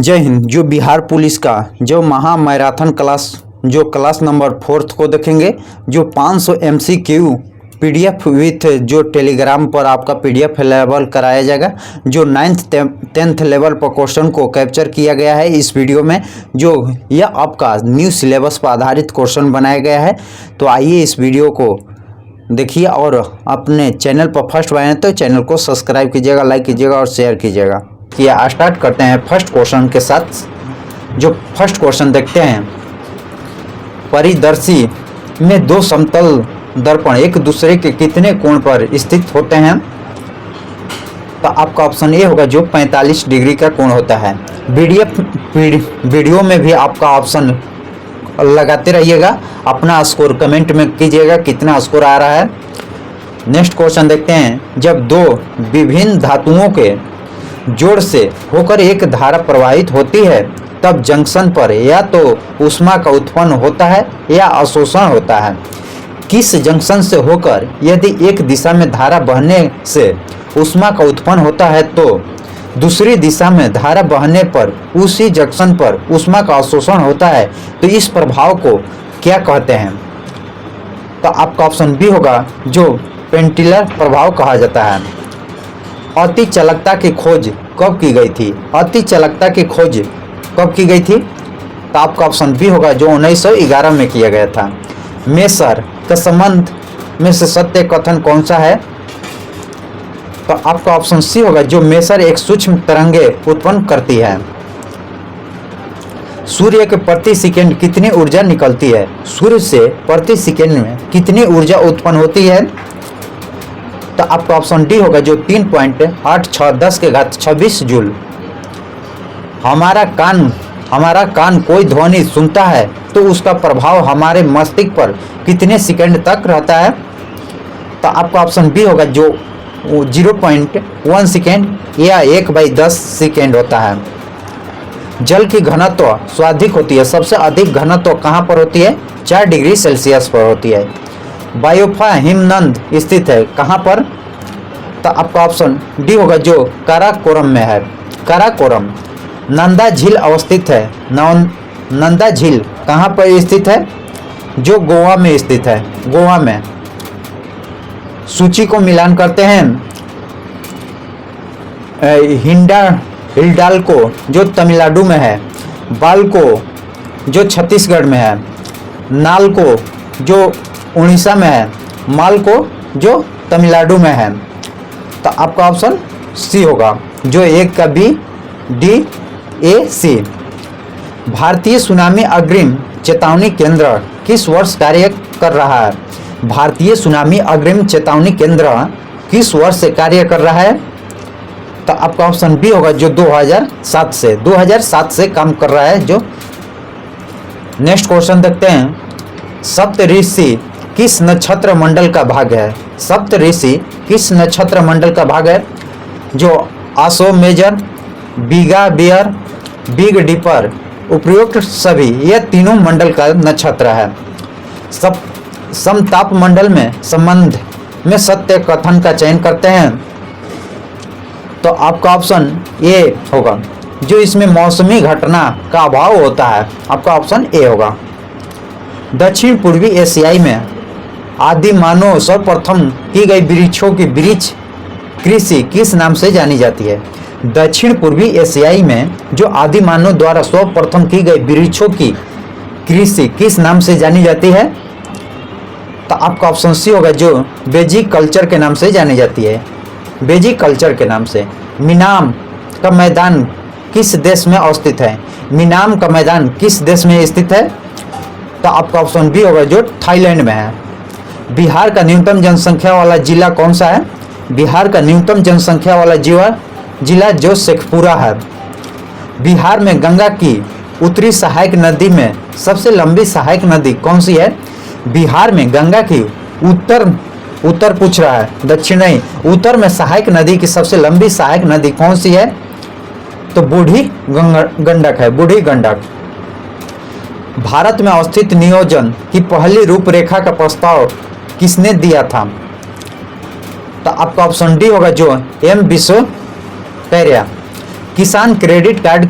जय हिंद। जो बिहार पुलिस का जो महा मैराथन क्लास जो क्लास नंबर 4 को देखेंगे, जो 500 MCQ PDF विथ जो टेलीग्राम पर आपका PDF अवेलेबल कराया जाएगा। जो 9th 10th लेवल पर क्वेश्चन को कैप्चर किया गया है इस वीडियो में, जो यह आपका न्यू सिलेबस पर आधारित क्वेश्चन बनाया गया है। तो आइए इस वीडियो को देखिए और अपने चैनल पर फर्स्ट बार तो चैनल को सब्सक्राइब कीजिएगा, लाइक कीजिएगा और शेयर कीजिएगा। स्टार्ट करते हैं फर्स्ट क्वेश्चन के साथ। जो फर्स्ट क्वेश्चन देखते हैं, परिदर्शी में दो समतल दर्पण एक दूसरे के कितने कोण पर स्थित होते हैं? तो आपका ऑप्शन ए होगा जो 45 डिग्री का कोण होता है। वीडियो में भी आपका ऑप्शन लगाते रहिएगा, अपना स्कोर कमेंट में कीजिएगा कितना स्कोर आ रहा है। नेक्स्ट क्वेश्चन देखते हैं, जब दो विभिन्न धातुओं के जोड़ से होकर एक धारा प्रवाहित होती है तब जंक्शन पर या तो ऊष्मा का उत्पन्न होता है या अवशोषण होता है। किस जंक्शन से होकर यदि एक दिशा में धारा बहने से ऊष्मा का उत्पन्न होता है तो दूसरी दिशा में धारा बहने पर उसी जंक्शन पर ऊष्मा का अवशोषण होता है, तो इस प्रभाव को क्या कहते हैं? तो आपका ऑप्शन बी होगा जो पेंटिलर प्रभाव कहा जाता है। अति चालकता की खोज कब की गई थी? अति चालकता की खोज कब की गई थी? तो आपका ऑप्शन बी होगा जो 1911 में किया गया था। मेसर का संबंध में से सत्य कथन कौन सा है? तो आपका ऑप्शन सी होगा जो मेसर एक सूक्ष्म तरंगे उत्पन्न करती है। सूर्य के प्रति सेकंड कितनी ऊर्जा निकलती है? सूर्य से प्रति सेकंड में कितनी ऊर्जा उत्पन्न होती है? तो आपका ऑप्शन डी होगा जो 3.86 के घात 26 जूल। हमारा कान कोई ध्वनि सुनता है तो उसका प्रभाव हमारे मस्तिष्क पर कितने सेकंड तक रहता है? तो आपका ऑप्शन बी होगा जो 0.1 सेकंड या 1/10 सेकंड होता है। जल की घनत्व सर्वाधिक होती है, सबसे अधिक घनत्व कहाँ पर होती है? 4 डिग्री सेल्सियस पर होती है। बायोफा हिमनद स्थित है कहाँ पर? तो आपका ऑप्शन डी होगा जो काराकोरम में है। काराकोरम। नंदा झील अवस्थित है। नंदा झील कहाँ पर स्थित है? जो गोवा में स्थित है। गोवा में। सूची को मिलान करते हैं। हिंडाल्को जो तमिलनाडु में है, बाल्को जो छत्तीसगढ़ में है, नाल्को जो उड़ीसा में है, मालको जो तमिलनाडु में है। तो आपका ऑप्शन सी होगा जो एक का बी, डी, ए, सी। भारतीय सुनामी अग्रिम चेतावनी केंद्र किस वर्ष कार्य कर रहा है? भारतीय सुनामी अग्रिम चेतावनी केंद्र किस वर्ष से कार्य कर रहा है? तो आपका ऑप्शन बी होगा जो 2007 से काम कर रहा है। जो नेक्स्ट क्वेश्चन देखते हैं, सप्तऋषि किस नक्षत्र मंडल का भाग है? सप्तऋषि किस नक्षत्र मंडल का भाग है? जो आसो मेजर, बीगा बियर, बिग डिपर, उपयुक्त सभी ये तीनों मंडल का नक्षत्र है। समताप मंडल में संबंध में सत्य कथन का चयन करते हैं। तो आपका ऑप्शन ए होगा जो इसमें मौसमी घटना का अभाव होता है। आपका ऑप्शन ए होगा। दक्षिण पूर्वी एशियाई में आदि मानव सर्वप्रथम की गई वृक्षों की वृक्ष कृषि किस नाम से जानी जाती है? दक्षिण पूर्वी एशियाई में जो आदि मानव द्वारा सर्वप्रथम की गई वृक्षों की कृषि किस नाम से जानी जाती है? तो आपका ऑप्शन सी होगा जो बेजिक कल्चर के नाम से जानी जाती है। बेजिक कल्चर के नाम से। मिनाम का मैदान किस देश में अवस्थित है? मिनाम का मैदान किस देश में स्थित है? तो आपका ऑप्शन बी होगा जो थाईलैंड में है। बिहार का न्यूनतम जनसंख्या वाला जिला कौन सा है? बिहार का न्यूनतम जनसंख्या वाला जिला जो शेखपुरा है। बिहार में गंगा की उत्तरी सहायक नदी में सबसे लंबी सहायक नदी कौन सी है? बिहार में गंगा की उत्तर पूछ रहा है, दक्षिण नहीं। उत्तर में सहायक नदी की सबसे लंबी सहायक नदी कौन सी है? तो बूढ़ी गंडक है। बूढ़ी गंडक। भारत में अवस्थित नियोजन की पहली रूपरेखा का प्रस्ताव किसने दिया था? तो आपका ऑप्शन डी होगा जो एम विश्वेश्वरैया। किसान क्रेडिट कार्ड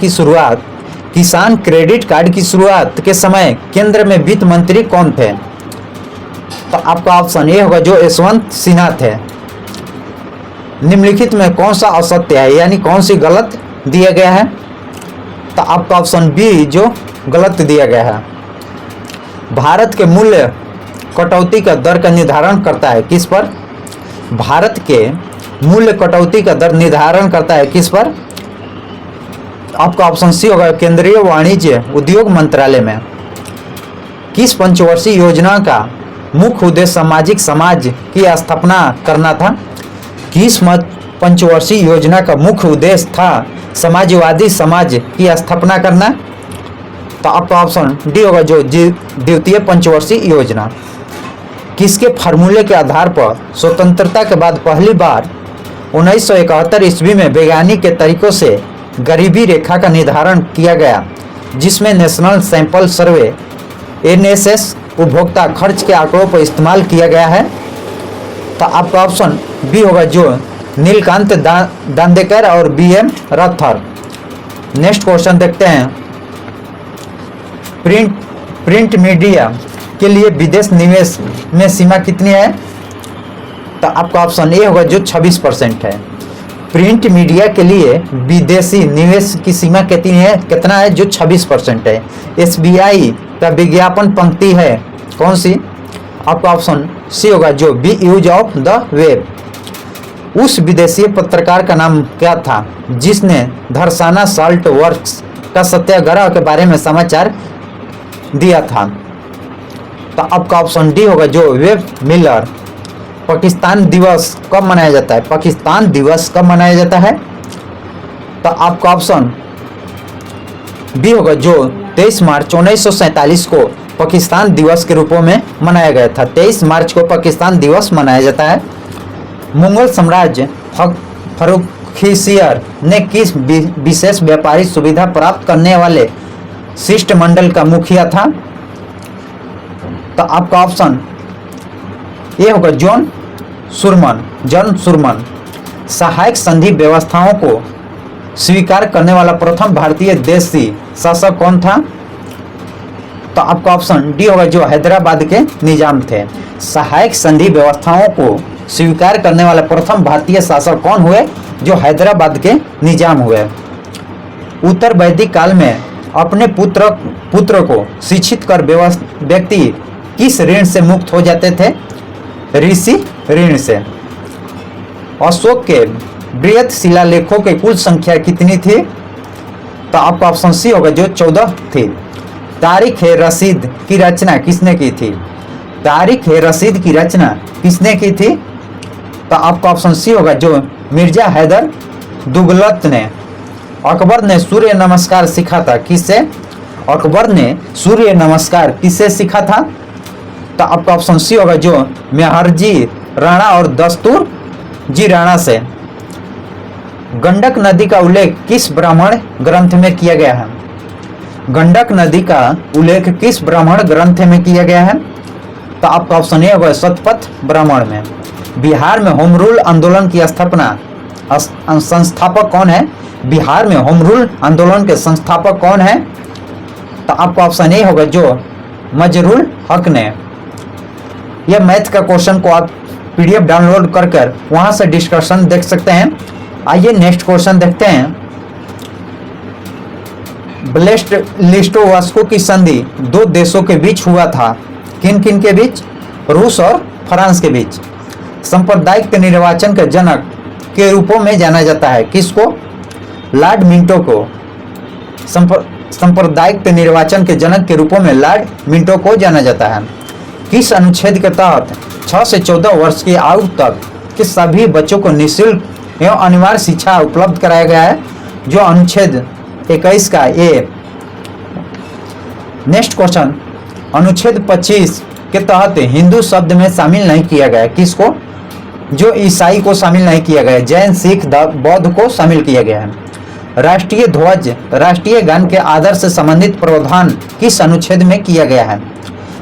की शुरुआत के समय केंद्र में वित्त मंत्री कौन थे? तो आपका ऑप्शन ए होगा जो यशवंत सिन्हा थे। निम्नलिखित में कौन सा असत्य है, यानी कौन सी गलत दिया गया है? तो आपका ऑप्शन बी जो गलत दिया गया है। भारत के मूल्य कटौती का दर का निर्धारण करता है किस पर? भारत के मूल्य कटौती का दर निर्धारण करता है किस पर? आपका ऑप्शन सी होगा केंद्रीय वाणिज्य उद्योग मंत्रालय में। किस पंचवर्षीय योजना का मुख्य उद्देश्य सामाजिक समाज की स्थापना करना था? किस पंचवर्षीय योजना का मुख्य उद्देश्य था समाजवादी समाज की स्थापना करना? तो आपका ऑप्शन डी होगा जो द्वितीय पंचवर्षीय योजना। किसके फार्मूले के आधार पर स्वतंत्रता के बाद पहली बार 1971 ईस्वी में वैज्ञानिक के तरीकों से गरीबी रेखा का निर्धारण किया गया, जिसमें नेशनल सैंपल सर्वे NSS उपभोक्ता खर्च के आंकड़ों पर इस्तेमाल किया गया है? तो आपका ऑप्शन बी होगा जो नीलकांत दांडेकर और BM रथर। नेक्स्ट क्वेश्चन देखते हैं। प्रिंट मीडिया के लिए विदेश निवेश में सीमा कितनी है? तो आपका ऑप्शन ए होगा जो 26% है। प्रिंट मीडिया के लिए विदेशी निवेश की सीमा कितना है? जो 26% है। SBI का विज्ञापन पंक्ति है कौन सी? आपका ऑप्शन सी होगा जो B use of the web. उस विदेशी पत्रकार का नाम क्या था जिसने धरसाना साल्ट वर्क्स का सत्याग्रह के बारे में समाचार दिया था? तो आपका ऑप्शन डी होगा जो वेब मिलर। पाकिस्तान दिवस कब मनाया जाता है? पाकिस्तान दिवस कब मनाया जाता है? तो आपका ऑप्शन बी होगा जो 23 मार्च 1947 को पाकिस्तान दिवस के रूपों में मनाया गया था। 23 मार्च को पाकिस्तान दिवस मनाया जाता है। मुगल साम्राज्य फर्रुखसियर ने किस विशेष व्यापारिक सुविधा प्राप्त करने वाले शिष्टमंडल का मुखिया था? तो आपका ऑप्शन ए होगा जॉन सुरमन। सहायक संधि व्यवस्थाओं को स्वीकार करने वाला प्रथम भारतीय देशी शासक कौन था? तो आपका ऑप्शन डी होगा जो हैदराबाद के निजाम थे। सहायक संधि व्यवस्थाओं को स्वीकार करने वाला प्रथम भारतीय शासक कौन हुए? जो हैदराबाद के निजाम हुए। उत्तर वैदिक काल में अपने पुत्र को शिक्षित कर व्यक्ति किस ऋण से मुक्त हो जाते थे? ऋषि ऋण से। अशोक के बृहत शिलालेखों की कुल संख्या कितनी थी? तो आपका ऑप्शन सी होगा जो 14 थी। तारीख-ए-रशीद की रचना किसने की थी? तारीख-ए-रशीद की रचना किसने की थी? तो आपका ऑप्शन सी होगा जो मिर्जा हैदर दुगलत ने। अकबर ने सूर्य नमस्कार सीखा था किससे? अकबर ने सूर्य नमस्कार किससे सीखा था? तो आपका ऑप्शन सी होगा जो मेहरजी राणा और दस्तूर जी राणा से। गंडक नदी का उल्लेख किस ब्राह्मण ग्रंथ में किया गया है? गंडक नदी का उल्लेख किस ब्राह्मण ग्रंथ में किया गया है? तो आपका ऑप्शन ए होगा शतपथ ब्राह्मण में। बिहार में होम रूल आंदोलन की स्थापना संस्थापक कौन है? बिहार में होम रूल आंदोलन के संस्थापक कौन है? तो आपका ऑप्शन ए होगा जो मजरुल हक ने। यह मैथ का क्वेश्चन को आप PDF डाउनलोड कर वहां से डिस्कशन देख सकते हैं। आइए नेक्स्ट क्वेश्चन देखते हैं। ब्रेस्ट लिस्टोवास्को की संधि दो देशों के बीच हुआ था, किन किन के बीच? रूस और फ्रांस के बीच। सांप्रदायिक निर्वाचन के जनक के रूपों में जाना जाता है किसको? लॉर्ड मिंटो को। सांप्रदायिक निर्वाचन के जनक के रूपों में लॉर्ड मिंटो को जाना जाता है। किस अनुच्छेद के तहत 6 से 14 वर्ष की आयु तक के सभी बच्चों को निःशुल्क एवं अनिवार्य शिक्षा उपलब्ध कराया गया है? जो अनुच्छेद 21 का ए। Next question. अनुच्छेद 25 के तहत हिंदू शब्द में शामिल नहीं किया गया किसको? जो ईसाई को शामिल नहीं किया गया, जैन सिख बौद्ध को शामिल किया गया है। राष्ट्रीय ध्वज राष्ट्रीय गान के आदर से संबंधित प्रावधान किस अनुच्छेद में किया गया है?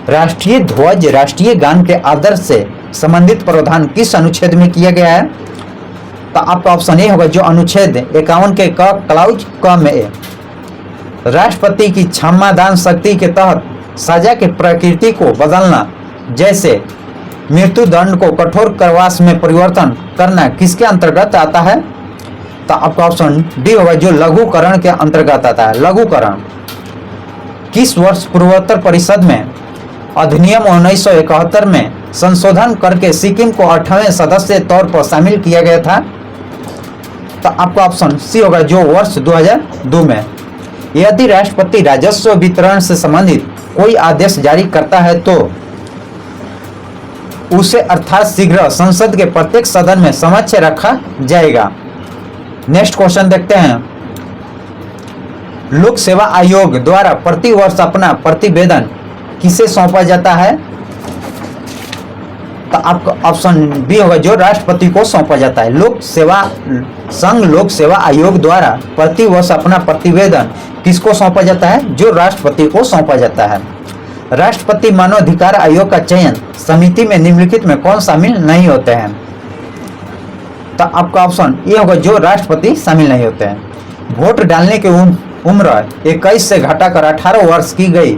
राष्ट्रीय ध्वज राष्ट्रीय गान के आदर से संबंधित प्रावधान किस अनुच्छेद में किया गया है? तो आपका ऑप्शन ए होगा जो अनुच्छेद 51 के क क्लाउज क में राष्ट्रपति की क्षमादान शक्ति के तहत सजा के प्रकृति को बदलना, जैसे मृत्यु दंड को कठोर कारावास में परिवर्तन करना, किसके अंतर्गत आता है? तो आपका ऑप्शन डी होगा जो लघुकरण के अंतर्गत आता है। लघुकरण किस वर्ष पूर्वोत्तर परिषद में अधिनियम 1971 में संशोधन करके सिक्किम को 8वें सदस्य तौर पर शामिल किया गया था? तो आपका ऑप्शन सी होगा जो वर्ष 2002 में। यदि राष्ट्रपति राजस्व वितरण से संबंधित कोई आदेश जारी करता है तो उसे अर्थात शीघ्र संसद के प्रत्येक सदन में समक्ष रखा जाएगा। नेक्स्ट क्वेश्चन देखते हैं। लोक सेवा आयोग द्वारा प्रति वर्ष अपना प्रतिवेदन किसे सौंपा जाता है? तो आपका ऑप्शन बी होगा जो राष्ट्रपति को सौंपा जाता है। संघ लोक सेवा आयोग द्वारा प्रति वर्ष अपना प्रतिवेदन किसको सौंपा जाता है? जो राष्ट्रपति को सौंपा जाता है। राष्ट्रपति मानवाधिकार आयोग का चयन समिति में निम्नलिखित में कौन शामिल नहीं होते हैं? तो आपका ऑप्शन ये होगा जो राष्ट्रपति शामिल नहीं होते हैं। वोट डालने की उम्र 21 से घटाकर 18 वर्ष की गई,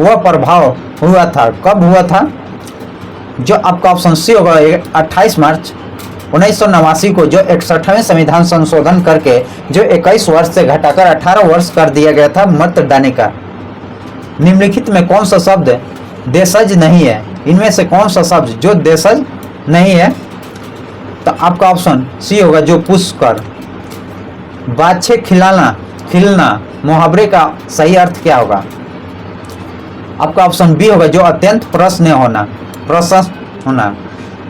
वह प्रभाव हुआ था, कब हुआ था? जो आपका ऑप्शन सी होगा 28 मार्च 1989 को जो 61वें संविधान संशोधन करके जो 21 वर्ष से घटाकर 18 वर्ष कर दिया गया था मतदान का। निम्नलिखित में कौन सा शब्द देशज नहीं है? इनमें से कौन सा शब्द जो देशज नहीं है? तो आपका ऑप्शन सी होगा जो पुष्कर। बाछे खिलना मुहावरे का सही अर्थ क्या होगा? आपका ऑप्शन बी होगा जो अत्यंत प्रशस्त होना।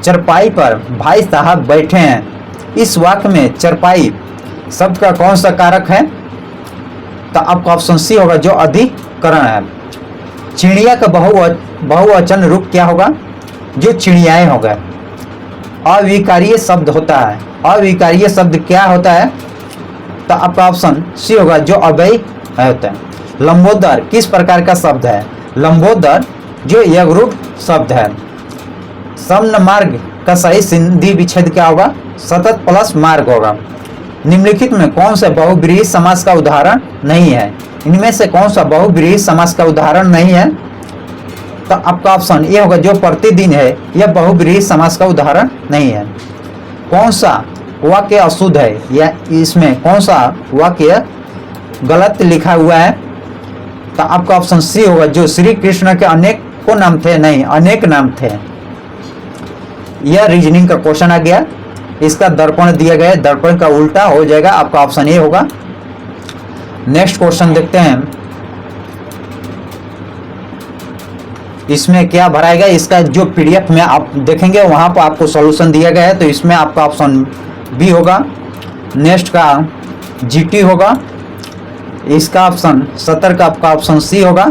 चरपाई पर भाई साहब बैठे हैं, इस वाक्य में चरपाई शब्द का कौन सा कारक है? तो आपका ऑप्शन सी होगा जो अधिकरण है। चिड़िया का बहुवचन रूप क्या होगा? जो चिड़ियाएं होगा। अविकारीय शब्द होता है। अविकारीय शब्द क्या होता है? तो आपका ऑप्शन सी होगा जो अव्ययी होता है। लंबोदर किस प्रकार का शब्द है? लंबोदर जो यज्ञरूप शब्द है। समन मार्ग का सही सिंधी विच्छेद क्या होगा? सतत प्लस मार्ग होगा। निम्नलिखित में कौन सा बहुव्रीहि समास का उदाहरण नहीं है? इनमें से कौन सा बहुव्रीहि समास का उदाहरण नहीं है? तो आपका ऑप्शन ये होगा जो प्रतिदिन है, यह बहुव्रीहि समास का उदाहरण नहीं है। कौन सा वाक्य अशुद्ध है या इसमें कौन सा वाक्य गलत लिखा हुआ है? तो आपका ऑप्शन सी होगा जो श्री कृष्ण के अनेकों नाम थे, नहीं अनेक नाम थे। यह रीजनिंग का क्वेश्चन आ गया। इसका दर्पण दिया गया है, दर्पण का उल्टा हो जाएगा। आपका ऑप्शन ए होगा। नेक्स्ट क्वेश्चन देखते हैं। इसमें क्या भराएगा? इसका जो पीडीएफ में आप देखेंगे वहां पर आपको सॉल्यूशन दिया गया है, तो इसमें आपका ऑप्शन बी होगा। नेक्स्ट का जीटी होगा। इसका ऑप्शन 70 का आपका ऑप्शन सी होगा।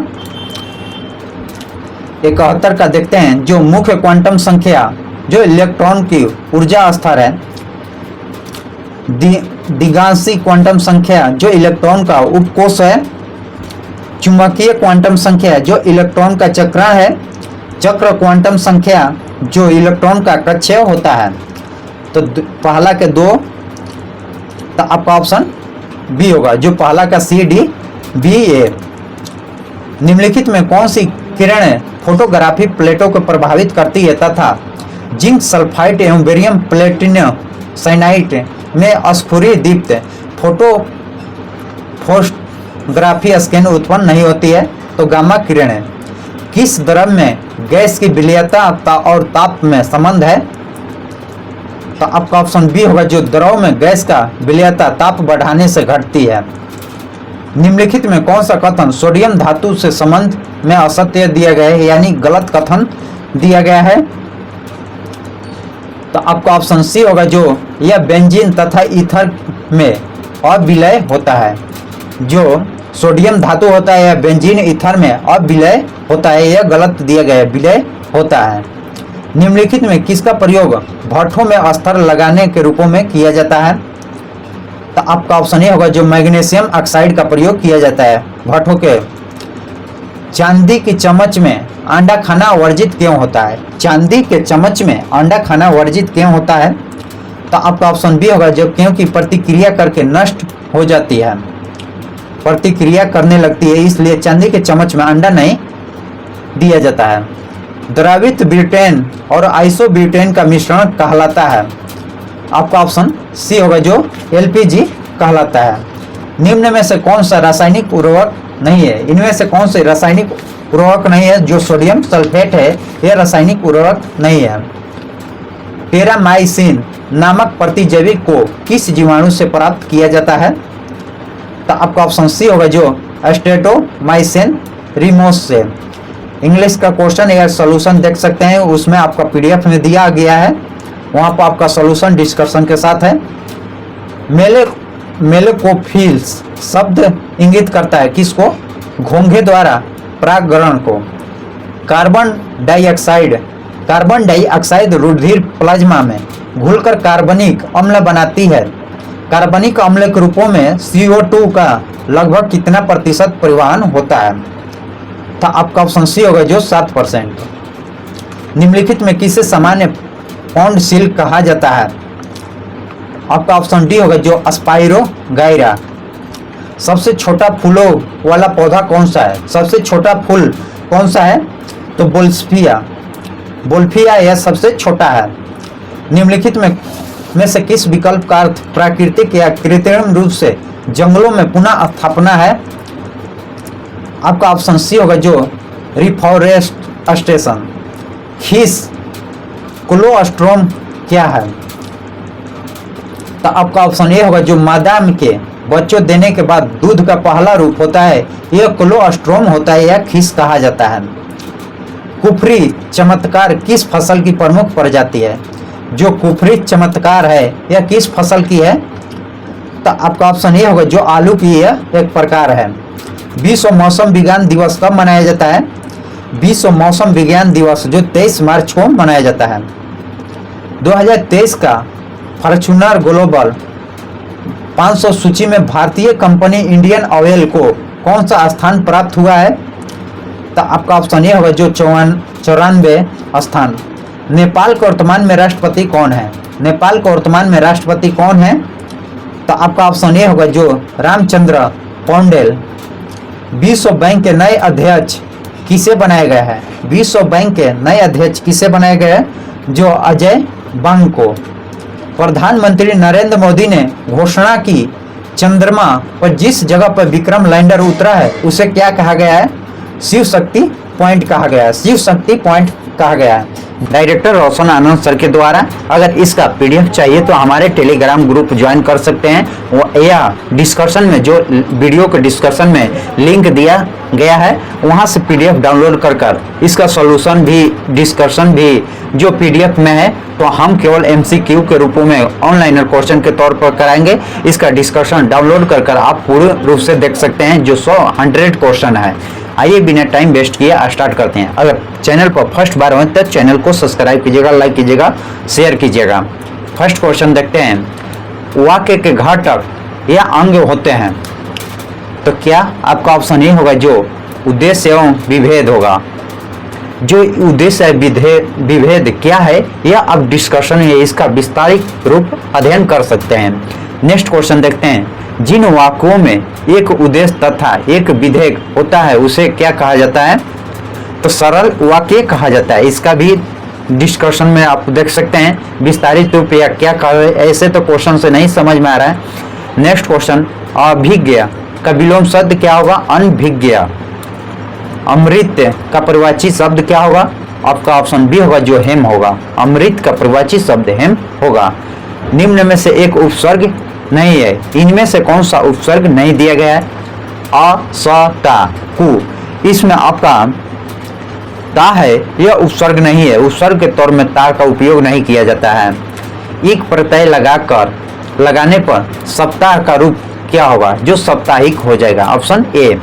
71 का देखते हैं। जो मुख्य क्वांटम संख्या जो इलेक्ट्रॉन की ऊर्जा स्तर है, दिगांशी क्वांटम संख्या जो इलेक्ट्रॉन का उपकोष है, चुंबकीय क्वांटम संख्या जो इलेक्ट्रॉन का चक्रण है, चक्र क्वांटम संख्या जो इलेक्ट्रॉन का कक्षय होता है। तो पहला के दो, तो आपका ऑप्शन बी होगा जो पहला का सी डी बी ए। निम्नलिखित में कौन सी किरण फोटोग्राफी प्लेटों को प्रभावित करती है तथा जिंक सल्फाइड एवं बेरियम प्लेटिनम साइनाइड में स्फुरी दीप्त फोटोग्राफी स्कैन उत्पन्न नहीं होती है? तो गामा किरणें। किस द्रव में गैस की विलयता और ताप में संबंध है? तो आपका ऑप्शन बी होगा जो द्रव में गैस का विलयता ताप बढ़ाने से घटती है। निम्नलिखित में कौन सा कथन सोडियम धातु से संबंध में असत्य दिया गया है, यानी गलत कथन दिया गया है? तो आपका ऑप्शन सी होगा जो यह बेंजीन तथा ईथर में अविलय होता है। जो सोडियम धातु होता है यह बेंजीन ईथर में अविलय होता है, यह गलत दिया गया है, विलय होता है। निम्नलिखित में किसका प्रयोग भट्ठों में अस्तर लगाने के रूपों में किया जाता है? तो आपका ऑप्शन ये होगा जो मैग्नीशियम ऑक्साइड का प्रयोग किया जाता है भट्ठों के। चांदी की चम्मच में अंडा खाना वर्जित क्यों होता है? चांदी के चम्मच में अंडा खाना वर्जित क्यों होता है? तो तो आपका ऑप्शन बी होगा, जो क्योंकि प्रतिक्रिया करके नष्ट हो जाती है, प्रतिक्रिया करने लगती है, इसलिए चांदी के चम्मच में अंडा नहीं दिया जाता है। द्रवित ब्यूटेन और आइसोब्यूटेन का मिश्रण कहलाता है। आपका ऑप्शन सी होगा, जो एलपीजी कहलाता है। निम्न में से कौन सा रासायनिक उर्वरक नहीं है? इनमें से कौन से रासायनिक उर्वरक नहीं है? जो सोडियम सल्फेट है, यह रासायनिक उर्वरक नहीं है। टेरामाइसिन नामक प्रतिजैविक को किस जीवाणु से प्राप्त किया जाता है? तो आपका ऑप्शन सी होगा, जो स्ट्रेप्टोमाइसिन रिमोस से। इंग्लिश का क्वेश्चन या सॉल्यूशन देख सकते हैं, उसमें आपका पीडीएफ में दिया गया है, वहाँ पर आपका सॉल्यूशन डिस्कशन के साथ है। मेलेकोफिल्स शब्द इंगित करता है किसको? घोंघे द्वारा परागण को। कार्बन डाइऑक्साइड रुधिर प्लाज्मा में घुलकर कार्बनिक अम्ल बनाती है। कार्बनिक अम्ल के रूपों में CO2 का लगभग कितना प्रतिशत परिवहन होता है? तो आपका ऑप्शन सी होगा, जो 7%। निम्नलिखित में किसे सामान्य पौंड सिल्क कहा जाता है? आपका ऑप्शन डी होगा, जो स्पाइरोगाइरा। सबसे छोटा फूलों वाला पौधा कौन सा है? सबसे छोटा फूल कौन सा है? तो बोल्फिया यह सबसे छोटा है। निम्नलिखित में से किस विकल्प का अर्थ प्राकृतिक या कृत्रिम रूप से जंगलों में पुनः स्थापना है? आपका ऑप्शन सी होगा, जो रिफॉरेस्टेशन। खीस कोलोस्ट्रोम क्या है? तो आपका ऑप्शन ए होगा, जो मादा के बच्चों देने के बाद दूध का पहला रूप होता है, यह कोलोस्ट्रोम होता है, यह खीस कहा जाता है। कुफरी चमत्कार किस फसल की प्रमुख प्रजाति है? जो कुफरी चमत्कार है, यह किस फसल की है? तो आपका ऑप्शन ए होगा, जो आलू की यह एक प्रकार है। विश्व मौसम विज्ञान दिवस कब मनाया जाता है? विश्व मौसम विज्ञान दिवस जो 23 मार्च को मनाया जाता है। 2023 का फॉर्च्यूनर ग्लोबल 500 सूची में भारतीय कंपनी इंडियन ऑयल को कौन सा स्थान प्राप्त हुआ है? तो आपका ऑप्शन ये होगा, जो 94 स्थान। नेपाल के वर्तमान में राष्ट्रपति कौन है? नेपाल के वर्तमान में राष्ट्रपति कौन है? तो आपका ऑप्शन ये होगा, जो रामचंद्र पौंडेल। विश्व बैंक के नए अध्यक्ष किसे बनाया गया है? विश्व बैंक के नए अध्यक्ष किसे बनाया गया है? जो अजय बंग को। प्रधानमंत्री नरेंद्र मोदी ने घोषणा की, चंद्रमा पर जिस जगह पर विक्रम लैंडर उतरा है उसे क्या कहा गया है? शिव शक्ति पॉइंट कहा गया है, शिव शक्ति पॉइंट कहा गया है, डायरेक्टर रोशन आनंद सर के द्वारा। अगर इसका पीडीएफ चाहिए तो हमारे टेलीग्राम ग्रुप ज्वाइन कर सकते हैं, या डिस्कशन में जो वीडियो के डिस्कशन में लिंक दिया गया है वहां से पीडीएफ डाउनलोड कर इसका सॉल्यूशन भी डिस्कशन भी जो पीडीएफ में है तो हम केवल एमसीक्यू के रूप में ऑनलाइनर क्वेश्चन के तौर पर कराएंगे। इसका डिस्कशन डाउनलोड कर आप पूर्ण रूप से देख सकते हैं, जो 100 क्वेश्चन है। आइए बिना टाइम वेस्ट किए स्टार्ट करते हैं। अगर चैनल पर फर्स्ट बार हो तो चैनल को सब्सक्राइब कीजिएगा, लाइक कीजिएगा, शेयर कीजिएगा। फर्स्ट क्वेश्चन देखते हैं। वाक्य के घटक या अंग होते हैं तो क्या? आपका ऑप्शन ये होगा, जो उद्देश्य एवं विभेद होगा। जो उद्देश्य विभेद क्या है यह अब डिस्कशन है, इसका विस्तारित रूप अध्ययन कर सकते हैं। नेक्स्ट क्वेश्चन देखते हैं। जिन वाक्यों में एक उद्देश्य तथा एक विधेय होता है उसे क्या कहा जाता है? तो सरल वाक्य कहा जाता है। इसका भी डिस्कशन में आप देख सकते हैं विस्तारित रूप या क्या कहा है, ऐसे तो क्वेश्चन से नहीं समझ में आ रहा है। Next question. अभिज्ञ का विलोम शब्द क्या होगा? अनभिज्ञ। अमृत का परिवाची शब्द क्या होगा? आपका ऑप्शन बी होगा, जो हेम होगा। अमृत का परिवाची शब्द हेम होगा। निम्न में से एक उपसर्ग नहीं है, इनमें से कौन सा उपसर्ग नहीं दिया गया है? अ, स, ता, कु। इसमें आपका ता है, यह उपसर्ग नहीं है। उपसर्ग के तौर में ता का उपयोग नहीं किया जाता है। एक प्रत्यय लगाने पर सप्ताह का रूप क्या होगा? जो साप्ताहिक हो जाएगा। Option A.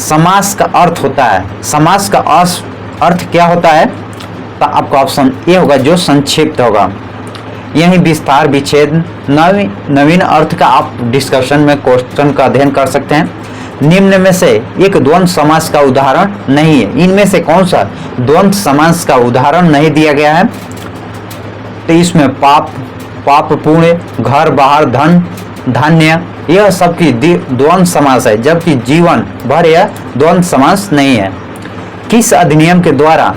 समास का अर्थ होता है, समास का अर्थ क्या होता है? तो आपका ऑप्शन ए होगा, जो संक्षिप्त होगा। यही विस्तार विच्छेद नवीन अर्थ का आप डिस्कशन में क्वेश्चन का अध्ययन कर सकते हैं। निम्न में से एक द्वंद्व समास का उदाहरण नहीं है, इनमें से कौन सा द्वंद्व समास का उदाहरण नहीं दिया गया है? तो इसमें पाप पाप पुण्य, घर बाहर, धन धान्य, यह सब की द्वंद्व समास है, जबकि जीवन भर यह द्वंद्व समास नहीं है। किस अधिनियम के द्वारा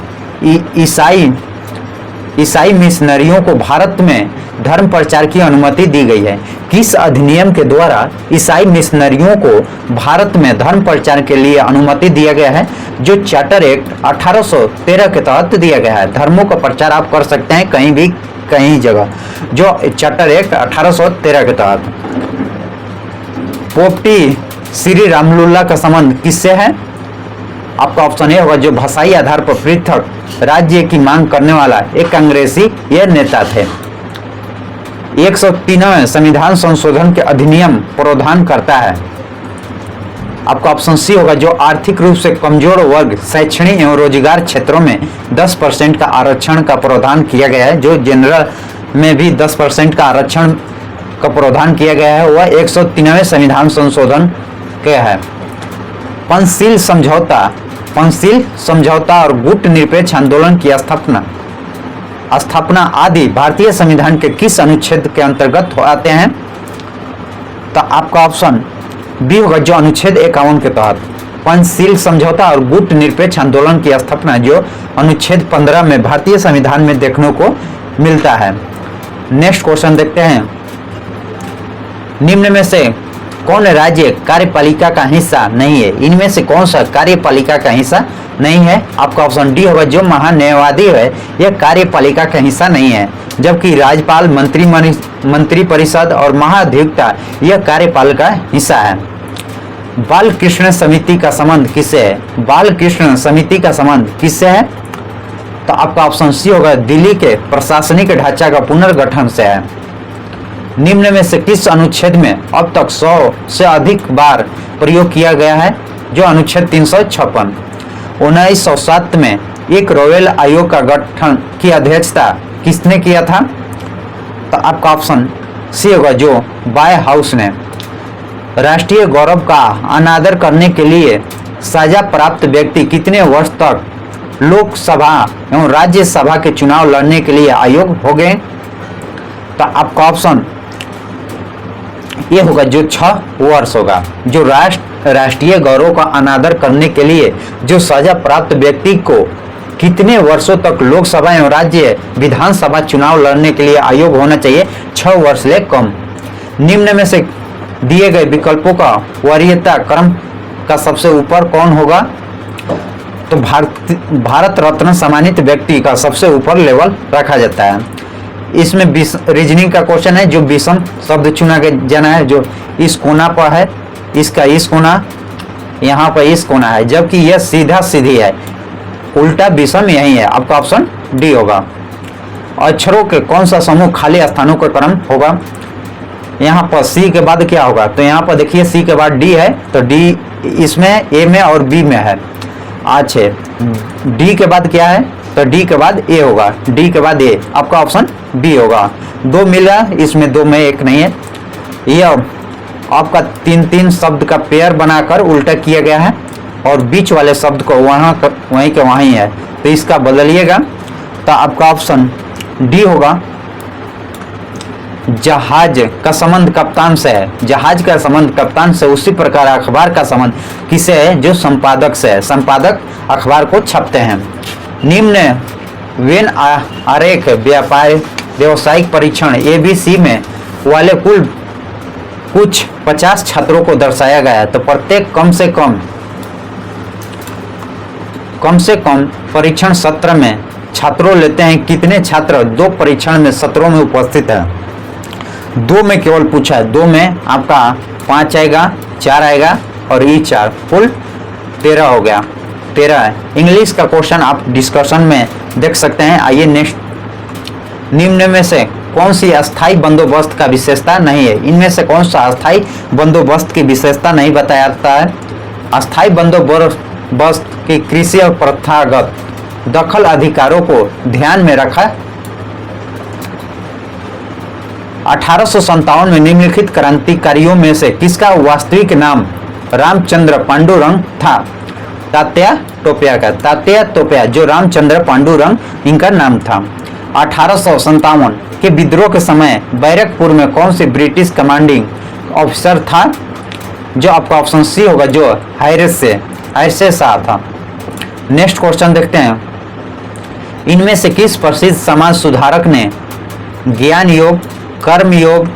ईसाई मिशनरियों को भारत में धर्म प्रचार की अनुमति दी गई है? किस अधिनियम के द्वारा ईसाई मिशनरियों को भारत में धर्म प्रचार के लिए अनुमति दिया गया है? जो चार्टर एक्ट 1813 के तहत दिया गया है। धर्मों का प्रचार आप कर सकते हैं कहीं भी, कहीं जगह, जो चार्टर एक्ट 1813 के तहत। पोपटी श्री रामलुल्ला का संबंध किससे है? आपका ऑप्शन ए होगा, जो भाषाई आधार पर पृथक राज्य की मांग करने वाला एक कांग्रेसी यह नेता थे। 103वें संविधान संशोधन के अधिनियम प्रावधान करता है? आपका ऑप्शन सी होगा, जो आर्थिक रूप से कमजोर वर्ग शैक्षणिक एवं रोजगार क्षेत्रों में 10% का आरक्षण का प्रावधान किया गया है। जो जनरल में भी 10% का आरक्षण का प्रावधान किया गया है, वह 103वें संविधान संशोधन का है। पंचशील समझौता और गुट निरपेक्ष आंदोलन की स्थापना आदि भारतीय संविधान के किस अनुच्छेद के अंतर्गत आते हैं? तो आपका ऑप्शन बी होगा, जो अनुच्छेद 51 के तहत। पंचशील समझौता और गुट निरपेक्ष आंदोलन की स्थापना जो अनुच्छेद 15 में भारतीय संविधान में देखने को मिलता है। नेक्स्ट क्वेश्चन देखते हैं। निम्न में से कौन राज्य कार्यपालिका का हिस्सा नहीं है? इनमें से कौन सा कार्यपालिका का हिस्सा नहीं है? आपका ऑप्शन डी होगा, जो महान्यायवादी है यह कार्यपालिका का हिस्सा नहीं है, जबकि राज्यपाल, मंत्री परिषद और महाधिवक्ता यह कार्यपालिका का हिस्सा है। बाल कृष्ण समिति का संबंध किससे है? बाल कृष्ण समिति का संबंध किससे है? तो आपका ऑप्शन सी होगा, दिल्ली के प्रशासनिक ढांचा का पुनर्गठन से है। निम्न में से किस अनुच्छेद में अब तक 100 से अधिक बार प्रयोग किया गया है? जो अनुच्छेद 356। 1907 में एक रॉयल आयोग का गठन की अध्यक्षता किसने किया था? तो आपका ऑप्शन सी होगा, जो बाय हाउस ने। राष्ट्रीय गौरव का अनादर करने के लिए सजा प्राप्त व्यक्ति कितने वर्ष तक लोकसभा एवं राज्यसभा के चुनाव लड़ने के लिए आयोग हो गए? तो आपका ऑप्शन ये होगा, जो 6 वर्ष होगा। जो राष्ट्रीय गौरव का अनादर करने के लिए जो सजा प्राप्त व्यक्ति को कितने वर्षों तक लोकसभा एवं राज्य विधानसभा चुनाव लड़ने के लिए आयोग होना चाहिए? 6 वर्ष ले कम। निम्न में से दिए गए विकल्पों का वरीयता क्रम का सबसे ऊपर कौन होगा? तो भारत रत्न सम्मानित व्यक्ति का सबसे ऊपर लेवल रखा जाता है। इसमें रीजनिंग का क्वेश्चन है, जो विषम शब्द चुना जाना है, जो इस कोना पर है, इसका इस कोना, यहाँ पर इस कोना है, जबकि यह सीधा सीधी है, उल्टा विषम यही है। आपका ऑप्शन डी होगा। अक्षरों के कौन सा समूह खाली स्थानों का क्रम होगा? यहाँ पर सी के बाद क्या होगा? तो यहाँ पर देखिए सी के बाद डी है, तो डी इसमें ए में और बी में है। अच्छा, डी के बाद क्या है? तो डी के बाद ए होगा, डी के बाद ए। आपका ऑप्शन बी होगा। 2 मिला, इसमें 2 में 1 नहीं है। ये आपका 3 शब्द का पेयर बनाकर उल्टा किया गया है और बीच वाले शब्द को वहीं के वहीं है, तो इसका बदलिएगा। तो आपका ऑप्शन डी होगा। जहाज का संबंध कप्तान से है। जहाज का संबंध कप्तान से उसी प्रकार अखबार का संबंध किसे है? जो संपादक से है। संपादक अखबार को छापते हैं। निम्न वेन आरेख व्यावसायिक परीक्षण ABC में वाले कुल कुछ 50 छात्रों को दर्शाया गया है। तो प्रत्येक कम से कम परीक्षण सत्र में छात्रों लेते हैं। कितने छात्र 2 परीक्षण में सत्रों में उपस्थित है? 2 में केवल पूछा है। 2 में आपका 5 आएगा, 4 आएगा और ई 4, कुल 13 हो गया। 13 है। इंग्लिश का क्वेश्चन आप डिस्कशन में देख सकते हैं। आइए नेक्स्ट। निम्न में से कौन सी अस्थाई बंदोबस्त का विशेषता नहीं है? इनमें से कौन सा अस्थाई बंदोबस्त की विशेषता नहीं बताया जाता है? अस्थाई बंदोबस्त की कृषि और प्रथागत दखल अधिकारों को ध्यान में रखा। 1857 में निम्नलिखित क्रांतिकारियों में से किसका वास्तविक नाम रामचंद्र पांडुरंग था? तात्या टोपे का। तात्या टोपे जो रामचंद्र पांडुरंग इनका नाम था। 1857 के विद्रोह के समय बैरकपुर में कौन से ब्रिटिश कमांडिंग ऑफिसर था? जो आपका ऑप्शन सी होगा, जो हैरिस शाह था। नेक्स्ट क्वेश्चन देखते हैं, इनमें से किस प्रसिद्ध समाज सुधारक ने ज्ञान योग, कर्म योग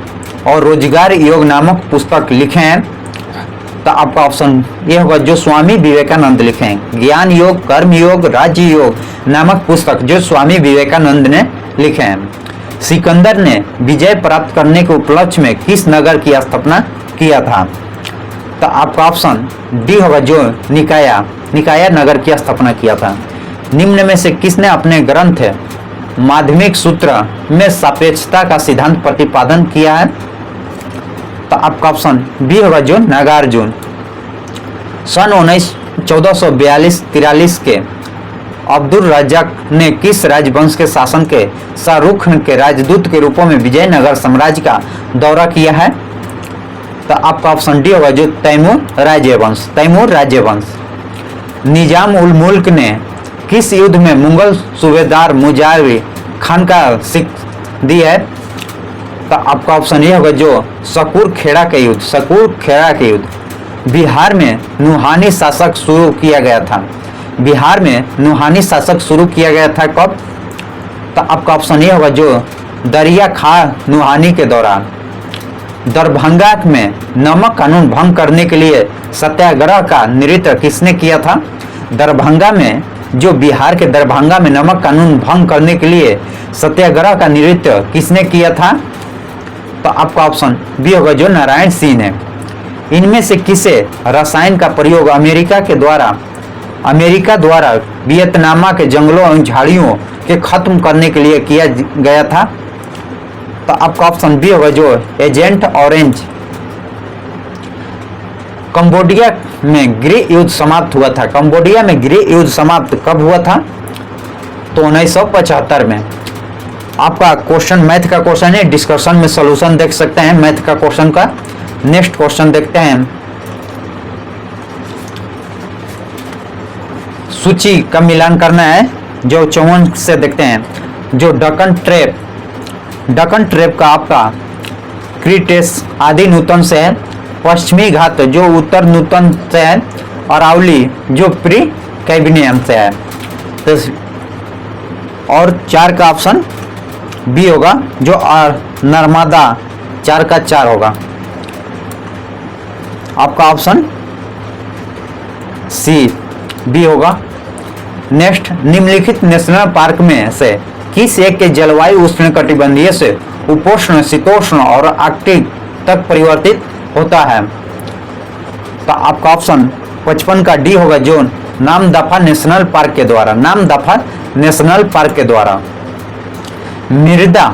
और रोजगार योग नामक पुस्तक लिखे हैं? तो आपका ऑप्शन ये होगा, जो स्वामी विवेकानंद लिखे हैं। ज्ञान योग, कर्म योग, राज्य योग नामक पुस्तक जो स्वामी विवेकानंद ने लिखे हैं। सिकंदर ने विजय प्राप्त करने के उपलक्ष्य में किस नगर की स्थापना किया था? तो आपका ऑप्शन डी होगा, जो निकाया नगर की स्थापना किया था। निम्न में से किसने अपने ग्रंथ माध्यमिक सूत्र में सापेक्षता का सिद्धांत प्रतिपादन किया है? तो आपका ऑप्शन बी होगा, जो नागार्जुन। सन 1442-43 के अब्दुल रज्जाक ने किस राजवंश के शासन के शाहरुख के राजदूत के रूपों में विजयनगर साम्राज्य का दौरा किया है? तो आपका ऑप्शन डी होगा, जो तैमूर राज्यवंश। निजाम उल मुल्क ने किस युद्ध में मुगल सूबेदार मुजाहिर खान का शिक दी है? तो आपका ऑप्शन ये होगा, जो सकूर खेड़ा के युद्ध। बिहार में नुहानी शासक शुरू किया गया था कब? तो आपका ऑप्शन ये होगा, जो दरिया खां नुहानी के दौरान। दरभंगा में नमक कानून भंग करने के लिए सत्याग्रह का नेतृत्व किसने किया था? बिहार के दरभंगा में नमक कानून भंग करने के लिए सत्याग्रह का नेतृत्व किसने किया था? तो आपका ऑप्शन बी होगा, जो नारायण सिंह ने। इनमें से किसे रसायन का प्रयोग अमेरिका द्वारा वियतनाम के जंगलों एवं झाड़ियों के खत्म करने के लिए किया गया था? तो आपका ऑप्शन बी होगा, जो एजेंट ऑरेंज। कंबोडिया में गृह युद्ध समाप्त हुआ था। कंबोडिया में गृह युद्ध समाप्त कब हुआ था? तो 1975 में। आपका क्वेश्चन मैथ का क्वेश्चन है, डिस्कशन में सॉल्यूशन देख सकते हैं मैथ का क्वेश्चन का। नेक्स्ट क्वेश्चन देखते हैं, सूची का मिलान करना है जो 54 से देखते हैं। जो डकन ट्रैप का आपका क्रीटेस आदि नूतन से है, पश्चिमी घाट जो उत्तर नूतन से है, और अरावली जो प्री कैबिनियम से है। तो और 4 का ऑप्शन बी होगा, जो नर्मदा 4 का 4 होगा। आपका ऑप्शन सी बी होगा। नेक्स्ट, निम्नलिखित नेशनल पार्क में से किस एक के जलवायु उष्णकटिबंधीय से उपोष्ण, शीतोष्ण और आर्कटिक तक परिवर्तित होता है? तो आपका ऑप्शन 55 का डी होगा, जो नामदफा नेशनल पार्क के द्वारा। मृदा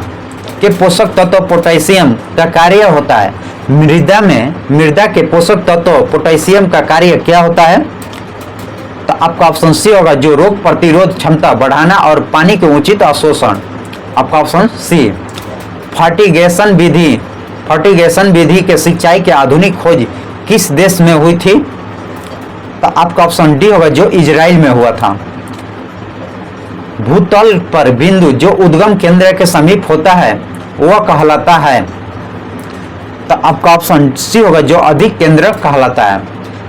के पोषक तत्व पोटेशियम का कार्य होता है। मृदा के पोषक तत्व पोटेशियम का कार्य क्या होता है? तो आपका ऑप्शन सी होगा, जो रोग प्रतिरोध क्षमता बढ़ाना और पानी के उचित अवशोषण। आपका ऑप्शन सी। फर्टिगेशन विधि के सिंचाई की आधुनिक खोज किस देश में हुई थी? तो आपका ऑप्शन डी होगा, जो इजराइल में हुआ था। भूतल पर बिंदु जो उद्गम केंद्र के समीप होता है वह कहलाता है? तो आपका ऑप्शन सी होगा, जो अधिक केंद्र कहलाता है।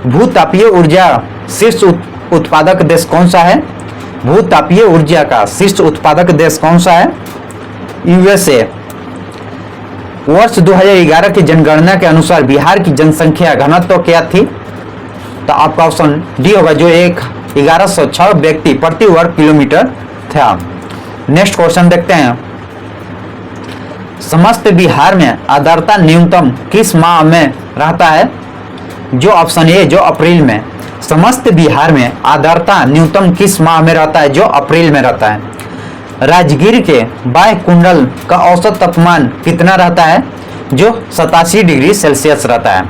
भूतापीय ऊर्जा शीर्ष उत्पादक देश कौन सा है? भूतापीय ऊर्जा का शीर्ष उत्पादक देश कौन सा है? यूएसए। वर्ष 2011 की जनगणना के अनुसार बिहार की जनसंख्या घनत्व क्या थी? तो आपका ऑप्शन डी होगा, जो 1106 व्यक्ति प्रति वर्ग किलोमीटर था। नेक्स्ट क्वेश्चन देखते हैं, समस्त बिहार में आर्द्रता न्यूनतम किस माह में रहता है? जो ऑप्शन ए, जो अप्रैल में। समस्त बिहार में आर्द्रता न्यूनतम किस माह में रहता है? जो अप्रैल में रहता है। राजगीर के बाह्य कुंडल का औसत तापमान कितना रहता है? जो 87 डिग्री सेल्सियस रहता है।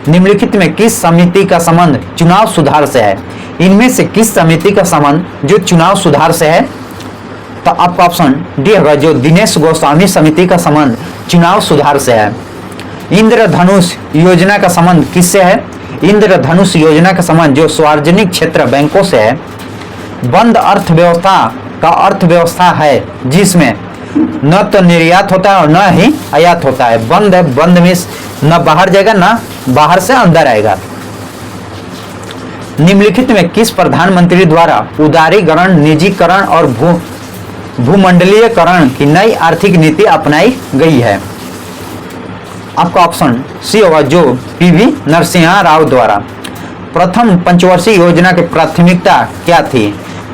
निम्नलिखित में किस समिति का संबंध चुनाव सुधार से है? इनमें से किस समिति का संबंध जो चुनाव सुधार से है? तो आपका ऑप्शन डी होगा, जो दिनेश गोस्वामी समिति का संबंध चुनाव सुधार से है। इंद्रधनुष योजना का संबंध किससे है? इंद्रधनुष योजना का संबंध जो सार्वजनिक क्षेत्र बैंकों से है। बंद अर्थव्यवस्था का अर्थव्यवस्था है जिसमें न तो निर्यात होता है और न ही आयात होता है। बंद है, बंद मीन्स न बाहर जाएगा न बाहर से अंदर आएगा। निम्नलिखित में किस प्रधानमंत्री द्वारा उदारीकरण, निजीकरण और भूमंडलीयकरण की नई आर्थिक नीति अपनाई गई है? आपका ऑप्शन सी होगा, जो पीवी नरसिम्हा राव द्वारा। प्रथम पंचवर्षीय योजना की प्राथमिकता क्या थी?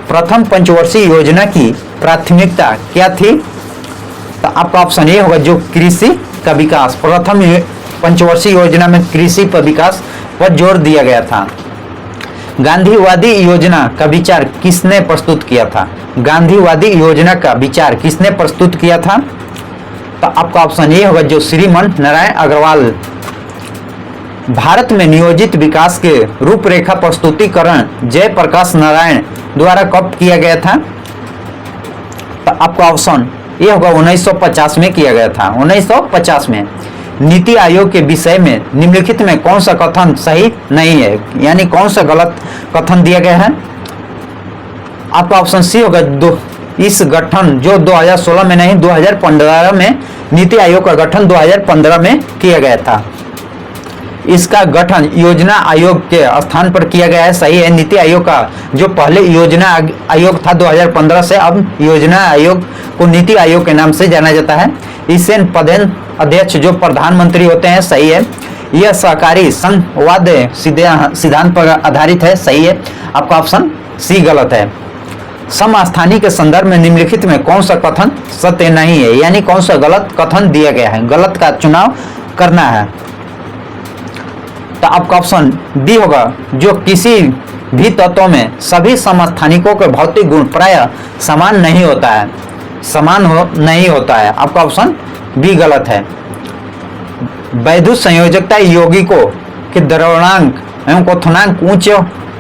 प्रथम पंचवर्षीय योजना की प्राथमिकता क्या थी? तो आपका ऑप्शन ए होगा, जो कृषि का विकास। प्रथम पंचवर्षीय योजना में कृषि पर विकास पर जोर दिया गया था। गांधीवादी योजना का विचार किसने प्रस्तुत किया था? गांधीवादी योजना का विचार किसने प्रस्तुत किया था? तो आपका ऑप्शन ए होगा, जो श्रीमान नारायण अग्रवाल। भारत में नियोजित विकास के रूपरेखा प्रस्तुतिकरण जयप्रकाश नारायण द्वारा कब किया गया था? तो आपका ऑप्शन ए होगा, 1950 में किया गया था। 1950 में। नीति आयोग के विषय में निम्नलिखित में कौन सा कथन सही नहीं है, यानी कौन सा गलत कथन दिया गया है? आपका ऑप्शन सी होगा, इस गठन जो 2016 में नहीं 2015 में, नीति आयोग का गठन 2015 में किया गया था। इसका गठन योजना आयोग के स्थान पर किया गया है, सही है। नीति आयोग का जो पहले योजना आयोग था 2015 से अब योजना आयोग को नीति आयोग के नाम से जाना जाता है। इससे पदेन अध्यक्ष जो प्रधानमंत्री होते हैं, सही है। यह सहकारी संघवाद सिद्धांत पर आधारित है, सही है। आपका ऑप्शन सी गलत है। समस्थानी के संदर्भ में निम्नलिखित में कौन सा कथन सत्य नहीं है, यानी कौन सा गलत कथन दिया गया है? गलत का चुनाव करना है। तो आपका ऑप्शन डी होगा, जो किसी भी तत्व में सभी समस्थानिकों के भौतिक गुण प्राय समान नहीं होता है, नहीं होता है। आपका ऑप्शन बी गलत है। वैद्युत संयोजकता यौगिकों के द्रवणांक एवं क्वथनांक उच्च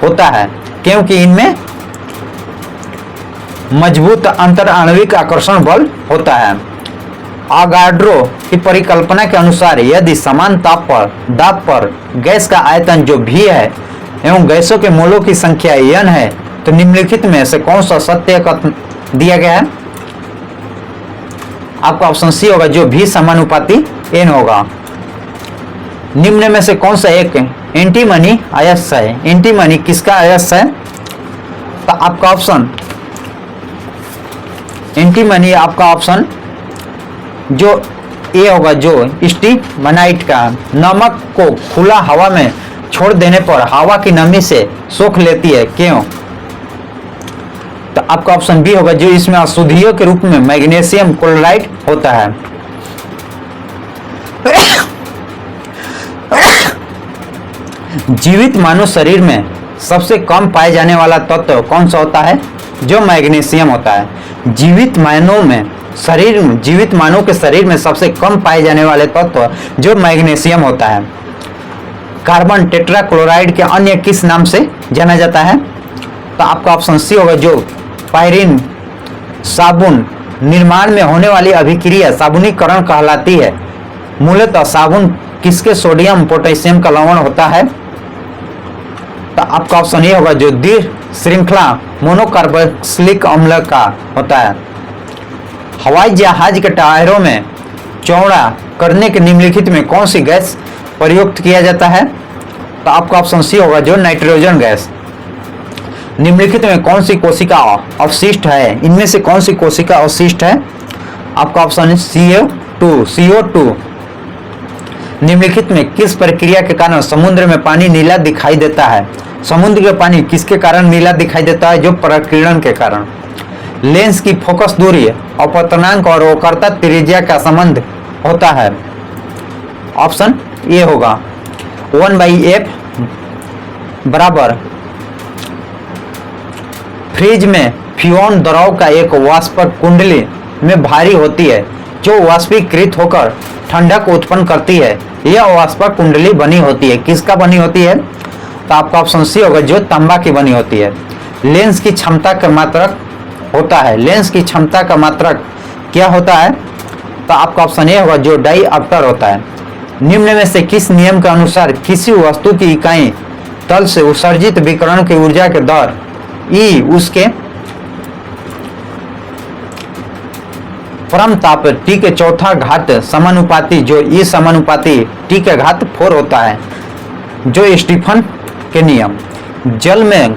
होता है क्योंकि इनमें मजबूत अंतर आणविक आकर्षण बल होता है। आगाड्रो की परिकल्पना के अनुसार यदि समान दाब पर गैस का आयतन जो भी है एवं गैसों के मोलों की संख्या n है, तो निम्नलिखित में से कौन सा सत्य कथन दिया गया है? आपका ऑप्शन सी होगा, जो भी समानुपाती n होगा। निम्न में से कौन सा एक एंटीमनी अयस्क है? एंटीमनी किसका अयस्क है? तो आपका ऑप्शन एंटीमनी, आपका ऑप्शन जो ए होगा, जो स्टिग्मानाइट का। नमक को खुला हवा में छोड़ देने पर हवा की नमी से सोख लेती है, क्यों? तो आपका ऑप्शन बी होगा, जो इसमें अशुद्धियों के रूप में मैग्नीशियम क्लोराइड होता है। जीवित मानव शरीर में सबसे कम पाए जाने वाला तत्व कौन सा होता है? जो मैग्नीशियम होता है। जीवित मानव के शरीर में सबसे कम पाए जाने वाले तत्व जो मैग्नीशियम होता है। कार्बन टेट्राक्लोराइड के अन्य किस नाम से जाना जाता है? तो आपका ऑप्शन सी होगा, जो पायरीन साबुन निर्माण में होने वाली अभिक्रिया साबुनीकरण कहलाती है। मूलतः साबुन किसके सोडियम पोटेशियम का लवण होता है? तो आपका ऑप्शन ये होगा, जो दीर्घ श्रृंखला मोनोकार्बोक्सिलिक अम्ल का होता है। हवाई जहाज के टायरों में चौड़ा करने के निम्नलिखित में कौन सी गैस प्रयुक्त किया जाता है? तो आपका ऑप्शन सी होगा, जो नाइट्रोजन गैस। निम्नलिखित में कौन सी कोशिका अवशिष्ट है? इनमें से कौन सी कोशिका अवशिष्ट है? आपका ऑप्शन है CO2। निम्नलिखित में किस प्रक्रिया के कारण समुद्र में पानी नीला दिखाई देता है? समुद्र का पानी किसके कारण नीला दिखाई देता है? जो प्रकीर्णन के कारण। लेंस की फोकस दूरी, अपवर्तनांक और वक्रता त्रिज्या का संबंध होता है। ऑप्शन ए होगा, 1/f बराबर फ्रिज में फ्यून द्रव का एक वाष्पक कुंडली में भारी होती है जो वाष्पीकृत होकर ठंडक उत्पन्न करती है। यह वाष्पक कुंडली बनी होती है, किसका बनी होती है? तो आपका ऑप्शन सी होगा, जो तांबा की बनी होती है। लेंस की क्षमता का मात्रक होता है। लेंस की क्षमता का मात्रक क्या होता है? तो आपका ऑप्शन ए होगा, जो डायऑप्टर होता है। निम्न में से किस नियम के अनुसार किसी वस्तु की इकाई तल से उत्सर्जित विकिरण की ऊर्जा के दर ई उसके परम ताप टी के चौथा घात समानुपाती, जो ई समानुपाती टी के घात 4 होता है, जो स्टीफन के नियम। जल में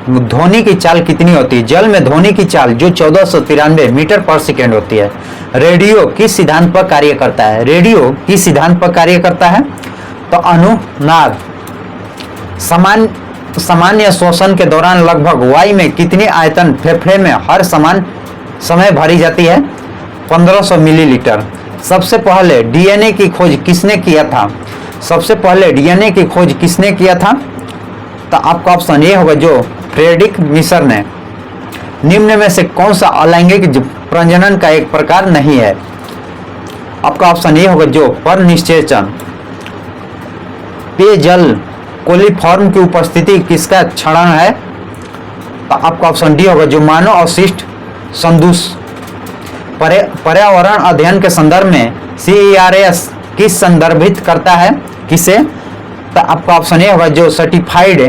ध्वनि की चाल कितनी होती है? जल में ध्वनि की चाल जो 1493 मीटर पर सेकेंड होती है। रेडियो किस सिद्धांत पर कार्य करता है? रेडियो किस सिद्धांत पर कार्य करता है? तो अनुनाद। सामान्य श्वसन के दौरान लगभग वायु में कितनी आयतन फेफड़े में हर समान समय भरी जाती है? 1500 मिलीलीटर। सबसे पहले डीएनए की खोज किसने किया था? सबसे पहले डीएनए की खोज किसने किया था? तो आपका ऑप्शन ए होगा जो फ्रेडरिक मिशर ने। निम्न में से कौन सा अलैंगिक प्रजनन का एक प्रकार नहीं है? आपका ऑप्शन ए होगा जो परनिषेचन। पेयजल कोलिफॉर्म की उपस्थिति किसका क्षरण है? तो आपका ऑप्शन डी होगा जो मानव अवशिष्ट संदूष। पर्यावरण अध्ययन के संदर्भ में CERS किस संदर्भित करता है? किसे? तो आपका ऑप्शन ए होगा जो सर्टिफाइड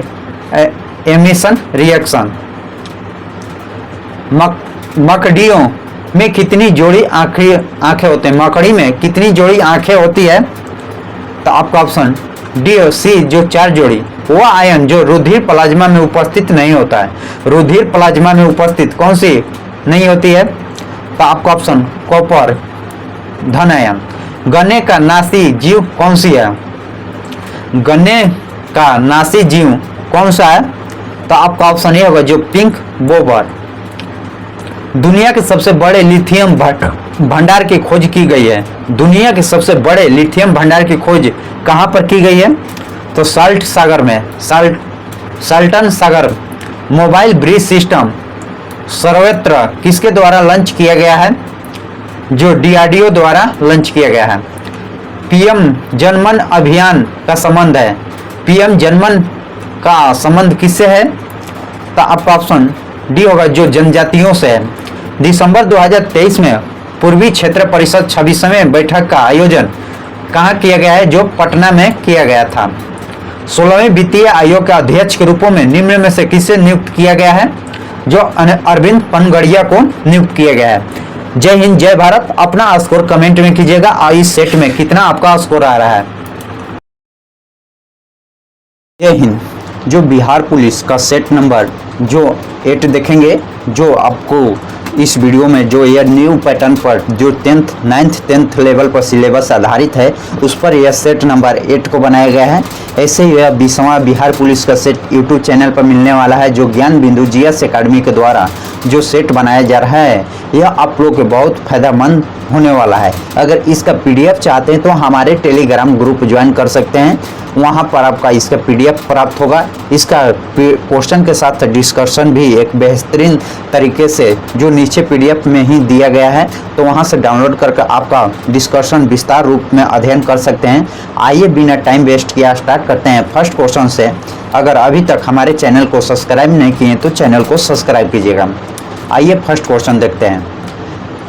एमिशन रिएक्शन। मकड़ियों में कितनी जोड़ी आंखें होते हैं? मकड़ी में कितनी जोड़ी आंखें होती है? तो आपका ऑप्शन डी और सी जो 4 जोड़ी। वह आयन जो रुधिर प्लाज्मा में उपस्थित नहीं होता है। रुधिर प्लाज्मा में उपस्थित कौन सी नहीं होती है? तो आपका ऑप्शन कॉपर धन आयन। गन्ने का नासी जीव कौन सी है? गन्ने का नासी जीव कौन सा है? तो आपका ऑप्शन ये होगा जो पिंक बोबर। दुनिया के सबसे बड़े लिथियम भंडार की खोज की गई है। दुनिया के सबसे बड़े लिथियम भंडार की खोज कहाँ पर की गई है? तो साल्ट सागर में, साल्टन सागर। मोबाइल ब्रिज सिस्टम सर्वत्र किसके द्वारा लॉन्च किया गया है? जो DRDO द्वारा लॉन्च किया गया है। PM जनमन अभियान का संबंध है। PM जनमन का संबंध किससे है? तो आपका ऑप्शन डी होगा जो जनजातियों से है। दिसंबर 2023 में पूर्वी क्षेत्र परिषद 26वें बैठक का आयोजन कहाँ किया गया है? जो पटना में किया गया था। 16वें वित्तीय आयोग के अध्यक्ष के रूप में निम्न में से किसे नियुक्त किया गया है? जो अरविंद पनगड़िया को नियुक्त किया गया है। जय हिंद, जय भारत। अपना स्कोर कमेंट में कीजिएगा और इस सेट में कितना आपका स्कोर आ रहा है। जय हिंद। जो बिहार पुलिस का सेट नंबर जो 8 देखेंगे, जो आपको इस वीडियो में जो यह न्यू पैटर्न पर जो 9th 10th लेवल पर सिलेबस आधारित है, उस पर यह सेट नंबर 8 को बनाया गया है। ऐसे ही यह 20वां बिहार पुलिस का सेट यूट्यूब चैनल पर मिलने वाला है, जो ज्ञान बिंदु GS अकेडमी के द्वारा जो सेट बनाया जा रहा है, यह आप लोग के बहुत फायदेमंद होने वाला है। अगर इसका PDF चाहते हैं तो हमारे टेलीग्राम ग्रुप ज्वाइन कर सकते हैं, वहां पर आपका इसका PDF प्राप्त होगा। इसका क्वेश्चन के साथ डिस्कशन भी एक बेहतरीन तरीके से जो नीचे PDF में ही दिया गया है, तो वहां से डाउनलोड करके आपका डिस्कशन विस्तार रूप में अध्ययन कर सकते हैं। आइए बिना टाइम वेस्ट किया स्टार्ट करते हैं फर्स्ट क्वेश्चन से। अगर अभी तक हमारे चैनल को सब्सक्राइब नहीं किए तो चैनल को सब्सक्राइब कीजिएगा। आइए फर्स्ट क्वेश्चन देखते हैं।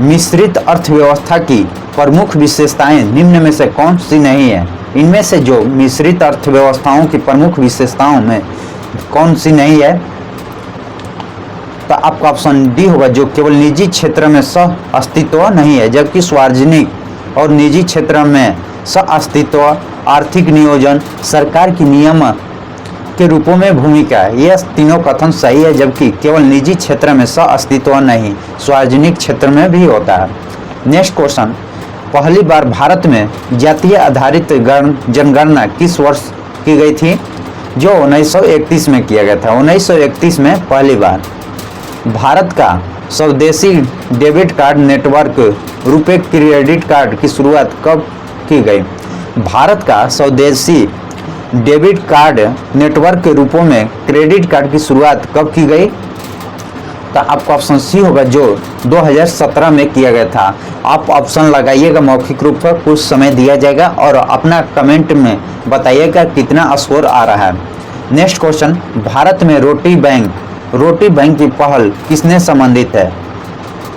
मिश्रित अर्थव्यवस्था की प्रमुख विशेषताएं निम्न में से कौन सी नहीं है? इनमें से जो मिश्रित अर्थव्यवस्थाओं की प्रमुख विशेषताओं में कौन सी नहीं है? तो आपका ऑप्शन डी होगा जो केवल निजी क्षेत्र में सह अस्तित्व नहीं है, जबकि सार्वजनिक और निजी क्षेत्र में सह अस्तित्व, आर्थिक नियोजन, सरकार की नियामक के रूपों में भूमिका है। यह तीनों कथन सही है, जबकि केवल निजी क्षेत्र में सह अस्तित्व नहीं, सार्वजनिक क्षेत्र में भी होता है। Next question. पहली बार भारत में जातीय आधारित जनगणना किस वर्ष की गई थी? जो 1931 में किया गया था। 1931 में पहली बार। भारत का स्वदेशी debit card network RuPay credit card की शुरुआत कब की गई? भारत का स्वदेशी डेबिट कार्ड नेटवर्क के रूपों में क्रेडिट कार्ड की शुरुआत कब की गई? तो आपका ऑप्शन सी होगा जो 2017 में किया गया था। आप ऑप्शन लगाइएगा, मौखिक रूप पर कुछ समय दिया जाएगा और अपना कमेंट में बताइएगा कितना स्कोर आ रहा है। Next question. भारत में रोटी बैंक की पहल किसने संबंधित है?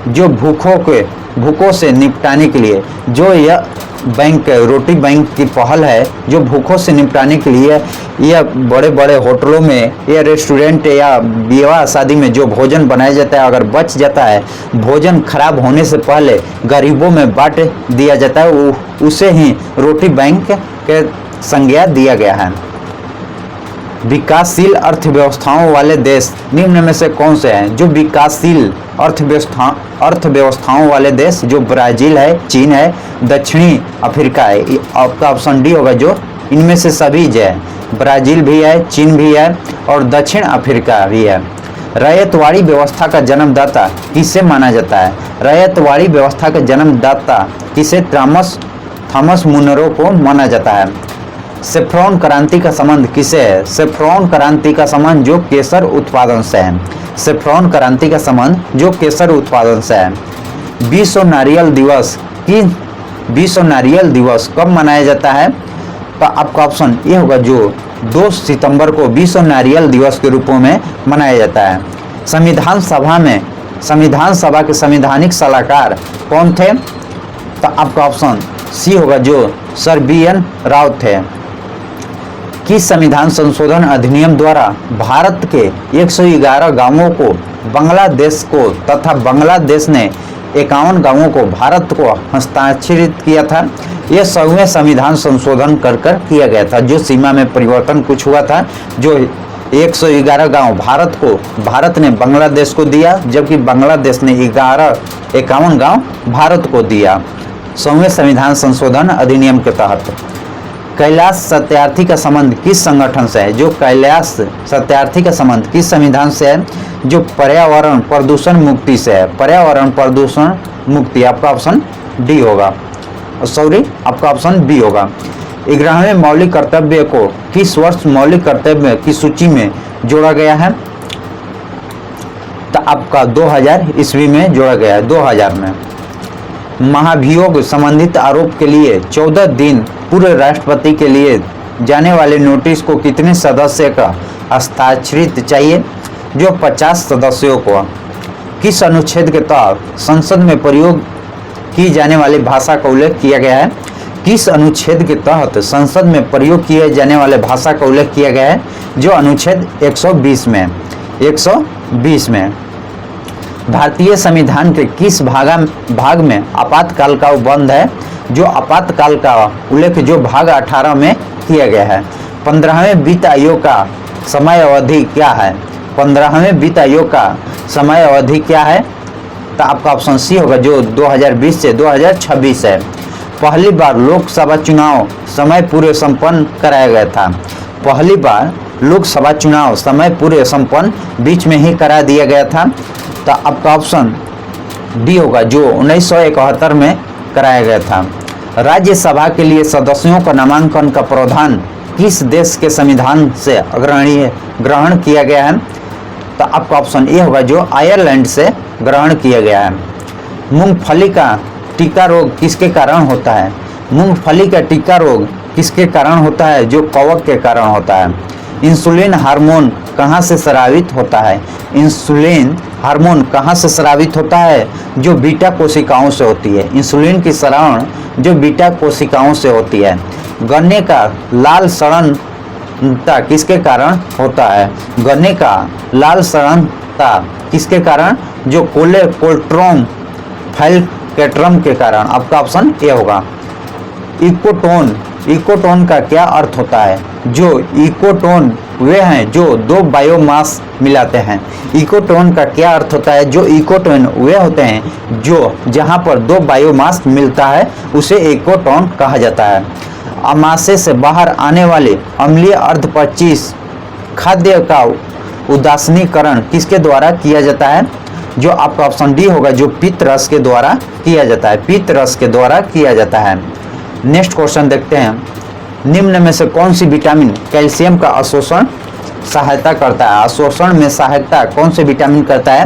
जो भूखों के भूखों से निपटाने के लिए जो यह बैंक रोटी बैंक की पहल है, जो भूखों से निपटाने के लिए यह बड़े बड़े होटलों में या रेस्टोरेंट या विवाह शादी में जो भोजन बनाया जाता है, अगर बच जाता है, भोजन खराब होने से पहले गरीबों में बांट दिया जाता है, उसे ही रोटी बैंक के संज्ञा दिया गया है। विकासशील अर्थव्यवस्थाओं वाले देश निम्न में से कौन से हैं? जो विकासशील अर्थव्यवस्थाओं वाले देश जो ब्राजील है, चीन है, दक्षिणी अफ्रीका है। आपका ऑप्शन डी होगा, जो इनमें से सभी जो है, ब्राजील भी है, चीन भी है और दक्षिण अफ्रीका भी है। रैयतवाड़ी व्यवस्था का जन्मदाता किसे माना जाता है? रैयतवाड़ी व्यवस्था का जन्मदाता किसे? थॉमस मुनरो को माना जाता है। सेफ्रॉन क्रांति का संबंध किसे है? सेफ्रॉन क्रांति का संबंध जो केसर उत्पादन से है। सेफ्रॉन क्रांति का संबंध जो केसर उत्पादन से है। विश्व नारियल दिवस कब मनाया जाता है? तो आपका ऑप्शन ये होगा, जो 2 सितंबर को विश्व नारियल दिवस के रूपों में मनाया जाता है। संविधान सभा के संवैधानिक सलाहकार कौन थे? तो आपका ऑप्शन सी होगा, जो सर बी.एन. राव थे। किस संविधान संशोधन अधिनियम द्वारा भारत के 111 गांवों को बांग्लादेश को तथा बांग्लादेश ने 51 गांवों को भारत को हस्ताक्षरित किया था? यह 100वें संविधान संशोधन कर किया गया था, जो सीमा में परिवर्तन कुछ हुआ था, जो 111 गांव भारत ने बांग्लादेश को दिया, जबकि बांग्लादेश ने 51 गांव भारत को दिया 100वें संविधान संशोधन अधिनियम के तहत। कैलाश सत्यार्थी का संबंध किस संगठन से है? जो कैलाश सत्यार्थी का संबंध किस संविधान से है? जो पर्यावरण प्रदूषण मुक्ति से है। पर्यावरण प्रदूषण मुक्ति आपका ऑप्शन डी होगा, सॉरी आपका ऑप्शन बी होगा। 11वें मौलिक कर्तव्य को किस वर्ष मौलिक कर्तव्य की सूची में जोड़ा गया है? तो आपका 2000 ईस्वी में जोड़ा गया है, 2000 में। महाभियोग संबंधित आरोप के लिए 14 दिन पूर्व राष्ट्रपति के लिए जाने वाले नोटिस को कितने सदस्य का हस्ताक्षरित चाहिए? जो 50 सदस्यों को। किस अनुच्छेद के तहत संसद में प्रयोग की जाने वाली भाषा का उल्लेख किया गया है? किस अनुच्छेद के तहत संसद में प्रयोग किए जाने वाले भाषा का उल्लेख किया गया है? जो अनुच्छेद 120 में। भारतीय संविधान के किस भाग में आपातकाल का उपबंध है? जो आपातकाल का उल्लेख जो भाग 18 में किया गया है। 15वें वित्त आयोग का समय अवधि क्या है? 15वें वित्त आयोग का समय अवधि क्या है? तो आपका ऑप्शन सी होगा, जो 2020 से 2026 है। पहली बार लोकसभा चुनाव समय पूर्व संपन्न कराया गया था। पहली बार लोकसभा चुनाव समय पूर्व संपन्न बीच में ही करा दिया गया था। तो आपका ऑप्शन डी होगा, जो 1971 में कराया गया था। राज्यसभा के लिए सदस्यों का नामांकन का प्रावधान किस देश के संविधान से ग्रहण किया गया है? तो आपका ऑप्शन ए होगा, जो आयरलैंड से ग्रहण किया गया है। मूंगफली का टीका रोग किसके कारण होता है? मूंगफली का टीका रोग किसके कारण होता है? जो कवक के कारण होता है। इंसुलिन हार्मोन कहाँ से स्रावित होता है? इंसुलिन हार्मोन कहाँ से स्रावित होता है? जो बीटा कोशिकाओं से होती है। इंसुलिन की स्रावण जो बीटा कोशिकाओं से होती है। गन्ने का लाल सड़नता किसके कारण होता है? गन्ने का लाल सड़नता किसके कारण? जो कोलेट्रोम फाइलकेट्रम के कारण। आपका ऑप्शन ए होगा। इकोटोन का क्या अर्थ होता है? जो इकोटोन वे हैं जो दो बायोमास मिलाते हैं। इकोटोन का क्या अर्थ होता है? जो इकोटोन वे होते हैं जो जहां पर दो बायोमास मिलता है उसे इकोटोन कहा जाता है। अमाशय से बाहर आने वाले अम्लीय अर्धपचिश खाद्य का उदासीनीकरण किसके द्वारा किया जाता है? जो आपका ऑप्शन डी होगा, जो पित्त रस के द्वारा किया जाता है। पित्त रस के द्वारा किया जाता है। नेक्स्ट क्वेश्चन देखते हैं। निम्न में से कौन सी विटामिन कैल्शियम का अवशोषण सहायता करता है? अवशोषण में सहायता कौन से विटामिन करता है?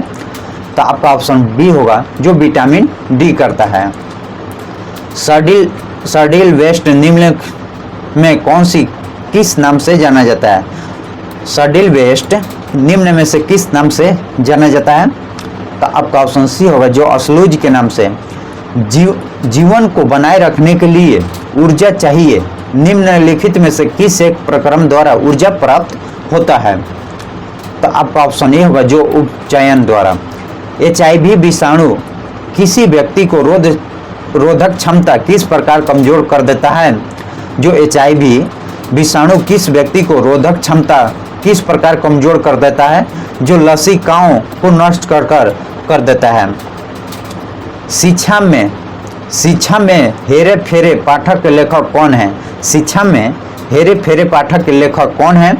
तो आपका ऑप्शन बी होगा, जो विटामिन डी करता है। सर्डिल वेस्ट निम्न में कौन सी किस नाम से जाना जाता है? सर्डिल वेस्ट निम्न में से किस नाम से जाना जाता है? तो आपका ऑप्शन सी होगा, जो असलूज के नाम से। जीवन को बनाए रखने के लिए ऊर्जा चाहिए, निम्नलिखित में से किस एक प्रक्रम द्वारा ऊर्जा प्राप्त होता है? तो आपका ऑप्शन ए होगा जो उपचयन द्वारा। HIV विषाणु किसी व्यक्ति को रोधक क्षमता किस प्रकार कमजोर कर देता है? जो HIV विषाणु किस व्यक्ति को रोधक क्षमता किस प्रकार कमजोर कर देता है? जो लसिकाओं को नष्ट कर देता है। शिक्षा में हेरे फेरे पाठक के लेखक कौन है? शिक्षा में हेरे फेरे पाठक के लेखक कौन है?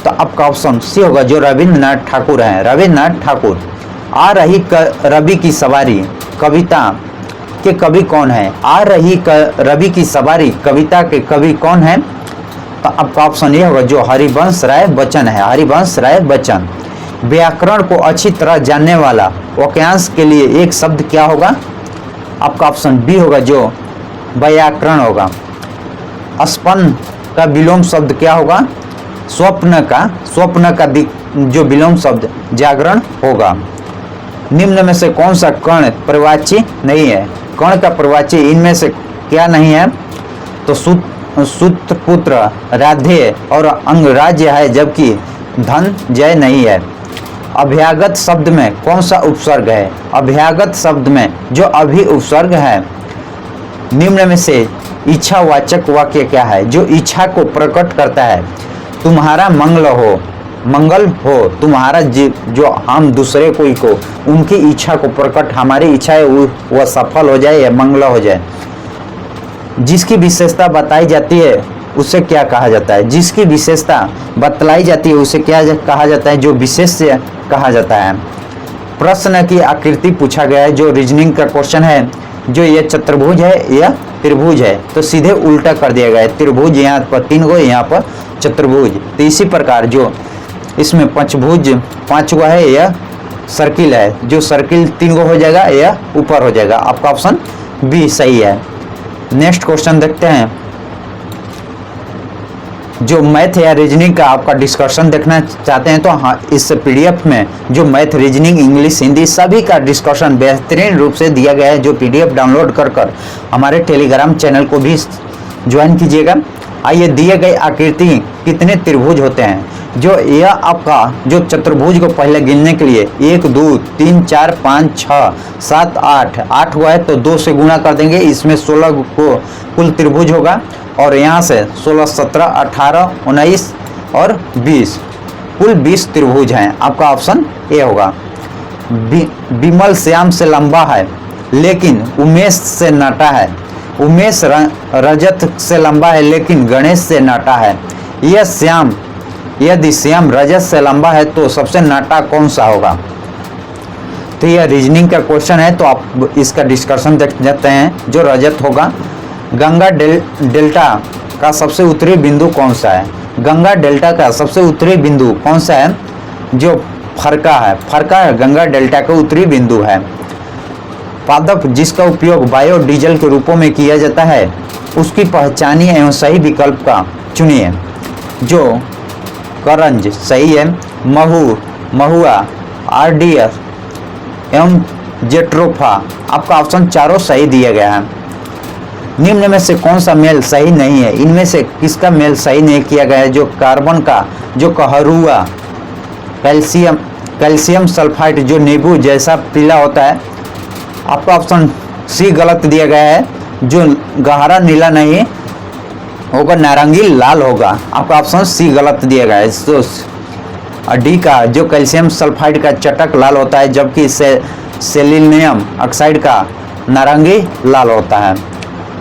तो आपका ऑप्शन सी होगा जो रविन्द्रनाथ ठाकुर हैं, रविन्द्रनाथ ठाकुर। आ रही रवि की सवारी कविता के कवि कौन है? आ रही रवि की सवारी कविता के कवि कौन है? तो आपका ऑप्शन ये होगा जो हरिवंश राय बच्चन है, हरिवंश राय बच्चन। व्याकरण को अच्छी तरह जानने वाला वाक्यांश के लिए एक शब्द क्या होगा? आपका ऑप्शन बी होगा जो व्याकरण होगा। स्पंद का विलोम शब्द क्या होगा? स्वप्न का जो विलोम शब्द जागरण होगा। निम्न में से कौन सा कर्ण प्रवाची नहीं है? कर्ण का प्रवाची इनमें से क्या नहीं है? तो सूतपुत्र, राधे और अंगराज्य है, जबकि धन जय नहीं है। अभ्यागत शब्द में कौन सा उपसर्ग है? अभ्यागत शब्द में जो अभी उपसर्ग है। निम्न में से इच्छावाचक वाक्य क्या है? जो इच्छा को प्रकट करता है। तुम्हारा मंगल हो, तुम्हारा जो हम दूसरे कोई को उनकी इच्छा को प्रकट, हमारी इच्छा है वह सफल हो जाए या मंगल हो जाए। जिसकी विशेषता बताई जाती है उसे क्या कहा जाता है? जिसकी विशेषता बतलाई जाती है उसे क्या कहा जाता है? जो विशेष्य कहा जाता है। प्रश्न की आकृति पूछा गया है, जो रीजनिंग का क्वेश्चन है, जो ये चतुर्भुज है या त्रिभुज है, तो सीधे उल्टा कर दिया गया है। त्रिभुज यहाँ पर 3 गो, यहाँ पर चतुर्भुज। तो इसी प्रकार जो इसमें पंचभुज 5 गो है, यह सर्किल है, जो सर्किल 3 गो हो जाएगा, यह ऊपर हो जाएगा। आपका ऑप्शन बी सही है। नेक्स्ट क्वेश्चन देखते हैं। जो मैथ या रीजनिंग का आपका डिस्कशन देखना चाहते हैं तो हाँ, इस PDF में जो मैथ, रीजनिंग, इंग्लिश, हिंदी सभी का डिस्कशन बेहतरीन रूप से दिया गया है, जो PDF डाउनलोड कर हमारे टेलीग्राम चैनल को भी ज्वाइन कीजिएगा। आइए, दिए गए आकृति कितने त्रिभुज होते हैं? जो यह आपका जो चतुर्भुज को पहले गिनने के लिए 1 2 3 4 5 6 7 8 हुआ है, तो 2 से गुणा कर देंगे, इसमें 16 को कुल त्रिभुज होगा। और यहाँ से 16 17 18 19 और 20 कुल 20 त्रिभुज हैं। आपका ऑप्शन ए होगा। विमल श्याम से लंबा है लेकिन उमेश से नाटा है। उमेश रजत से लंबा है लेकिन गणेश से नाटा है। यदि श्याम रजत से लंबा है तो सबसे नाटा कौन सा होगा? तो यह रीजनिंग का क्वेश्चन है, तो आप इसका डिस्कशन देख जाते हैं। जो रजत होगा। गंगा डेल्टा का सबसे उत्तरी बिंदु कौन सा है? गंगा डेल्टा का सबसे उत्तरी बिंदु कौन सा है? जो फरका है, फरका गंगा डेल्टा का उत्तरी बिंदु है। पादप जिसका उपयोग बायोडीजल के रूपों में किया जाता है, उसकी पहचानिए एवं सही विकल्प का चुनिए। जो करंज सही है, महुआ, RDF एवं जेट्रोफा। आपका ऑप्शन चारों सही दिया गया है। निम्न में से कौन सा मेल सही नहीं है? इनमें से किसका मेल सही नहीं किया गया है? जो कार्बन का जो कहरुआ, कैल्शियम सल्फाइड जो नींबू जैसा पीला होता है। आपका ऑप्शन सी गलत दिया गया है। जो गहरा नीला नहीं होगा, नारंगी लाल होगा। आपका ऑप्शन सी गलत दिया गया है। तो डी का जो कैल्शियम सल्फाइड का चटक लाल होता है, जबकि सेलेनियम ऑक्साइड का नारंगी लाल होता है।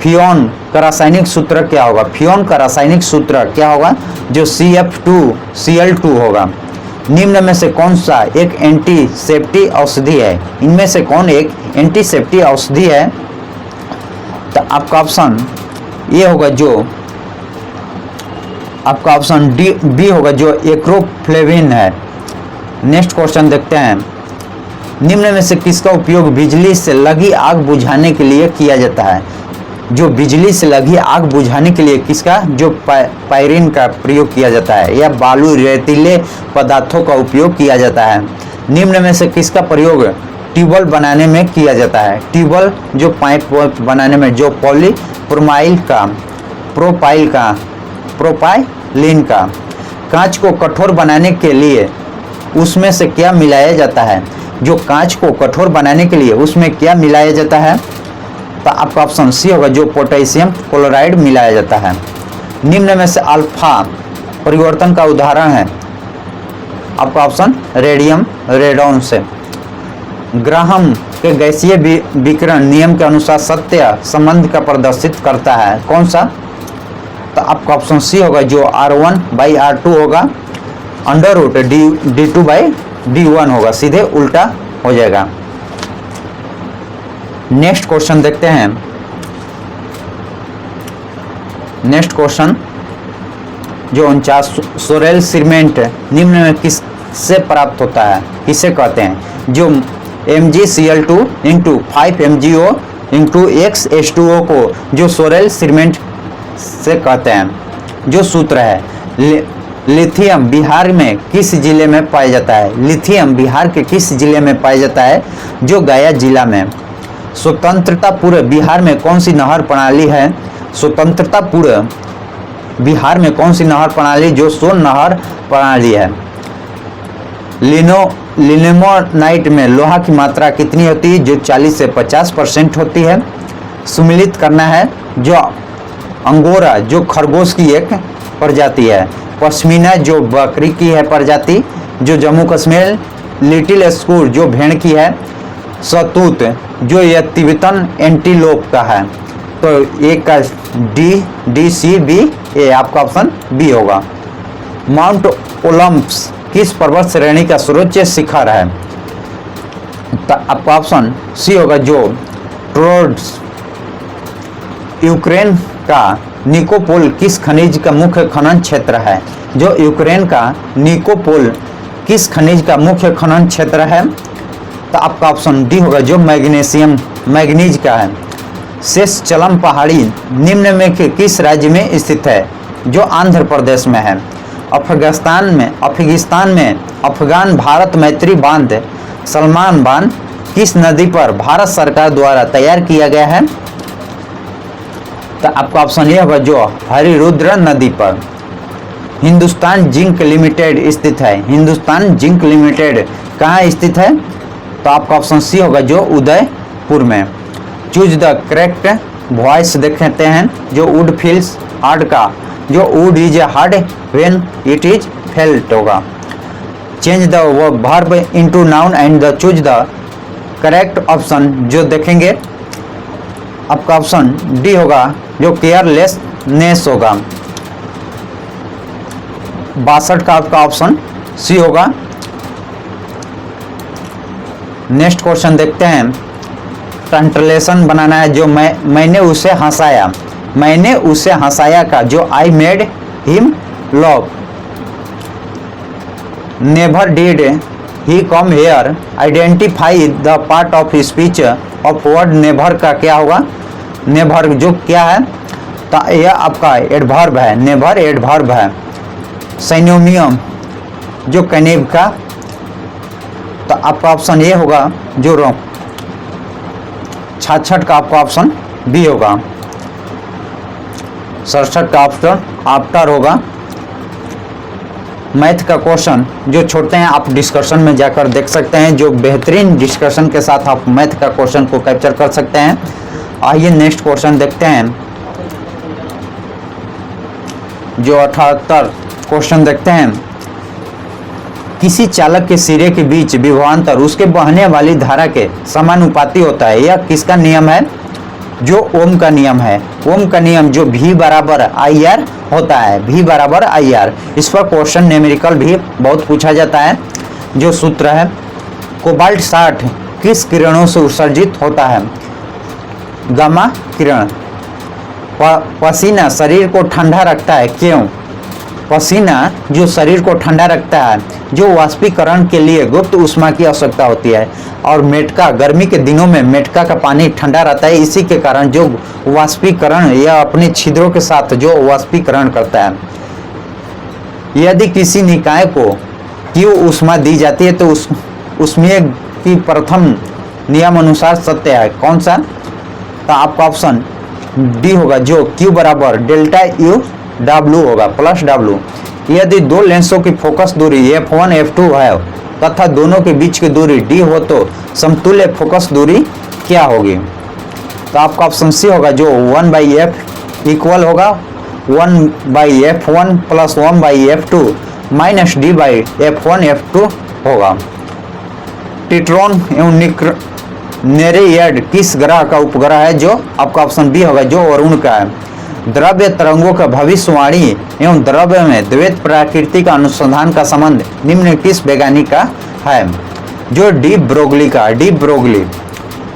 फियोन का रासायनिक सूत्र क्या होगा? फियोन का रासायनिक सूत्र क्या होगा? जो CF2Cl2 होगा। निम्न में से कौन सा एक एंटीसेप्टिक औषधि है? इनमें से कौन एक एंटीसेप्टिक औषधि है? तो आपका ऑप्शन ये होगा जो आपका ऑप्शन बी होगा जो एक्रोफ्लेविन है। नेक्स्ट क्वेश्चन देखते हैं। निम्न में से किसका उपयोग बिजली से लगी आग बुझाने के लिए किया जाता है? जो बिजली से लगी आग बुझाने के लिए किसका जो पायरिन का प्रयोग किया जाता है, या बालू रेतीले पदार्थों का उपयोग किया जाता है। निम्न में से किसका प्रयोग ट्यूबवेल बनाने में किया जाता है। ट्यूबवेल जो पाइप बनाने में, जो पॉलीप्रोमाइल का, प्रोपाइलीन का। कांच को कठोर बनाने के लिए उसमें से क्या मिलाया जाता है? जो कांच को कठोर बनाने के लिए उसमें क्या मिलाया जाता है? तो आपका ऑप्शन सी होगा, जो पोटेशियम क्लोराइड मिलाया जाता है। निम्न में से अल्फा परिवर्तन का उदाहरण है? आपका ऑप्शन रेडियम रेडॉन से। ग्राहम के गैसीय विकिरण नियम के अनुसार सत्य संबंध का प्रदर्शित करता है, कौन सा? तो आपका ऑप्शन सी होगा, जो R1/R2 होगा, अंडर रूट D2/D1 होगा, सीधे उल्टा हो जाएगा। नेक्स्ट क्वेश्चन देखते हैं। नेक्स्ट क्वेश्चन जो 49, सोरेल सीमेंट निम्न में किससे प्राप्त होता है, किसे कहते हैं? जो MgCl2 × 5MgO × XH2O को जो सोरेल सीमेंट से कहते हैं। जो सूत्र है, लिथियम बिहार में किस जिले में पाया जाता है? लिथियम बिहार के किस जिले में पाया जाता है? जो गया जिला में। स्वतंत्रता पूर्व बिहार में कौन सी नहर प्रणाली है? स्वतंत्रता पूर्व बिहार में कौन सी नहर प्रणाली? जो सोन नहर प्रणाली है। लिमोनाइट में लोहा की मात्रा कितनी होती है? जो 40 से 50% होती है। सम्मिलित करना है, जो अंगोरा जो खरगोश की एक प्रजाति है। पश्मीना जो बकरी की है प्रजाति, जो जम्मू कश्मीर। लिटिल स्कूर जो भेड़ की है। सतूत जो यह तिब्बतन एंटीलोप का है। तो एक का D, C, B, A, आपका ऑप्शन बी होगा। माउंट ओलंपस किस पर्वत श्रेणी का सर्वोच्च शिखर है? तो आपका ऑप्शन सी होगा, जो ट्रोड्स। यूक्रेन का निकोपोल किस खनिज का मुख्य खनन क्षेत्र है? जो यूक्रेन का निकोपोल किस खनिज का मुख्य खनन क्षेत्र है? तो आपका ऑप्शन डी होगा, जो मैग्नीज का है। शेषचलम पहाड़ी निम्न में किस राज्य में स्थित है? जो आंध्र प्रदेश में है। अफगानिस्तान में अफगान भारत मैत्री बांध, सलमान बांध किस नदी पर भारत सरकार द्वारा तैयार किया गया है? तो आपका ऑप्शन यह होगा, जो हरिरुद्र नदी पर। हिंदुस्तान जिंक लिमिटेड स्थित है। हिंदुस्तान जिंक लिमिटेड कहाँ स्थित है? तो आपका ऑप्शन सी होगा, जो उदयपुर में। चूज द करेक्ट वॉइस देखते हैं। जो वुड फील्स हार्ड का, जो would is hard when it is felt होगा। Change the verb into noun and the choose the correct option जो देखेंगे। आपका ऑप्शन डी होगा, जो केयरलेसनेस होगा। 62 का आपका ऑप्शन सी होगा। नेक्स्ट क्वेश्चन देखते हैं। ट्रांसलेशन बनाना है, जो मैंने उसे हंसाया। मैंने उसे हंसाया का, जो I made him love. Never did he come here. Identify the part of speech of word never का क्या होगा? नेवर जो क्या है? तो यह आपका एडवर्ब है। नेवर एडवर्ब है। साइनोनियम जो कनेब का, तो आपका ऑप्शन ए होगा, जो 66 का आपका ऑप्शन बी होगा। 67 का ऑप्शन आफ्टर होगा। मैथ का क्वेश्चन जो छोड़ते हैं, आप डिस्कशन में जाकर देख सकते हैं। जो बेहतरीन डिस्कशन के साथ आप मैथ का क्वेश्चन को कैप्चर कर सकते हैं। आइए नेक्स्ट क्वेश्चन देखते हैं। जो 78 क्वेश्चन देखते हैं। किसी चालक के सिरे के बीच विभवांतर उसके बहने वाली धारा के समानुपाती होता है। यह किसका नियम है? जो ओम का नियम है। ओम का नियम जो V बराबर IR होता है। V बराबर IR। इस पर क्वेश्चन न्यूमेरिकल भी बहुत पूछा जाता है। जो सूत्र है, कोबाल्ट 60 किस किरणों से उत्सर्जित होता है? गामा किरण। पसीना शरीर को ठंडा रखता है, क्यों? पसीना जो शरीर को ठंडा रखता है, जो वाष्पीकरण के लिए गुप्त ऊष्मा की आवश्यकता होती है। और मेटका, गर्मी के दिनों में मेटका का पानी ठंडा रहता है, इसी के कारण जो वाष्पीकरण या अपने छिद्रों के साथ जो वाष्पीकरण करता है। यदि किसी निकाय को क्यों ऊष्मा दी जाती है, तो उसमें की प्रथम नियम अनुसार सत्य है। कौन सा? तो आपका ऑप्शन डी होगा, जो Q बराबर डेल्टा U W होगा प्लस W। यदि दो लेंसों की फोकस दूरी f1 f2 है तथा दोनों के बीच की दूरी d हो तो समतुल्य फोकस दूरी क्या होगी? तो आपका ऑप्शन सी होगा, जो 1/f इक्वल होगा 1/f1 plus 1/f2 minus d/f1 f2 होगा। टिट्रोन एवं नेरेयड किस ग्रह का उपग्रह है? जो आपका ऑप्शन बी होगा, जो वरुण का है। द्रव्य तरंगों का भविष्यवाणी एवं द्रव्य में द्वैत प्रकृति का अनुसंधान का संबंध निम्न किस वैज्ञानिक का है? जो डी ब्रोगली का। De Broglie.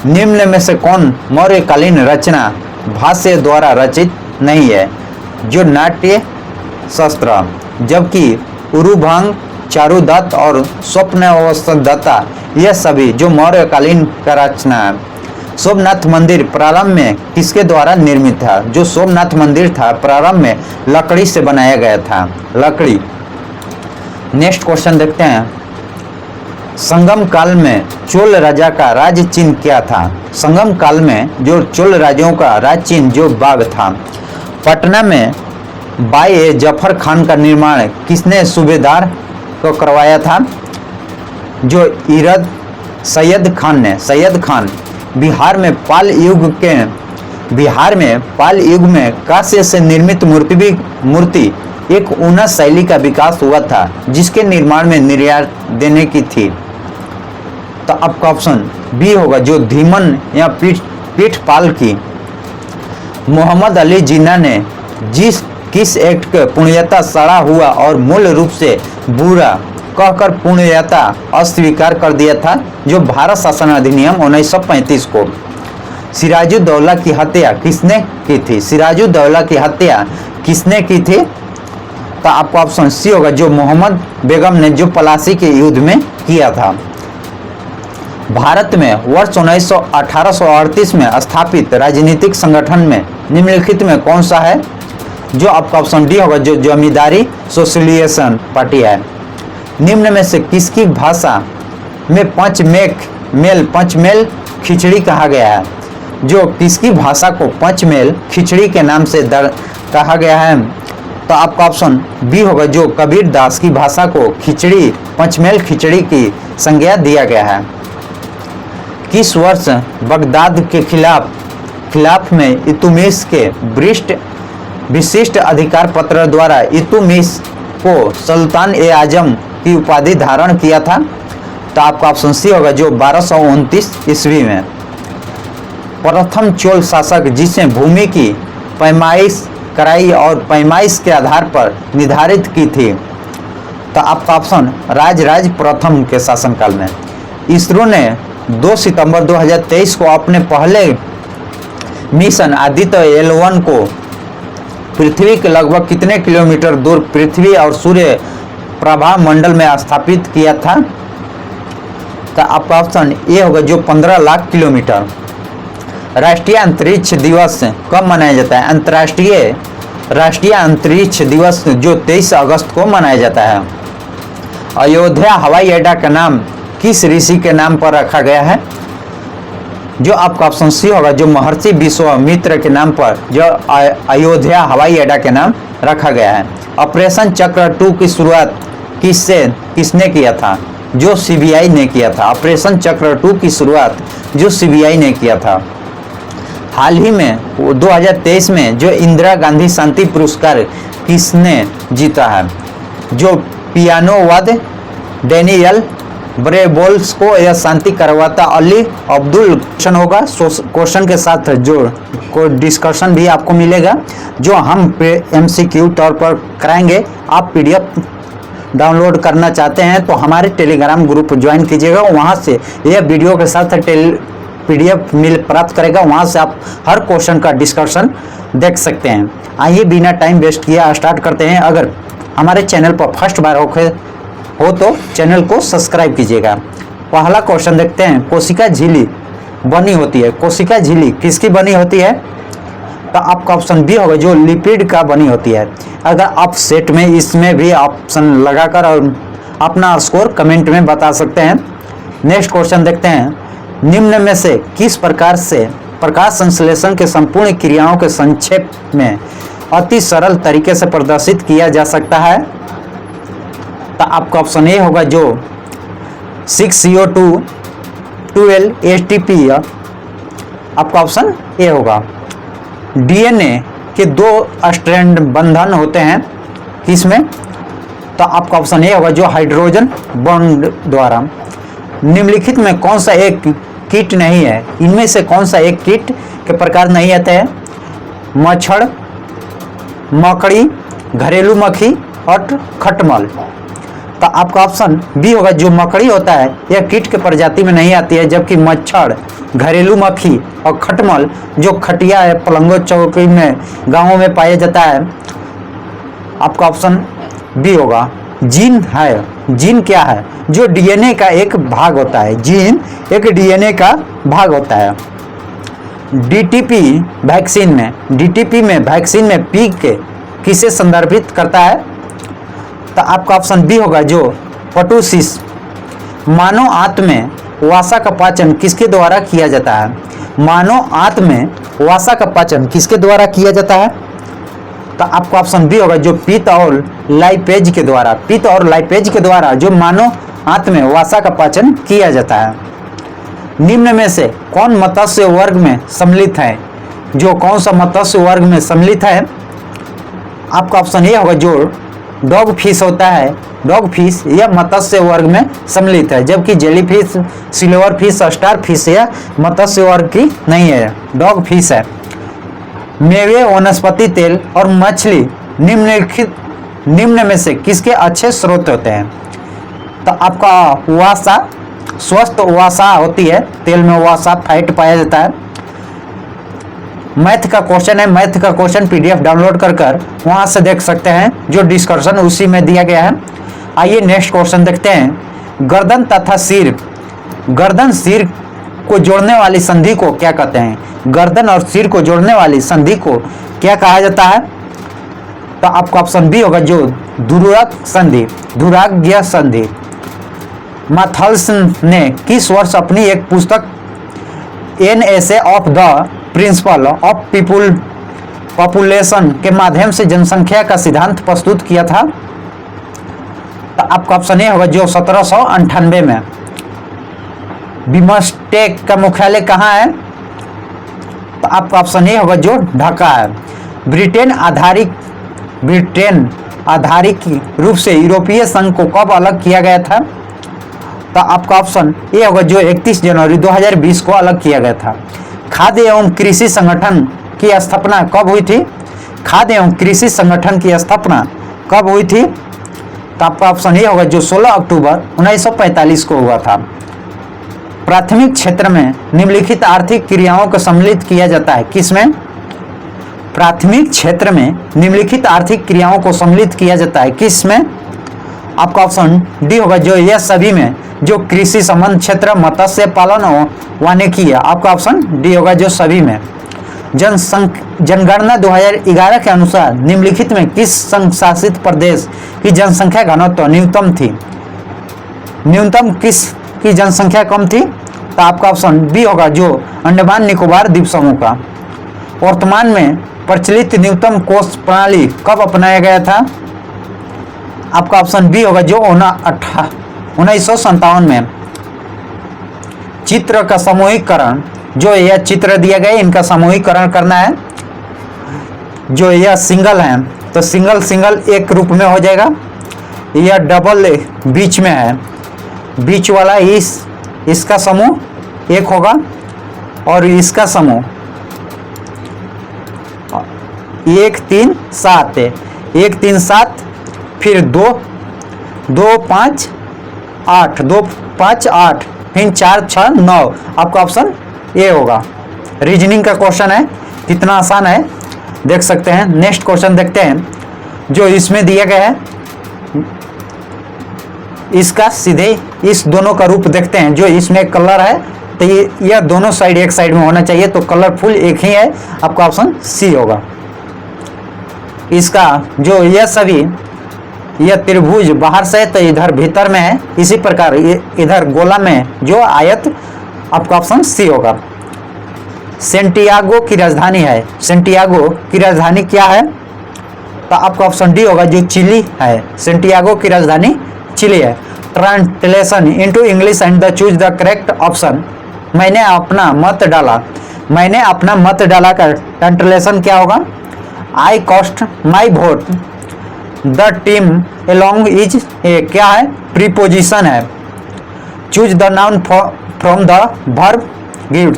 निम्न में से कौन मौर्यकालीन रचना भाष्य द्वारा रचित नहीं है? जो नाट्य शस्त्र, जबकि उरुभंग, चारुदत्त और स्वप्नावस्था यह सभी जो मौर्यकालीन का रचना है। सोमनाथ मंदिर प्रारंभ में किसके द्वारा निर्मित था? जो सोमनाथ मंदिर था प्रारंभ में लकड़ी से बनाया गया था, लकड़ी। नेक्स्ट क्वेश्चन देखते हैं। संगम काल में चोल राजा का राज चिन्ह क्या था? संगम काल में जो चोल राजाओं का राज चिन्ह जो बाघ था। पटना में बाई जफर खान का निर्माण किसने सूबेदार को करवाया था? जो इरद सैयद खान ने। सैयद खान। बिहार में पाल युग में कांस्य से निर्मित मूर्ति एक उन्नत शैली का विकास हुआ था जिसके निर्माण में निर्यात देने की थी। तो आपका ऑप्शन बी होगा, जो धीमन या पीठपाल की। मोहम्मद अली जिन्ना ने किस एक्ट के पूर्णतः सड़ा हुआ और मूल रूप से बुरा कहकर पूर्णतः अस्वीकार कर दिया था? जो भारत शासन अधिनियम 1935 को। सिराजुद्दौला की हत्या किसने की थी? सिराजुद्दौला की हत्या किसने की थी? तो आपका ऑप्शन सी होगा, जो मोहम्मद बेगम ने जो पलासी के युद्ध में किया था। भारत में वर्ष 1838 में स्थापित राजनीतिक संगठन में निम्नलिखित में कौन सा है? जो आपका ऑप्शन डी होगा, जो जमींदारी सोशलिएशन पार्टी है। निम्न में से किसकी भाषा में पंचमेल खिचड़ी कहा गया है? जो किसकी भाषा को पंचमेल खिचड़ी के नाम से कहा गया है? तो आपका ऑप्शन बी होगा, जो कबीर दास की भाषा को खिचड़ी पंचमेल खिचड़ी की संज्ञा दिया गया है। किस वर्ष बगदाद के खिलाफ में इल्तुतमिश के विशिष्ट अधिकार पत्र द्वारा इल्तुतमिश को सुल्तान ए आजम की उपाधि धारण किया था? तो आपका ऑप्शन सी होगा, जो 1229 ईस्वी में। प्रथम चोल शासक जिसने भूमि की पैमाइश कराई और पैमाइश के आधार पर निर्धारित की थी? तो आपका ऑप्शन राजराज प्रथम के शासनकाल में। इसरो ने 2 सितंबर 2023 को अपने पहले मिशन आदित्य L1 को पृथ्वी के लगभग कितने किलोमीटर दूर पृथ्वी और सूर्य प्रभा मंडल में स्थापित किया था? तो आपका ऑप्शन ए होगा, जो 15 लाख किलोमीटर। राष्ट्रीय अंतरिक्ष दिवस कब मनाया जाता है? राष्ट्रीय अंतरिक्ष दिवस जो 23 अगस्त को मनाया जाता है। अयोध्या हवाई अड्डा का नाम किस ऋषि के नाम पर रखा गया है? जो आपका ऑप्शन सी होगा, जो महर्षि विश्वामित्र के नाम पर जो अयोध्या हवाई अड्डा के नाम रखा गया है। ऑपरेशन चक्र 2 की शुरुआत किसने किया था? जो सीबीआई ने किया था। ऑपरेशन चक्र 2 की शुरुआत जो सीबीआई ने किया था। हाल ही में 2023 में जो इंदिरा गांधी शांति पुरस्कार किसने जीता है? जो पियानो वाद डेनियल ब्रेबोल्स को यह शांति करवाता अली अब्दुल क्वेश्चन होगा। क्वेश्चन के साथ जो डिस्कशन भी आपको मिलेगा, जो हम MCQ तौर पर कराएंगे। आप PDF डाउनलोड करना चाहते हैं तो हमारे टेलीग्राम ग्रुप ज्वाइन कीजिएगा। वहां से यह वीडियो के साथ PDF मिल प्राप्त करेगा। वहां से आप हर क्वेश्चन का डिस्कशन देख सकते हैं। आइए बिना टाइम वेस्ट किया स्टार्ट करते हैं। अगर हमारे चैनल पर फर्स्ट बार हो तो चैनल को सब्सक्राइब कीजिएगा। पहला क्वेश्चन देखते हैं। कोशिका झिल्ली बनी होती है। कोशिका झिल्ली किसकी बनी होती है? तो आपका ऑप्शन बी होगा, जो लिपिड का बनी होती है। अगर आप सेट में इसमें भी ऑप्शन लगाकर और अपना स्कोर कमेंट में बता सकते हैं। नेक्स्ट क्वेश्चन देखते हैं। निम्न में से किस प्रकार से प्रकाश संश्लेषण के संपूर्ण क्रियाओं के संक्षेप में अति सरल तरीके से प्रदर्शित किया जा सकता है? तो आपका ऑप्शन ए होगा जो 6CO2 12 ATP, आपका ऑप्शन ए होगा। डीएनए के 2 स्ट्रैंड बंधन होते हैं किसमें? तो आपका ऑप्शन ए होगा जो हाइड्रोजन बॉन्ड द्वारा। निम्नलिखित में कौन सा एक कीट नहीं है? इनमें से कौन सा एक कीट के प्रकार नहीं आते हैं? मच्छर, मकड़ी, घरेलू मक्खी और खटमल। तो आपका ऑप्शन बी होगा जो मकड़ी होता है यह कीट के प्रजाति में नहीं आती है, जबकि मच्छर, घरेलू मक्खी और खटमल जो खटिया है, पलंगों चौकी में, गांवों में पाया जाता है, आपका ऑप्शन बी होगा। जीन है, जीन क्या है? जो डीएनए का एक भाग होता है। जीन एक डीएनए का भाग होता है। डीटीपी वैक्सीन में वैक्सीन में पी के किसे संदर्भित करता है? तो आपका ऑप्शन बी होगा जो पटुसिस। मानव आंत में वसा का पाचन किसके द्वारा किया जाता है? मानव आंत में वसा का पाचन किसके द्वारा किया जाता है? तो आपका ऑप्शन बी होगा जो पित्त और लाइपेज के द्वारा। पित्त और लाइपेज के द्वारा जो मानव आंत में वसा का पाचन किया जाता है। निम्न में से कौन मत्स्य वर्ग में सम्मिलित है? जो कौन सा मत्स्य वर्ग में सम्मिलित है? आपका ऑप्शन ए होगा जो डॉग फिश होता है। डॉग फिश यह मत्स्य वर्ग में सम्मिलित है, जबकि jellyfish, silver fish, star fish यह मत्स्य वर्ग की नहीं है, डॉग फिश है। मेवे, वनस्पति तेल और मछली निम्न में से किसके अच्छे स्रोत होते हैं? तो आपका वसा, स्वस्थ वसा होती है, तेल में वसा, फैट पाया जाता है। मैथ का क्वेश्चन है, मैथ का क्वेश्चन पीडीएफ डाउनलोड कर वहां से देख सकते हैं, जो डिस्कशन उसी में दिया गया है। आइए नेक्स्ट क्वेश्चन देखते हैं। गर्दन तथा सिर, गर्दन सिर को जोड़ने वाली संधि को क्या कहते हैं? गर्दन और सिर को जोड़ने वाली संधि को क्या कहा जाता है? तो आपका ऑप्शन बी होगा जो दुराग संधि, दुराग्य संधि। माथल्स ने किस वर्ष अपनी एक पुस्तक an essay of the principle of population के माध्यम से जनसंख्या का सिद्धांत प्रस्तुत किया था? तो आपका ऑप्शन ए होगा जो 1798 में। बिमस्टेक का मुख्यालय कहाँ है? तो आपका ऑप्शन ए होगा जो ढाका है। ब्रिटेन आधारिक रूप से यूरोपीय संघ को कब अलग किया गया था? तो आपका ऑप्शन ए होगा जो 31 जनवरी 2020 को अलग किया गया था। खाद्य एवं कृषि संगठन की स्थापना कब हुई थी? खाद्य एवं कृषि संगठन की स्थापना कब हुई थी? तो आपका ऑप्शन ए होगा जो 16 अक्टूबर 1945 को हुआ था। प्राथमिक क्षेत्र में निम्नलिखित आर्थिक क्रियाओं को सम्मिलित किया जाता है किसमें? प्राथमिक क्षेत्र में निम्नलिखित आर्थिक क्रियाओं को सम्मिलित किया जाता है किसमें? आपका ऑप्शन डी होगा जो यह सभी में, जो कृषि संबंध क्षेत्र, मत्स्य पालन और वानिकी। आपका ऑप्शन डी होगा जो सभी में। जनगणना 2011 के अनुसार निम्नलिखित में किस संघ शासित प्रदेश की जनसंख्या घनत्व न्यूनतम थी? न्यूनतम किस की जनसंख्या कम थी? तो आपका ऑप्शन बी होगा जो अंडमान निकोबार द्वीप समूह का। वर्तमान में प्रचलित न्यूनतम कोष प्रणाली कब अपनाया गया था? आपका ऑप्शन बी होगा जो 1957 में। चित्र का समूहीकरण, जो यह चित्र दिया गया इनका समूहीकरण करना है। जो यह सिंगल है तो सिंगल एक रूप में हो जाएगा। यह डबल बीच में है, बीच वाला इसका समूह एक होगा और इसका समूह 1 3 7 है। 1 3 7 फिर 2 2 5 8 2 5 8 फिर 4 6 9। आपका ऑप्शन ए होगा। रीजनिंग का क्वेश्चन है, कितना आसान है देख सकते हैं। नेक्स्ट क्वेश्चन देखते हैं जो इसमें दिया गया है। इसका सीधे इस दोनों का रूप देखते हैं। जो इसमें कलर है तो यह दोनों साइड एक साइड में होना चाहिए, तो कलरफुल एक ही है। आपका ऑप्शन सी होगा। इसका जो यह सभी, यह त्रिभुज बाहर से तो इधर भीतर में है, इसी प्रकार इधर गोला में जो आयत आपका ऑप्शन सी होगा। सेंटियागो की राजधानी है, सेंटियागो की राजधानी क्या है? तो आपका ऑप्शन डी होगा जो चिली है। सेंटियागो की राजधानी चिली है। Translation into English and the choose the correct option. मैंने अपना मत डाला, मैंने अपना मत डाला का ट्रांसलेशन क्या होगा? I cast my vote. The team along is a क्या है? प्रीपोजिशन है। Choose the noun from the verb given.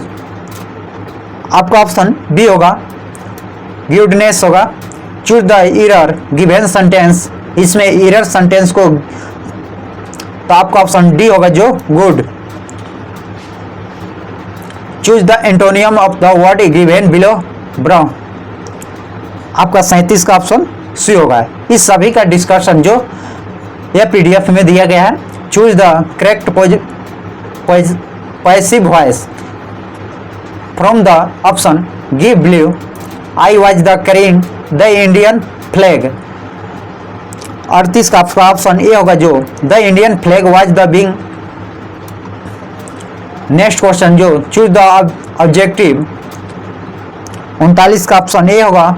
आपका ऑप्शन बी होगा गुडनेस होगा। Choose the error given sentence, इसमें एरर सेंटेंस को, तो आपका ऑप्शन डी होगा जो good. Choose the antonym of the word given below brown. आपका 37 का ऑप्शन सी होगा। इस सभी का डिस्कशन जो यह पीडीएफ में दिया गया है। Choose the correct passive voice from the option give below. I was the carrying the Indian flag. 38 का ऑप्शन ए होगा जो the Indian flag was the being. Next question जो चूज द ऑब्जेक्टिव। 39 का option A होगा।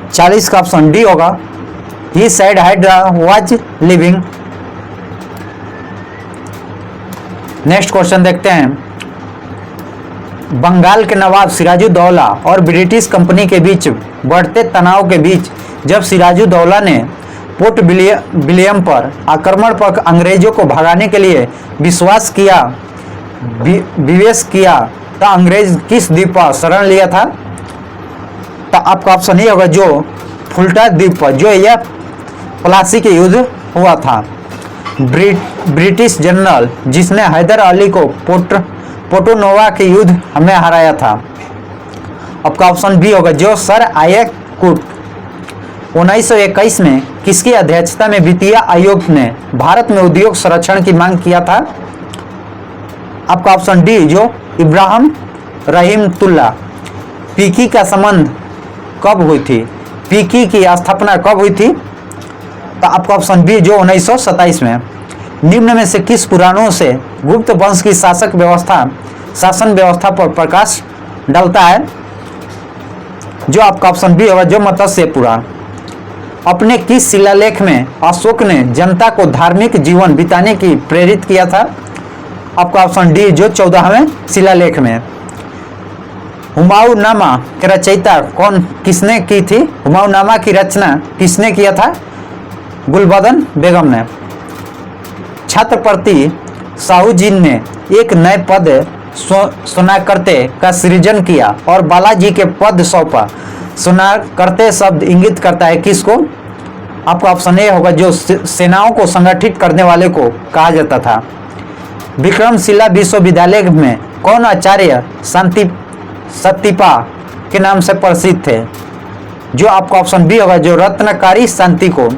40 का option D होगा he said had was living. Next question देखते हैं। बंगाल के नवाब सिराजुद्दौला और ब्रिटिश कंपनी के बीच बढ़ते तनाव के बीच जब सिराजुद्दौला ने पोर्ट विलियम पर आक्रमण पर अंग्रेजों को भगाने के लिए विवेश किया तो अंग्रेज किस द्वीप पर शरण लिया था? तो आपका ऑप्शन ये होगा जो फुल्टा द्वीप पर, जो यह प्लासी के युद्ध हुआ था। ब्रिटिश जनरल जिसने हैदर अली को पोर्टोनोवा के युद्ध में हराया था। आपका ऑप्शन बी होगा जो सर आयक कुट। 1921 में किसकी अध्यक्षता में वित्तीय आयोग ने भारत में उद्योग संरक्षण की मांग किया था? आपका ऑप्शन डी जो इब्राहिम रहीमतुल्ला। पीकी का संबंध कब हुई थी? पीकी की स्थापना कब हुई थी? तो आपका ऑप्शन बी जो 1927 में। निम्न में से किस पुराणों से गुप्त वंश की शासन व्यवस्था पर प्रकाश डालता है? जो आपका ऑप्शन बी होगा जो मत्स्य पुराण। अपने किस शिलालेख में अशोक ने जनता को धार्मिक जीवन बिताने की प्रेरित किया था? आपका ऑप्शन डी जो 14वें शिलालेख में। हुमायूंनामा के रचयिता किसने की थी? हुमायूंनामा की रचना किसने किया था? गुलबदन बेगम ने। छत्रपति शाहूजी ने एक नए पद सोनाकर्ते का सृजन किया और बालाजी के पद सौंपा। सोनाकर्ते शब्द इंगित करता है किसको? आपका ऑप्शन ए होगा जो सेनाओं को संगठित करने वाले को कहा जाता था। विक्रमशिला विश्वविद्यालय में कौन आचार्य सत्तिपा के नाम से प्रसिद्ध थे? जो आपका ऑप्शन बी होगा जो रत्नकारी शांति को।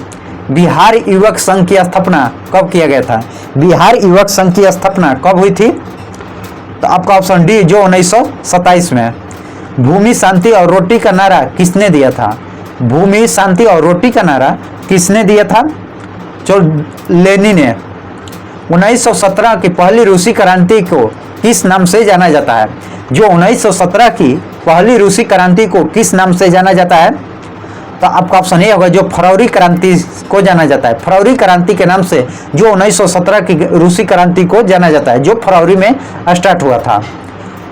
बिहार युवक संघ की स्थापना कब किया गया था? बिहार युवक संघ की स्थापना कब हुई थी? तो आपका ऑप्शन डी जो 1927 में। भूमि शांति और रोटी का नारा किसने दिया था? भूमि शांति और रोटी का नारा किसने दिया था? जो लेनिन ने। 1917 की पहली रूसी क्रांति को किस नाम से जाना जाता है? जो 1917 की पहली रूसी क्रांति को किस नाम से जाना जाता है? तो आपका ऑप्शन ए होगा जो फरवरी क्रांति को जाना जाता है। फरवरी क्रांति के नाम से जो 1917 की रूसी क्रांति को जाना जाता है, जो फरवरी में स्टार्ट हुआ था।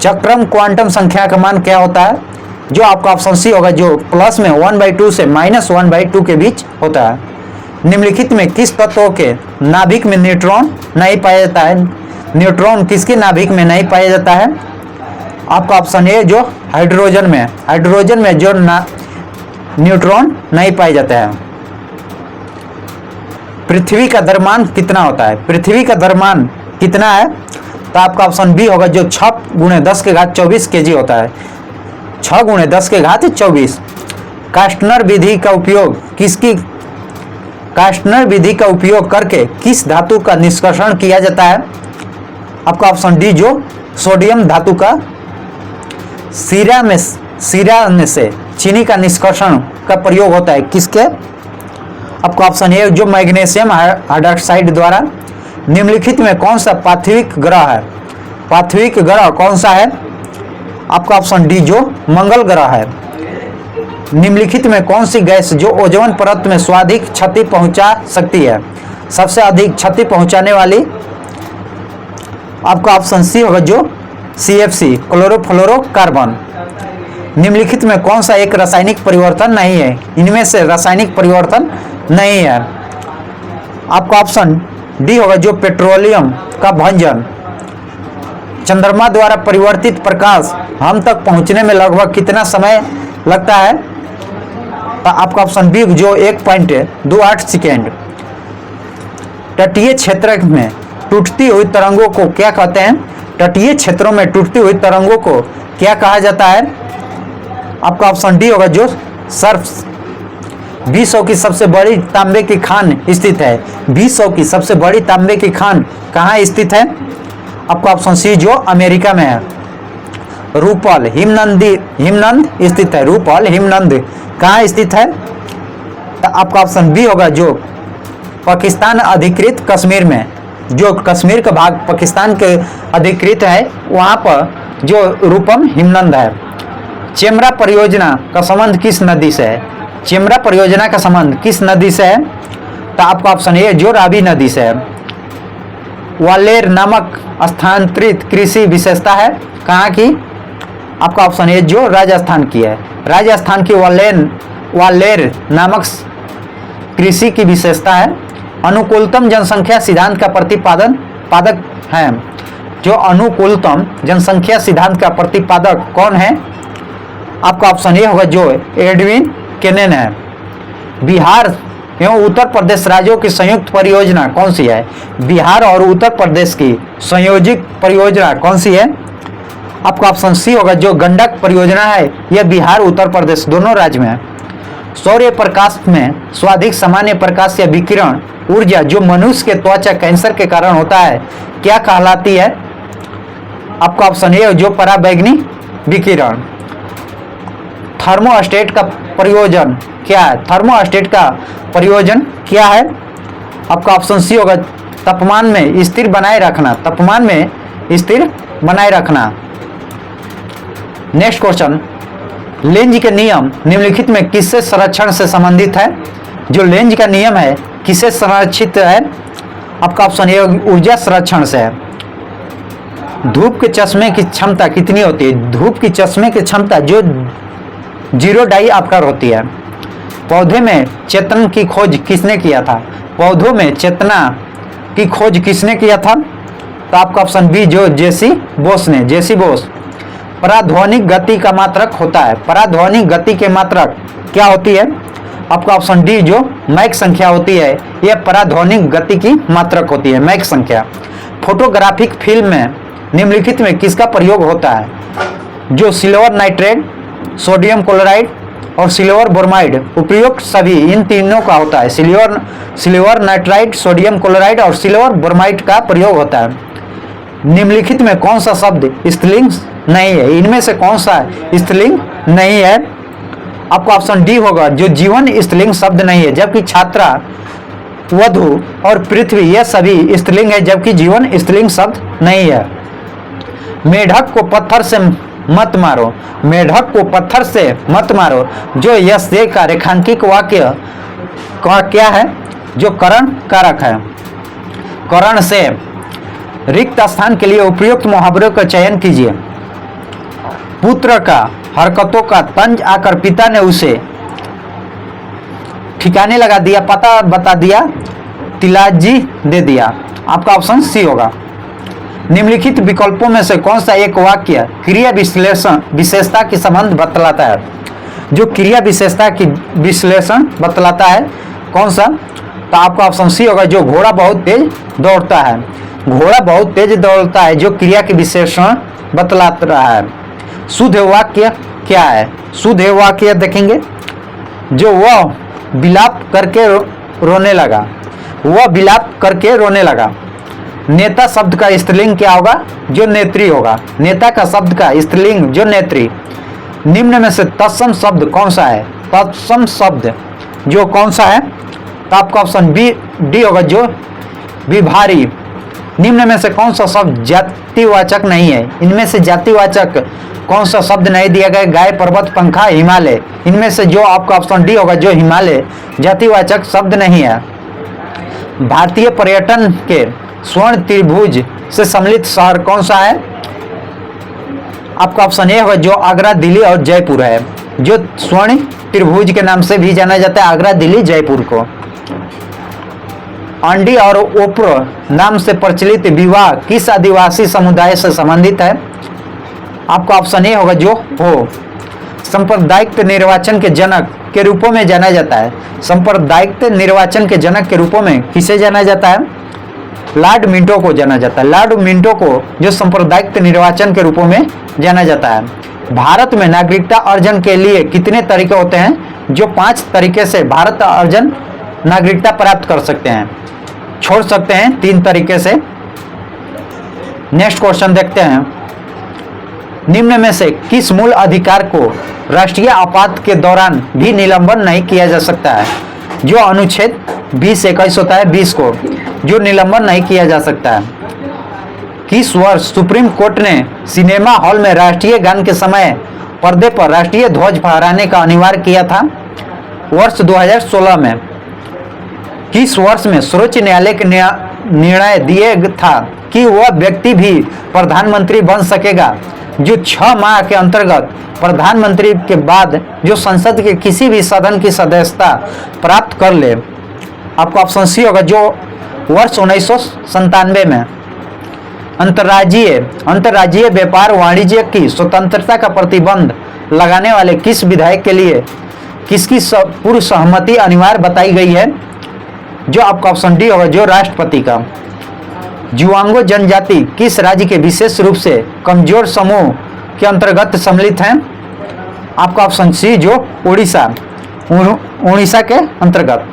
चक्रम क्वांटम संख्या का मान क्या होता है? जो आपका ऑप्शन सी होगा जो प्लस में 1/2 से -1/2 के बीच होता है। निम्नलिखित में किस तत्व के नाभिक में न्यूट्रॉन नहीं पाया जाता है? न्यूट्रॉन किसके नाभिक में नहीं पाया जाता है? आपका ऑप्शन ए जो हाइड्रोजन में। हाइड्रोजन में जो न्यूट्रॉन नहीं पाया जाता है। पृथ्वी का द्रव्यमान कितना होता है? पृथ्वी का द्रव्यमान कितना है? तो आपका ऑप्शन बी होगा जो 6 × 10⁻24 kg होता है। 6 × 10⁻24। कास्टनर विधि का उपयोग करके किस धातु का निष्कर्षण किया जाता है? आपका ऑप्शन डी जो सोडियम धातु का। सीरा में से चीनी का निष्कर्षण का प्रयोग होता है किसके? आपका ऑप्शन ए जो मैग्नीशियम हाइड्रॉक्साइड द्वारा। निम्नलिखित में कौन सा पार्थिव ग्रह है? पृथ्वी ग्रह कौन सा है? आपका ऑप्शन डी जो मंगल ग्रह है। निम्नलिखित में कौन सी गैस जो ओजोन परत में सर्वाधिक क्षति पहुंचा सकती है? सबसे अधिक क्षति पहुंचाने वाली आपका ऑप्शन सी होगा जो CFC क्लोरोफ्लोरोकार्बन। निम्नलिखित में कौन सा एक रासायनिक परिवर्तन नहीं है? इनमें से रासायनिक परिवर्तन नहीं है। आपका ऑप्शन डी होगा जो पेट्रोलियम का भंजन। चंद्रमा द्वारा परिवर्तित प्रकाश हम तक पहुंचने में लगभग कितना समय लगता है? तो आपका ऑप्शन बी जो 1.28 सेकेंड। तटीय क्षेत्र में टूटती हुई तरंगों को क्या कहते हैं? तटीय क्षेत्रों में टूटती हुई तरंगों को क्या कहा जाता है? आपका ऑप्शन डी होगा जो सर्फ। विश्व की सबसे बड़ी तांबे की खान स्थित है। विश्व की सबसे बड़ी तांबे की खान कहाँ स्थित है? आपका ऑप्शन सी जो अमेरिका में है। रूपल हिमनंद स्थित है। रूपल हिमनंद कहाँ स्थित है? तो आपका ऑप्शन बी होगा जो पाकिस्तान अधिकृत कश्मीर में। जो कश्मीर का भाग पाकिस्तान के अधिकृत है वहाँ पर जो रूपम हिमनंद है। चेम्बरा परियोजना का संबंध किस नदी से है? चेम्बरा परियोजना का संबंध किस नदी से है? तो आपका ऑप्शन ए जो रावी नदी से है। वालेर नामक स्थानांतरित कृषि विशेषता है कहाँ की? आपका ऑप्शन ए जो राजस्थान की है। राजस्थान की वालेर नामक कृषि की विशेषता है। अनुकूलतम जनसंख्या सिद्धांत का प्रतिपादक है। जो अनुकूलतम जनसंख्या सिद्धांत का प्रतिपादक कौन है? आपका ऑप्शन ए होगा जो एडविन केनेन है। बिहार एवं उत्तर प्रदेश राज्यों की संयुक्त परियोजना कौन सी है? बिहार और उत्तर प्रदेश की संयोजित परियोजना कौन सी है? आपका ऑप्शन सी होगा जो गंडक परियोजना है। यह बिहार उत्तर प्रदेश दोनों राज्य में है। सौर्य प्रकाश में सर्वाधिक सामान्य प्रकाश या विकिरण ऊर्जा जो मनुष्य के त्वचा कैंसर के कारण होता है क्या कहलाती है? आपका ऑप्शन ए जो पराबैंगनी विकिरण। थर्मोस्टेट का प्रयोजन क्या है? थर्मोस्टेट का प्रयोजन क्या है? आपका ऑप्शन सी होगा तापमान में स्थिर बनाए रखना। तापमान में स्थिर बनाए रखना। नेक्स्ट क्वेश्चन, लेंज के नियम निम्नलिखित में किससे संरक्षण से संबंधित है? जो लेंज का नियम है किससे संरक्षित है? आपका ऑप्शन ए ऊर्जा संरक्षण से है। धूप के चश्मे की क्षमता कितनी होती है? धूप की चश्मे की क्षमता जो 0 डाइऑप्टर होती है। पौधे में चेतन की खोज किसने किया था? पौधों में चेतना की खोज किसने किया था? तो आपका ऑप्शन बी जो जेसी बोस ने। जेसी बोस। पराध्वनिक गति का मात्रक होता है। पराध्वनिक गति के मात्रक क्या होती है? आपका ऑप्शन डी जो मैक संख्या होती है यह पराध्वनिक गति की मात्रक होती है, मैक संख्या। फोटोग्राफिक फिल्म में निम्नलिखित में किसका प्रयोग होता है? जो सिल्वर नाइट्रेट, सोडियम क्लोराइड और सिल्वर ब्रोमाइड उपयुक्त सभी इन तीनों का होता है। सिल्वर नाइट्राइड, सोडियम क्लोराइड और सिल्वर ब्रोमाइड का प्रयोग होता है। निम्नलिखित में कौन सा शब्द स्त्रीलिंग नहीं है? इनमें से कौन सा स्त्रीलिंग नहीं है? आपका ऑप्शन डी होगा जो जीवन स्त्रीलिंग शब्द नहीं है, जबकि छात्रा, वधु और पृथ्वी यह सभी स्त्रीलिंग है जबकि जीवन स्त्रीलिंग शब्द नहीं है। मेढक को पत्थर से मत मारो। मेढक को पत्थर से मत मारो जो यश दे का रेखांकित वाक्य क्या है? जो करण कारक है। करण से रिक्त स्थान के लिए उपयुक्त मुहावरों का चयन कीजिए। पुत्र का हरकतों का तंज आकर पिता ने उसे ठिकाने लगा दिया, पता बता दिया, तिलाजी दे दिया। आपका ऑप्शन सी होगा। निम्नलिखित विकल्पों में से कौन सा एक वाक्य क्रिया विश्लेषण विशेषता की संबंध बतलाता है? जो क्रिया विशेषता की विश्लेषण बतलाता है कौन सा? तो आपका ऑप्शन सी होगा जो घोड़ा बहुत तेज दौड़ता है। घोड़ा बहुत तेज दौड़ता है जो क्रिया की विशेषण बतला रहा है। शुद्ध वाक्य क्या है? शुद्ध वाक्य देखेंगे जो वह विलाप करके रोने लगा। वह विलाप करके रोने लगा। नेता शब्द का स्त्रीलिंग क्या होगा? जो नेत्री होगा। नेता का शब्द का स्त्रीलिंग जो नेत्री। निम्न में से तत्सम शब्द कौन सा है? तत्सम शब्द जो कौन सा है? तो आपका ऑप्शन बी डी होगा जो विभारी। निम्न में से कौन सा शब्द जातिवाचक नहीं है? इनमें से जातिवाचक कौन सा शब्द नहीं दिया गया? गाय, पर्वत, पंखा, हिमालय। इनमें से जो आपका ऑप्शन डी होगा, जो हिमालय जातिवाचक शब्द नहीं है। भारतीय पर्यटन के स्वर्ण त्रिभुज से सम्मिलित शहर कौन सा है? आपका ऑप्शन ए होगा, जो आगरा, दिल्ली और जयपुर है, जो स्वर्ण त्रिभुज के नाम से भी जाना जाता है, आगरा, दिल्ली, जयपुर को। अंडी और ओप्रो नाम से प्रचलित विवाह किस आदिवासी समुदाय से संबंधित है? आपका ऑप्शन ए होगा, जो हो सांप्रदायिक निर्वाचन के जनक के रूपों में जाना जाता है। सांप्रदायिक निर्वाचन के जनक के रूपों में किसे जाना जाता है? लॉर्ड मिंटो को जाना जाता है। लॉर्ड मिंटो को जो सांप्रदायिक निर्वाचन के रूपों में जाना जाता है। भारत में नागरिकता अर्जन के लिए कितने तरीके होते हैं? जो 5 तरीके से भारत अर्जन नागरिकता प्राप्त कर सकते हैं। छोड़ सकते हैं 3 तरीके से। नेक्स्ट क्वेश्चन देखते हैं। निम्न में से किस मूल अधिकार को राष्ट्रीय आपात के दौरान भी निलंबन नहीं किया जा सकता है? जो अनुच्छेद 20-21 होता है, 20 को जो निलंबन नहीं किया जा सकता है। किस वर्ष सुप्रीम कोर्ट ने सिनेमा हॉल में राष्ट्रीय गान के समय पर्दे पर राष्ट्रीय ध्वज फहराने का अनिवार्य किया था? वर्ष 2016 में। किस वर्ष में सर्वोच्च न्यायालय के निर्णय दिए था कि वह व्यक्ति भी प्रधानमंत्री बन सकेगा जो 6 माह के अंतर्गत प्रधानमंत्री के बाद जो संसद के किसी भी सदन की सदस्यता प्राप्त कर ले? आपका ऑप्शन सी होगा, जो वर्ष 1997 में। अंतर्राज्यीय व्यापार वाणिज्य की स्वतंत्रता का प्रतिबंध लगाने वाले किस विधायक के लिए किसकी पूर्व सहमति अनिवार्य बताई गई है? जो आपका ऑप्शन डी होगा, जो राष्ट्रपति का। जुआंगो जनजाति किस राज्य के विशेष रूप से कमजोर समूह के अंतर्गत सम्मिलित हैं? आपका ऑप्शन सी, जो उड़ीसा के अंतर्गत।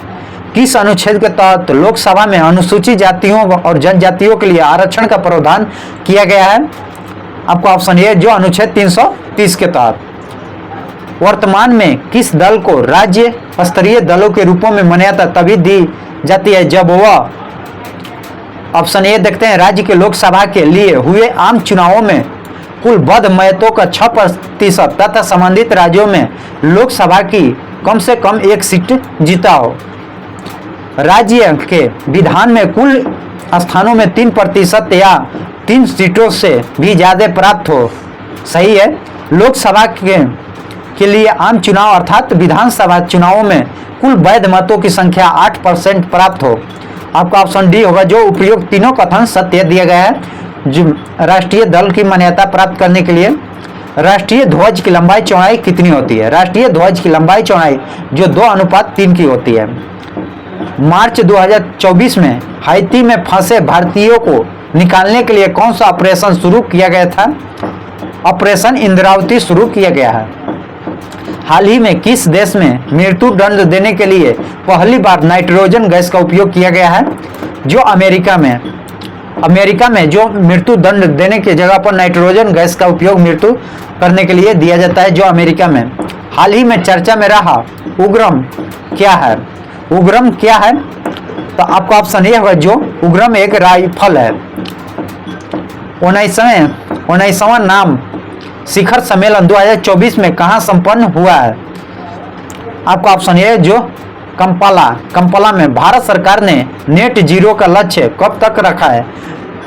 किस अनुच्छेद के तहत लोकसभा में अनुसूचित जातियों और जनजातियों के लिए आरक्षण का प्रावधान किया गया है? आपका ऑप्शन ए, जो अनुच्छेद 330 के तहत। वर्तमान में किस दल को राज्य स्तरीय दलों के रूपों में मान्यता तभी दी जाती है जब वह, ऑप्शन ए देखते हैं, राज्य के लोकसभा के लिए हुए आम चुनावों में कुल बद्ध मतों का 6% तथा संबंधित राज्यों में लोकसभा की कम से कम 1 सीट जीता हो। राज्य के विधान में कुल स्थानों में 3% या 3 सीटों से भी ज्यादा प्राप्त हो। सही है। लोकसभा के लिए आम चुनाव अर्थात विधानसभा चुनावों में कुल वैध मतों की संख्या 8% प्राप्त हो। आपका ऑप्शन डी होगा, जो उपयुक्त तीनों कथन सत्य दिया गया है। जो राष्ट्रीय दल की मान्यता प्राप्त करने के लिए राष्ट्रीय ध्वज की लंबाई चौड़ाई कितनी होती है? राष्ट्रीय ध्वज की लंबाई चौड़ाई जो 2:3 की होती है। मार्च 2024 में हाइती में फंसे भारतीयों को निकालने के लिए कौन सा ऑपरेशन शुरू किया गया था? ऑपरेशन इंद्रावती शुरू किया गया है। हाल ही में किस देश में मृत्यु दंड देने के लिए पहली बार नाइट्रोजन गैस का उपयोग किया गया है? जो अमेरिका में जो मृत्यु दंड देने की जगह पर नाइट्रोजन गैस का उपयोग मृत्यु करने के लिए दिया जाता है, जो अमेरिका में। हाल ही में चर्चा में रहा उग्रम क्या है? उग्रम क्या है? तो आपका ऑप्शन ये होगा, जो उग्रम एक राइफल है। 19वां नाम शिखर सम्मेलन 2024 में कहां संपन्न हुआ है? आपका ऑप्शन ये, जो कंपाला में। भारत सरकार ने नेट जीरो का लक्ष्य कब तक रखा है?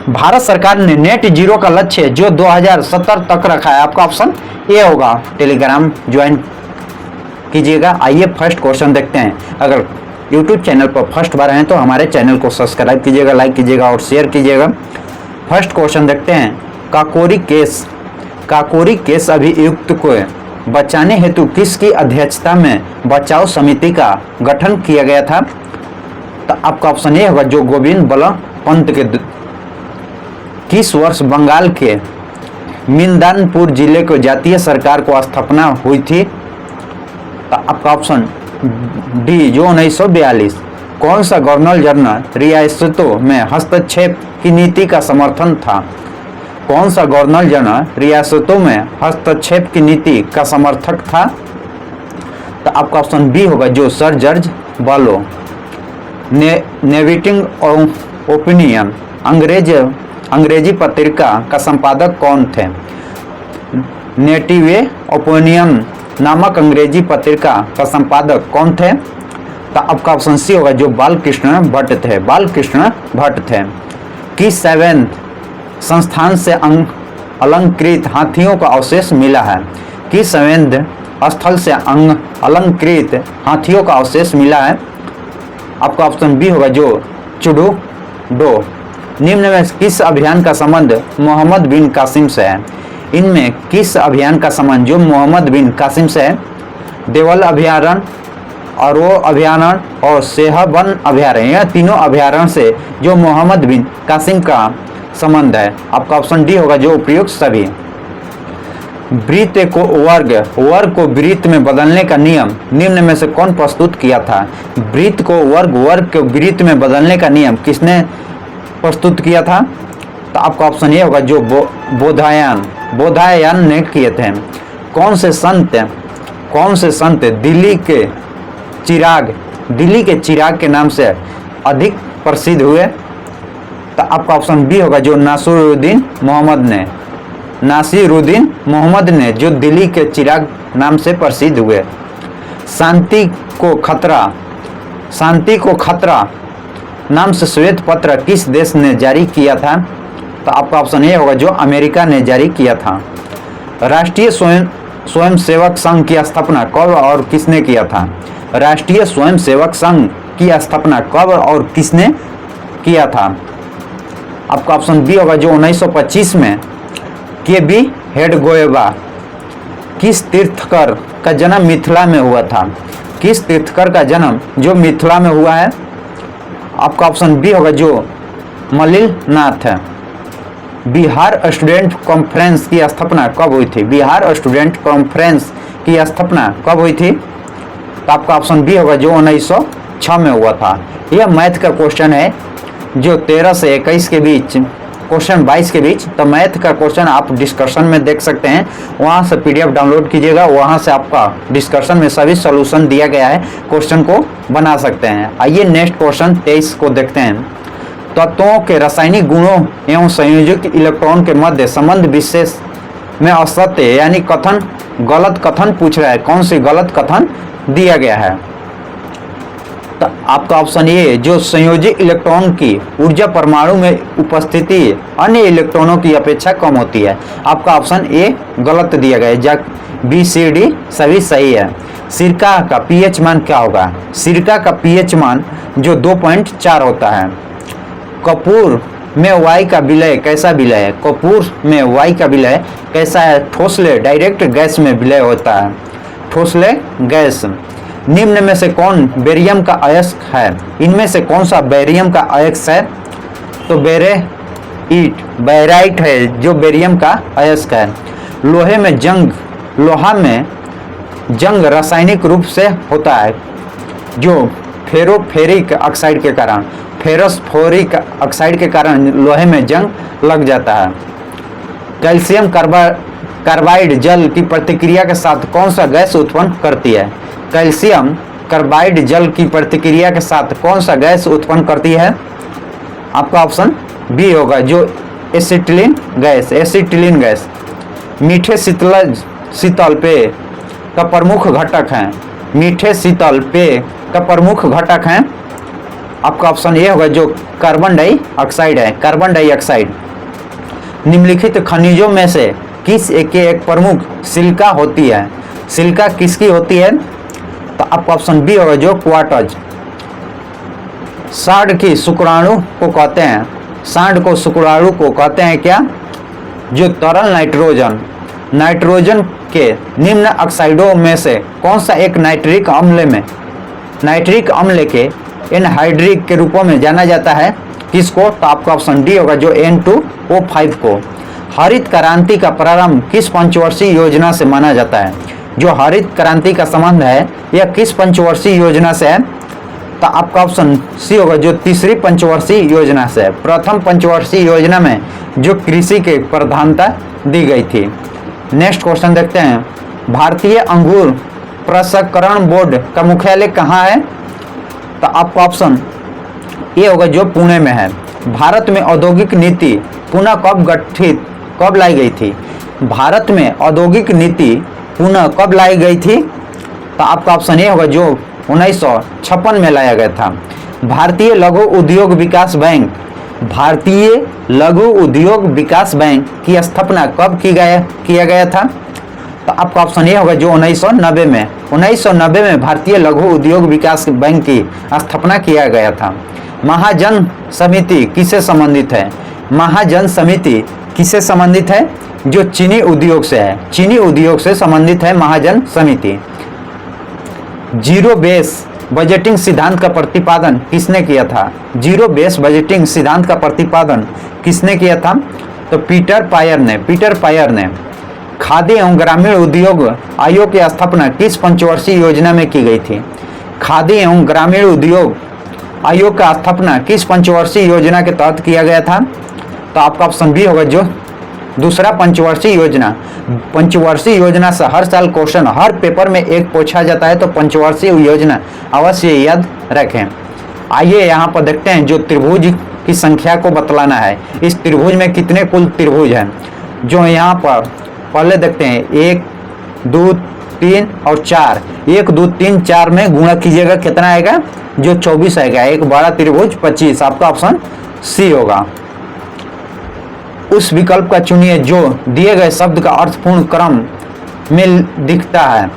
भारत सरकार ने नेट जीरो का लक्ष्य जो 2070 तक रखा है। आपका ऑप्शन ए होगा। टेलीग्राम ज्वाइन कीजिएगा। आइए फर्स्ट क्वेश्चन देखते हैं। अगर यूट्यूब चैनल पर फर्स्ट बार हैं तो हमारे चैनल को सब्सक्राइब कीजिएगा, लाइक कीजिएगा और शेयर कीजिएगा। फर्स्ट क्वेश्चन देखते हैं। काकोरी केस अभियुक्त को बचाने हेतु किसकी अध्यक्षता में बचाव समिति का गठन किया गया था? तो आपका ऑप्शन ये होगा, जो गोविंद बल्लभ पंत के। किस वर्ष बंगाल के मिदनापुर जिले को जातीय सरकार को स्थापना हुई थी? तो आपका ऑप्शन डी, जो 1942। कौन सा गवर्नर जनरल रियासतों में हस्तक्षेप की नीति का समर्थन था? कौन सा गवर्नर जनरल रियासतों में हस्तक्षेप की नीति का समर्थक था? तो आपका ऑप्शन बी होगा, जो सर जॉर्ज बलो। नेविटिंग ओपिनियन अंग्रेजी पत्रिका का संपादक कौन थे? नेटिव ओपिनियन नामक अंग्रेजी पत्रिका का संपादक कौन थे? तो आपका ऑप्शन सी होगा जो बालकृष्ण भट्ट थे, बालकृष्ण भट्ट थे। किस सेवेंथ संस्थान से अलंकृत हाथियों का अवशेष मिला है? किस सेवेंथ स्थल से अलंकृत हाथियों का अवशेष मिला है? आपका ऑप्शन बी होगा जो चुडुडो। निम्न में किस अभियान का संबंध मोहम्मद बिन कासिम से है? इनमें किस अभियान का संबंध जो मोहम्मद बिन कासिम से है? देवल अभयारण्य, अरो अभयारण्य और सेहबन अभयारण्य, यह तीनों अभयारण्य से जो मोहम्मद बिन कासिम का संबंध है। आपका ऑप्शन डी होगा जो उपयुक्त सभी। वृत्त को वर्ग को वृत्त में बदलने का नियम निम्न में से कौन प्रस्तुत किया था? वृत्त को वर्ग को वृत्त में बदलने का नियम किसने प्रस्तुत किया था? तो आपका ऑप्शन ये होगा जो बोधायन ने किए थे। कौन से संत दिल्ली के चिराग के नाम से अधिक प्रसिद्ध हुए? तो आपका ऑप्शन बी होगा जो नासिरुद्दीन मोहम्मद ने जो दिल्ली के चिराग नाम से प्रसिद्ध हुए। शांति को खतरा नाम से श्वेत पत्र किस देश ने जारी किया था? तो आपका ऑप्शन ए होगा जो अमेरिका ने जारी किया था। राष्ट्रीय स्वयंसेवक संघ की स्थापना कब और किसने किया था? राष्ट्रीय स्वयंसेवक संघ की स्थापना कब और किसने किया था? आपका ऑप्शन बी होगा जो 1925 में। के.बी. हेडगेवार। किस तीर्थकर का जन्म मिथिला में हुआ था? किस तीर्थकर का जन्म जो मिथिला में हुआ है? आपका ऑप्शन बी होगा जो मलिलनाथ है। बिहार स्टूडेंट कॉन्फ्रेंस की स्थापना कब हुई थी? बिहार स्टूडेंट कॉन्फ्रेंस की स्थापना कब हुई थी? तो आपका ऑप्शन बी होगा जो 1906 में हुआ था। यह मैथ का क्वेश्चन है जो 13 से 21 के बीच, क्वेश्चन 22 के बीच। तो मैथ का क्वेश्चन आप डिस्कशन में देख सकते हैं, वहाँ से पीडीएफ डाउनलोड कीजिएगा, वहाँ से आपका डिस्कशन में सभी सॉल्यूशन दिया गया है, क्वेश्चन को बना सकते हैं। आइए नेक्स्ट क्वेश्चन 23 को देखते हैं। तत्वों के रासायनिक गुणों एवं संयोजक इलेक्ट्रॉन के मध्य संबंध विशेष में असत्य यानी कथन, गलत कथन पूछ रहा है। कौन सी गलत कथन दिया गया है? तो आपका ऑप्शन ए जो संयोजी इलेक्ट्रॉन की ऊर्जा परमाणु में उपस्थिति अन्य इलेक्ट्रॉनों की अपेक्षा कम होती है। आपका ऑप्शन ए गलत दिया गया है, जबकि बी सी डी सभी सही है। सिरका का पीएच मान क्या होगा? सिरका का पीएच मान जो 2.4 होता है। कपूर में वाई का विलय कैसा विलय है? कपूर में वाई का विलय कैसा है? ठोसले डायरेक्ट गैस में विलय होता है, ठोसले गैस। निम्न में से कौन बेरियम का अयस्क है? इनमें से कौन सा बेरियम का अयस्क है? तो बैराइट है जो बेरियम का अयस्क है। लोहा में जंग रासायनिक रूप से होता है जो फेरोफेरिक ऑक्साइड के कारण, फेरसफोरिक ऑक्साइड के कारण लोहे में जंग लग जाता है। कैल्शियम कार्बाइड जल की प्रतिक्रिया के साथ कौन सा गैस उत्पन्न करती है? कैल्शियम कार्बाइड जल की प्रतिक्रिया के साथ कौन सा गैस उत्पन्न करती है? आपका ऑप्शन बी होगा जो एसिटिलीन गैस। मीठे शीतल पेय का प्रमुख घटक है। मीठे शीतल पेय का प्रमुख घटक है। आपका ऑप्शन ए होगा जो कार्बन डाइऑक्साइड है, कार्बन डाइऑक्साइड। निम्नलिखित खनिजों में से किस एक प्रमुख सिलिका होती है? सिलिका किसकी होती है? तो आपका ऑप्शन बी होगा जो क्वार्ट्ज। सांड की शुक्राणु को कहते हैं, सांड को शुक्राणु को कहते हैं क्या? जो तरल नाइट्रोजन के निम्न ऑक्साइडों में से कौन सा एक नाइट्रिक अम्ल के एनहाइड्रिक के रूपों में जाना जाता है? किसको? तो आपका ऑप्शन डी होगा जो N2O5 को। हरित क्रांति का प्रारंभ किस पंचवर्षीय योजना से माना जाता है? जो हरित क्रांति का संबंध है यह किस पंचवर्षीय योजना से है? तो आपका ऑप्शन सी होगा जो तीसरी पंचवर्षीय योजना से। प्रथम पंचवर्षीय योजना में जो कृषि के प्रधानता दी गई थी। नेक्स्ट क्वेश्चन देखते हैं। भारतीय अंगूर प्रसंस्करण बोर्ड का मुख्यालय कहाँ है? तो आपका ऑप्शन ए होगा जो पुणे में है। भारत में औद्योगिक नीति पुनः कब लाई गई थी? भारत में औद्योगिक नीति पुनः कब लाई गई थी? तो आपका ऑप्शन ए होगा जो 1956 में लाया गया था। भारतीय लघु उद्योग विकास बैंक, भारतीय लघु उद्योग विकास बैंक की स्थापना कब किया गया था? तो आपका ऑप्शन ए होगा जो 1990 में भारतीय लघु उद्योग विकास बैंक की स्थापना किया गया था। महाजन समिति किससे संबंधित है? महाजन समिति किससे संबंधित है? जो चीनी उद्योग से है, चीनी उद्योग से संबंधित है महाजन समिति। जीरो बेस बजटिंग सिद्धांत का प्रतिपादन किसने किया था? जीरो बेस बजटिंग सिद्धांत का प्रतिपादन किसने किया था? तो पीटर पायर ने। खाद्य एवं ग्रामीण उद्योग आयोग की स्थापना किस पंचवर्षीय योजना में की गई थी? खाद्य एवं ग्रामीण उद्योग आयोग का स्थापना किस पंचवर्षीय योजना के तहत किया गया था? तो आपका ऑप्शन बी होगा जो दूसरा पंचवर्षीय योजना। पंचवर्षीय योजना से हर साल क्वेश्चन हर पेपर में एक पूछा जाता है, तो पंचवर्षीय योजना अवश्य याद रखें। आइए यहाँ पर देखते हैं जो त्रिभुज की संख्या को बतलाना है। इस त्रिभुज में कितने कुल त्रिभुज हैं, जो यहाँ पर पहले देखते हैं 1 2 3 और 4। 1 2 3 4 में गुणा कीजिएगा, कितना आएगा? जो 24 आएगा। एक बड़ा त्रिभुज 25। आपका ऑप्शन सी होगा। उस विकल्प का चुनिए जो दिए गए शब्द का अर्थपूर्ण क्रम में दिखता है।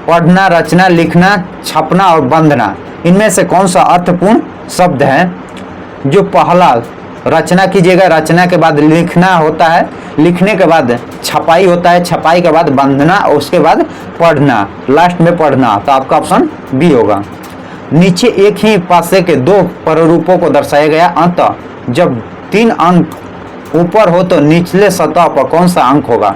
पढ़ना, रचना, लिखना, छपना और बंधना, इनमें से कौन सा अर्थपूर्ण शब्द है? जो पहला रचना कीजिएगा, रचना के बाद लिखना होता है, लिखने के बाद छपाई होता है, छपाई के बाद बंधना और उसके बाद पढ़ना, लास्ट में पढ़ना। तो आपका ऑप्शन बी होगा। नीचे एक ही पासे के दो प्रारूपों को दर्शाया गया। अंत जब 3 अंक ऊपर हो तो निचले सतह पर कौन सा अंक होगा?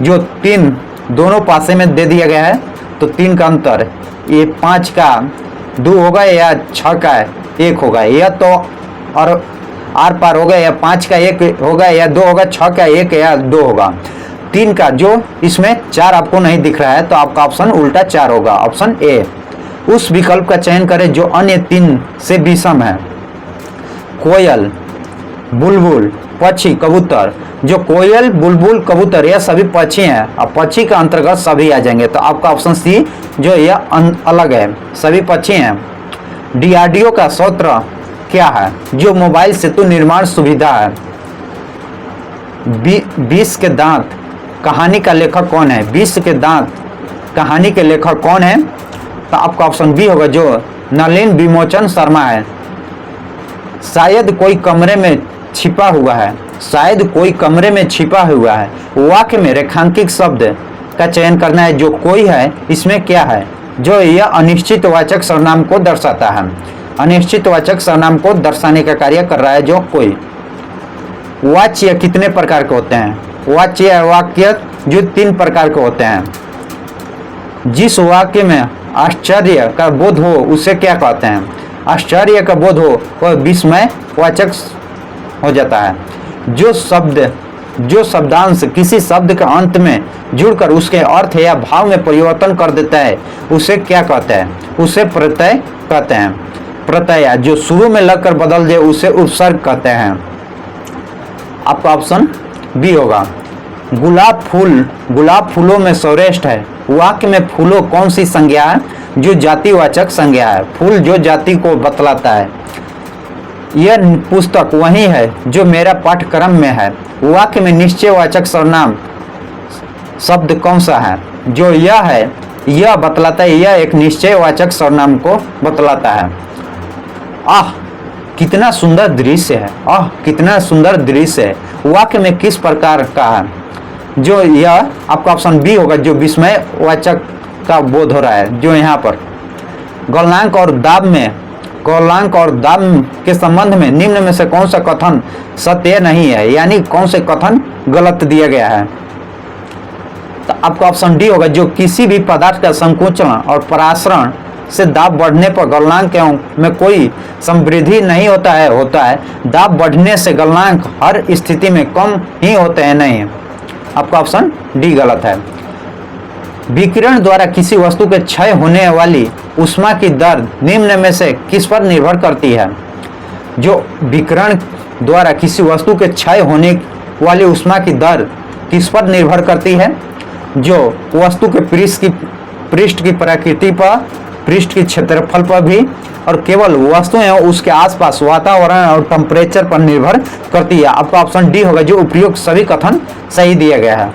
जो 3 दोनों पासे में दे दिया गया है, तो 3 का अंतर, ये 5 का 2 होगा या 6 का 1 होगा, या तो और आर पार होगा, या 5 का 1 होगा या 2 होगा, 6 का 1 या 2 होगा। 3 का जो इसमें 4 आपको नहीं दिख रहा है, तो आपका ऑप्शन उल्टा 4 होगा, ऑप्शन ए। उस विकल्प का चयन करें जो अन्य 3 से विषम है। कोयल, बुलबुल, पक्षी, कबूतर। जो कोयल, बुलबुल, कबूतर यह सभी पक्षी हैं, और पक्षी का अंतर्गत सभी आ जाएंगे। तो आपका ऑप्शन सी जो यह अलग है, सभी पक्षी हैं। डीआरडीओ का सूत्र क्या है? जो मोबाइल सेतु निर्माण सुविधा है। 20 के दांत कहानी का लेखक कौन है? 20 के दांत कहानी के लेखक कौन है? तो आपका ऑप्शन बी होगा जो नलिन विमोचन शर्मा है। शायद कोई कमरे में छिपा हुआ है, शायद कोई कमरे में छिपा हुआ है। वाक्य में रेखांकित शब्द का चयन करना है। जो कोई है इसमें क्या है? जो यह अनिश्चित वाचक सर्वनाम को दर्शाता है। अनिश्चित वाचक सर्वनाम को दर्शाने का कार्य कर रहा है जो कोई। वाच्य कितने प्रकार के होते हैं? वाच्य या वाक्य जो 3 प्रकार के होते हैं। जिस वाक्य में आश्चर्य का बोध हो उसे क्या कहते हैं? आश्चर्य का बोध हो वह विस्मय वाचक हो जाता है। जो शब्दांश किसी शब्द के अंत में जुड़कर उसके अर्थ या भाव में परिवर्तन कर देता है उसे क्या कहते हैं? उसे प्रत्यय कहते हैं। प्रत्यय जो शुरू में लगकर बदल दे उसे उपसर्ग कहते हैं। आपका ऑप्शन बी होगा। गुलाब फूलों में सर्वश्रेष्ठ है। वाक्य में फूलों कौन सी संज्ञा है? जो जातिवाचक संज्ञा है। फूल जो जाति को बतलाता है। यह पुस्तक वही है जो मेरा पाठ्यक्रम में है। वाक्य में निश्चयवाचक सर्वनाम शब्द कौन सा है? जो यह है, यह बतलाता है, यह एक निश्चयवाचक सर्वनाम को बतलाता है। आह कितना सुंदर दृश्य है, आह कितना सुंदर दृश्य है। वाक्य में किस प्रकार का है? जो यह आपका ऑप्शन बी होगा जो विस्मयवाचक का बोध हो रहा है। जो यहाँ पर गलनांक और दाब के संबंध में निम्न में से कौन सा कथन सत्य नहीं है, यानी कौन से कथन गलत दिया गया है? तो आपका ऑप्शन डी होगा जो किसी भी पदार्थ का संकुचन और परासरण से दाब बढ़ने पर गलनांक में कोई समृद्धि नहीं होता है। दाब बढ़ने से गलनांक हर स्थिति में कम ही होते हैं, नहीं। आपका ऑप्शन डी गलत है। विकिरण द्वारा किसी वस्तु के क्षय होने वाली ऊष्मा की दर निम्न में से किस पर निर्भर करती है? जो विकिरण द्वारा किसी वस्तु के क्षय होने वाली ऊष्मा की दर किस पर निर्भर करती है? जो वस्तु के पृष्ठ की प्रकृति पर, पृष्ठ के क्षेत्रफल पर भी, और केवल वस्तु एवं उसके आसपास वातावरण और टेम्परेचर पर निर्भर करती है। आपका ऑप्शन डी होगा, जो उपयुक्त सभी कथन सही दिया गया है।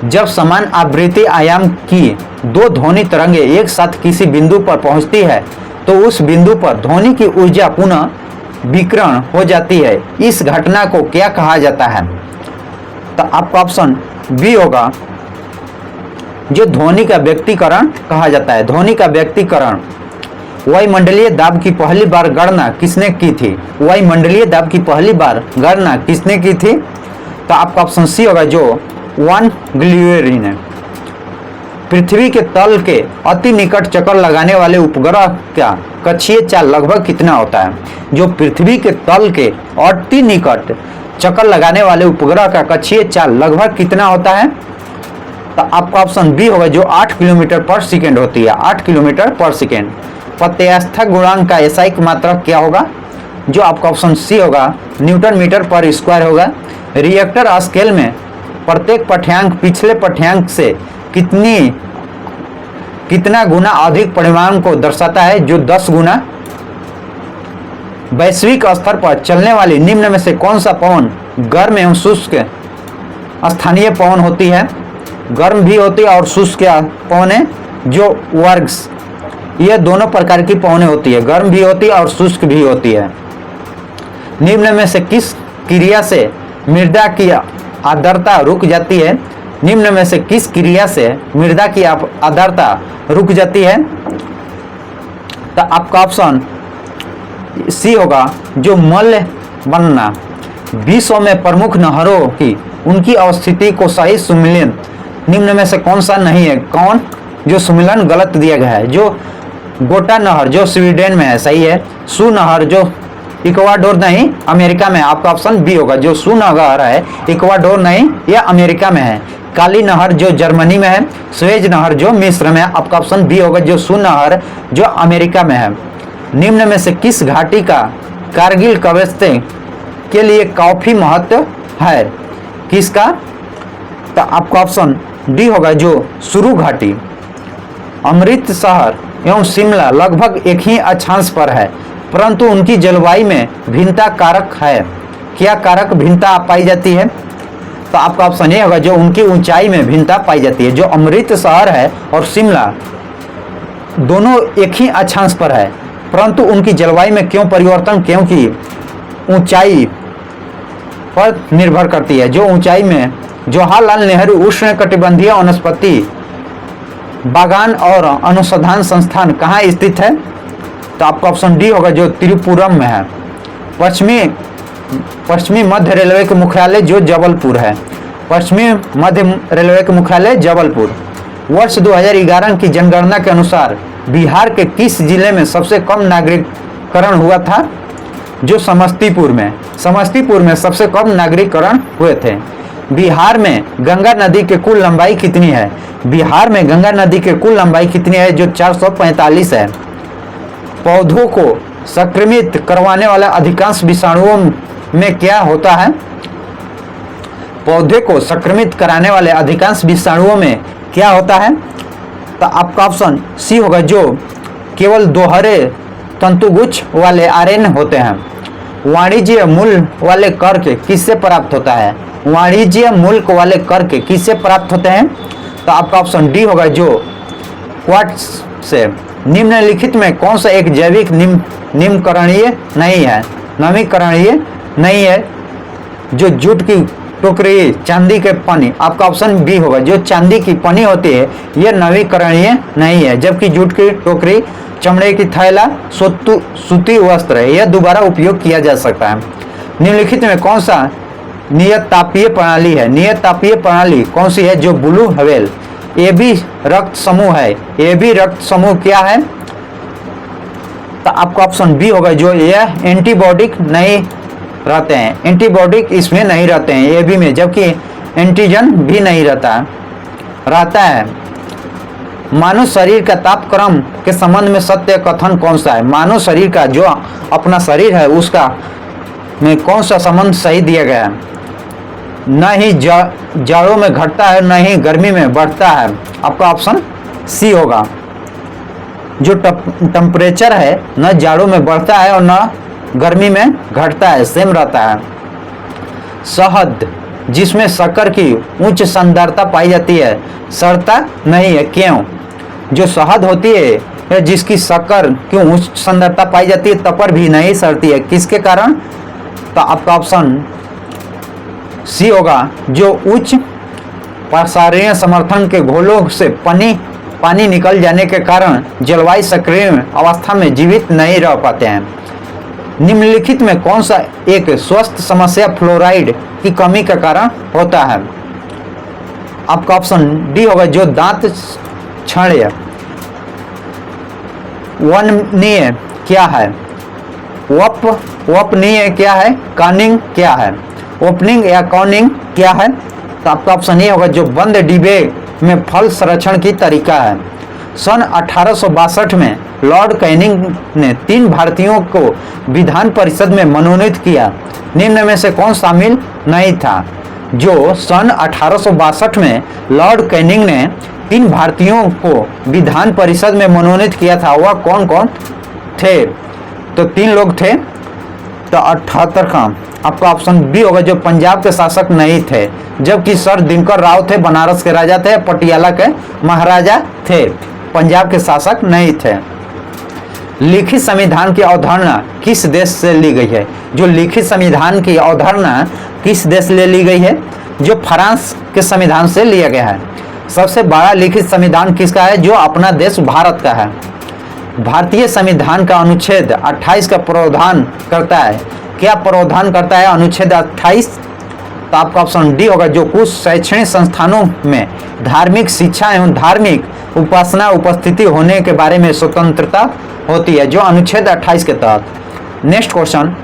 जब समान आवृत्ति आयाम की दो ध्वनि तरंगें एक साथ किसी बिंदु पर पहुंचती है तो उस बिंदु पर ध्वनि की ऊर्जा पुनः विकिरण हो जाती है। इस घटना को क्या कहा जाता है? तो आपका ऑप्शन बी होगा, जो ध्वनि का व्यक्तीकरण कहा जाता है। ध्वनि का व्यक्तीकरण। वायुमंडलीय दाब की पहली बार गणना किसने की थी? वायुमंडलीय दाब की पहली बार गणना किसने की थी? तो आपका ऑप्शन सी होगा, जो वान ग्लुएरी ने। पृथ्वी के तल के अति निकट चक्कर लगाने वाले उपग्रह का कक्षीय चाल लगभग कितना होता है? जो पृथ्वी के तल के अति निकट चक्कर लगाने वाले उपग्रह का कक्षीय चाल लगभग कितना होता है? तो आपका ऑप्शन बी होगा, जो 8 किलोमीटर पर सेकेंड होती है। 8 किलोमीटर पर सेकेंड। प्रत्यास्थ गुणांक का एसआई मात्रक क्या होगा? जो आपका ऑप्शन सी होगा, न्यूटन मीटर पर स्क्वायर होगा। रिएक्टर स्केल में प्रत्येक पाठ्यांक पिछले पाठ्यांक से कितना गुना अधिक परिमाण को दर्शाता है? जो 10 गुना। वैश्विक स्तर पर चलने वाली निम्न में से कौन सा पवन गर्म एवं शुष्क स्थानीय पवन होती है? गर्म भी होती है और शुष्क पवन है जो वर्ग्स, ये दोनों प्रकार की पवनें होती है, गर्म भी होती है और शुष्क भी होती है। निम्न में से किस क्रिया से मृदा की आर्द्रता रुक जाती है? निम्न में से किस क्रिया से मृदा की आर्द्रता रुक जाती है? तो आपका ऑप्शन सी होगा, जो मल्ल बनना। विश्व में प्रमुख नहरों की उनकी अवस्थिति को सही सुमिलिन निम्न में से कौन सा नहीं है? कौन? जो सुमिलन गलत दिया गया है। जो गोटा नहर जो स्वीडन में है सही है। सू नहर जो इक्वाडोर नहीं अमेरिका में, आपका ऑप्शन बी होगा, जो सू नहर है इक्वाडोर नहीं यह अमेरिका में है। काली नहर जो जर्मनी में है। स्वेज नहर जो मिस्र में है। आपका ऑप्शन बी होगा, जो सू नहर जो अमेरिका में है। निम्न में से किस घाटी का कारगिल कवरते के लिए काफी महत्व है? किसका? तो आपका ऑप्शन डी होगा, जो सुरू घाटी। अमृतसर एवं शिमला लगभग एक ही अक्षांश पर है, परंतु उनकी जलवायु में भिन्नता कारक है। क्या कारक भिन्नता पाई जाती है? तो आपका ऑप्शन ये होगा, जो उनकी ऊंचाई में भिन्नता पाई जाती है। जो अमृतसर है और शिमला दोनों एक ही अक्षांश पर है, परंतु उनकी जलवायु में क्यों परिवर्तन? क्योंकि ऊंचाई पर निर्भर करती है। जो ऊंचाई में जवाहरलाल नेहरू उष्णकटिबंधीय वनस्पति बागान और अनुसंधान संस्थान कहाँ स्थित है? तो आपका ऑप्शन डी होगा, जो त्रिपुरम में है। पश्चिमी मध्य रेलवे के मुख्यालय जो जबलपुर है। पश्चिमी मध्य रेलवे के मुख्यालय जबलपुर। वर्ष 2011 की जनगणना के अनुसार बिहार के किस जिले में सबसे कम नागरिकरण हुआ था? जो समस्तीपुर में सबसे कम नागरिकरण हुए थे। बिहार में गंगा नदी के कुल लंबाई कितनी है? बिहार में गंगा नदी के कुल लंबाई कितनी है? जो 445 है। पौधों को संक्रमित करवाने वाला अधिकांश विषाणुओं में क्या होता है? पौधे को संक्रमित कराने वाले अधिकांश विषाणुओं में क्या होता है? तो आपका ऑप्शन सी होगा, जो केवल दोहरे तंतुगुच्छ वाले आरएनए होते हैं। वाणिज्य मूल्य वाले कर के किससे प्राप्त होता है? वाणिज्य मूल्य वाले कर के किससे प्राप्त होते हैं? तो आपका ऑप्शन डी होगा, जो क्वार्ट्ज से। निम्नलिखित में कौन सा एक जैविक नवीकरणीय नहीं है? जो जूट की टोकरी, चांदी के पन्नी। आपका ऑप्शन बी होगा, जो चांदी की पन्नी होती है यह नवीकरणीय नहीं है, जबकि जूट की टोकरी, चमड़े की थैला, सूती वस्त्र है, यह दोबारा उपयोग किया जा सकता है। निम्नलिखित में कौन सा नियत तापीय प्रणाली है? नियत तापीय प्रणाली कौन सी है? जो ब्लू व्हेल। ए बी रक्त समूह है। ए बी रक्त समूह क्या है? तो आपका ऑप्शन बी होगा, जो यह एंटीबॉडिक नहीं रहते हैं। एंटीबॉडिक इसमें नहीं रहते हैं ए बी में, जबकि एंटीजन भी नहीं रहता है। मानव शरीर का तापक्रम के संबंध में सत्य कथन कौन सा है? मानव शरीर का जो अपना शरीर है उसका में कौन सा संबंध सही दिया गया है? न ही जाड़ों में घटता है न ही गर्मी में बढ़ता है। आपका ऑप्शन सी होगा। जो टेम्परेचर है न जाड़ों में बढ़ता है और न गर्मी में घटता है, सेम रहता है। शहद जिसमें शक्कर की उच्च सांद्रता पाई जाती है सड़ता नहीं है, क्यों? जो शहद होती है जिसकी शक्कर की उच्च सांद्रता पाई जाती है तब पर भी नहीं सड़ती है, किसके कारण? तो आपका ऑप्शन सी होगा। जो उच्च प्रसारणीय समर्थन के घोलों से पानी निकल जाने के कारण जलवायु सक्रिय अवस्था में जीवित नहीं रह पाते हैं। निम्नलिखित में कौन सा एक स्वस्थ समस्या फ्लोराइड की कमी के कारण होता है? आपका ऑप्शन डी होगा। जो दांत क्षण्य वननीय क्या है? वपनीय क्या है? कॉनिंग क्या है? ओपनिंग या कॉनिंग क्या है? तो आपका ऑप्शन ए होगा। जो बंद डिब्बे में फल संरक्षण की तरीका है। सन 1862 में लॉर्ड कैनिंग ने 3 भारतीयों को विधान परिषद में मनोनीत किया, निम्न में से कौन शामिल नहीं था? जो सन 1862 में लॉर्ड कैनिंग ने 3 भारतीयों को विधान परिषद में मनोनीत किया था, वह कौन कौन थे? तो 3 लोग थे। तो 78 का आपका ऑप्शन बी होगा। जो पंजाब के शासक नहीं थे, जबकि सर दिनकर राव थे, बनारस के राजा थे, पटियाला के महाराजा थे, पंजाब के शासक नहीं थे। लिखित संविधान की अवधारणा किस देश से ली गई है? जो लिखित संविधान की अवधारणा किस देश से ली गई है? जो फ्रांस के संविधान से लिया गया है। सबसे बड़ा लिखित संविधान किसका है? जो अपना देश भारत का है। भारतीय संविधान का अनुच्छेद 28 का प्रावधान करता है, क्या प्रावधान करता है अनुच्छेद 28? तो आपका ऑप्शन डी होगा। जो कुछ शैक्षणिक संस्थानों में धार्मिक शिक्षा एवं धार्मिक उपासना उपस्थिति होने के बारे में स्वतंत्रता होती है, जो अनुच्छेद 28 के तहत। नेक्स्ट क्वेश्चन,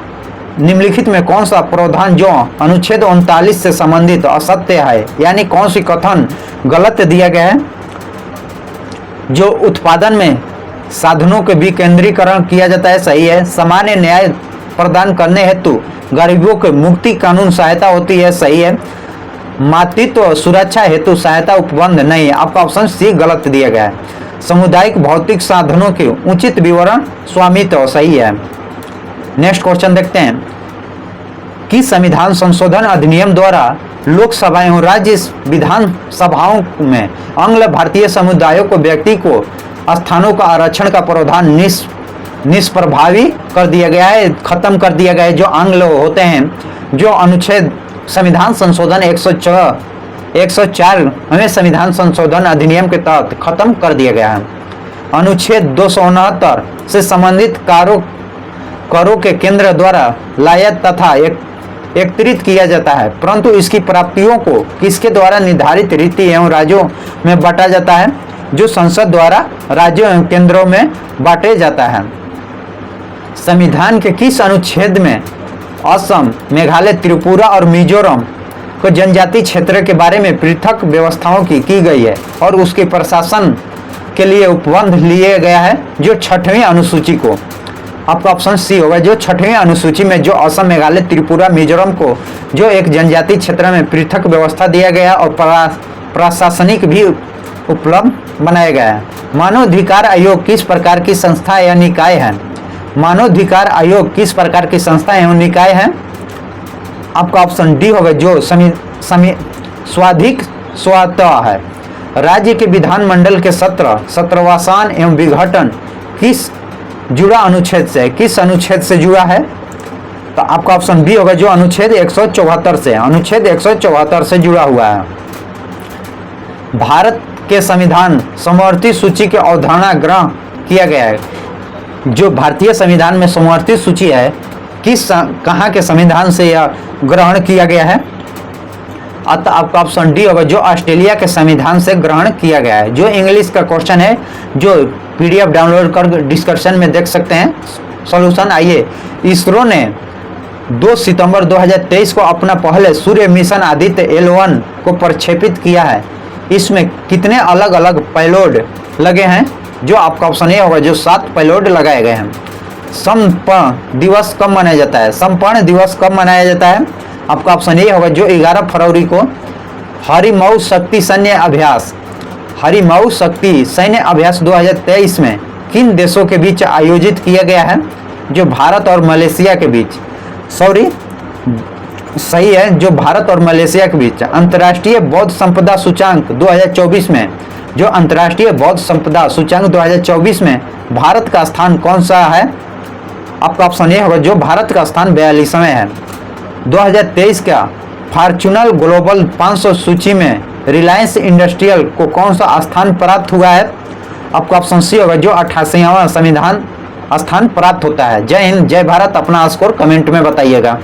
निम्नलिखित में कौन सा प्रावधान जो अनुच्छेद 39 से संबंधित असत्य है, यानी कौन सी कथन गलत दिया गया है? जो उत्पादन में साधनों के विकेंद्रीकरण किया जाता है, सही है। सामान्य न्याय प्रदान करने हेतु गरीबों के मुक्ति कानून सहायता होती है, सही है। मातृत्व सुरक्षा हेतु सहायता उपबंध नहीं है, आपका ऑप्शन सी गलत दिया गया है। सामुदायिक भौतिक साधनों के उचित विवरण स्वामित्व, सही है। नेक्स्ट क्वेश्चन देखते हैं कि संविधान संशोधन अधिनियम द्वारा लोकसभा एवं राज्य विधान सभाओं में आंग्ल भारतीय समुदायों को व्यक्ति को स्थानों का आरक्षण का प्रावधान निष्प्रभावी कर दिया गया है, खत्म कर दिया गया है। जो आंग्ल होते हैं, जो अनुच्छेद संविधान संशोधन 104 हमें संविधान संशोधन अधिनियम के तहत खत्म कर दिया गया है। अनुच्छेद 269 से संबंधित करों के केंद्र द्वारा लायत तथा एकत्रित किया जाता है, परंतु इसकी प्राप्तियों को किसके द्वारा निर्धारित रीति एवं राज्यों में बांटा जाता है? जो संसद द्वारा राज्यों एवं केंद्रों में बांटे जाता है। संविधान के किस अनुच्छेद में असम, मेघालय, त्रिपुरा और मिजोरम को जनजाति क्षेत्र के बारे में पृथक व्यवस्थाओं की गई है और उसके प्रशासन के लिए उपबंध लिए गया है? जो 6वीं अनुसूची को, आपका ऑप्शन सी होगा। जो 6वीं अनुसूची में जो असम, मेघालय, त्रिपुरा, मिजोरम को जो एक जनजाति क्षेत्र में पृथक व्यवस्था दिया गया और प्रशासनिक भी उपलब्ध बनाया गया है। मानवाधिकार आयोग किस प्रकार की संस्था या निकाय है? मानवाधिकार आयोग किस प्रकार की संस्था एवं निकाय है? आपका ऑप्शन डी होगा। जो स्वाधिक स्वतः है। राज्य के विधानमंडल के सत्रवासान एवं विघटन किस जुड़ा अनुच्छेद से, किस अनुच्छेद से जुड़ा है? तो आपका ऑप्शन बी होगा। जो अनुच्छेद 174 से, अनुच्छेद 174 से जुड़ा हुआ है। भारत के संविधान समवर्ती सूची की अवधारणा ग्रहण किया गया है। जो भारतीय संविधान में समवर्ती सूची है, कहाँ के संविधान से यह ग्रहण किया गया है? अतः आपका ऑप्शन डी होगा। जो ऑस्ट्रेलिया के संविधान से ग्रहण किया गया है। जो इंग्लिश का क्वेश्चन है, जो पीडीएफ डाउनलोड कर डिस्कशन में देख सकते हैं सॉल्यूशन। आइए, इसरो ने 2 सितंबर 2023 को अपना पहले सूर्य मिशन आदित्य L1 को प्रक्षेपित किया है। इसमें कितने अलग अलग पेलोड लगे हैं, जो आपका ऑप्शन ए होगा, जो 7 पेलोड लगाए गए हैं। समर्पण दिवस कब मनाया जाता है? समर्पण दिवस कब मनाया जाता है? आपका ऑप्शन ए होगा, जो 11 फरवरी को हरिमऊ शक्ति सैन्य अभ्यास, हरिमऊ शक्ति सैन्य अभ्यास 2023 में किन देशों के बीच आयोजित किया गया है? जो भारत और मलेशिया के बीच, सही है, जो भारत और मलेशिया के बीच अंतर्राष्ट्रीय बौद्ध संपदा सूचांक 2024 में, जो अंतर्राष्ट्रीय बौद्ध संपदा सूचांक 2024 में भारत का स्थान कौन सा है? आपका ऑप्शन ए होगा, जो भारत का स्थान 42वें है। 2023 का फॉर्च्यूनर ग्लोबल 500 सूची में रिलायंस इंडस्ट्रियल को कौन सा स्थान प्राप्त हुआ है? आपका ऑप्शन सी होगा, जो 88वां संविधान स्थान प्राप्त होता है। जय हिंद, जय भारत। अपना स्कोर कमेंट में बताइएगा।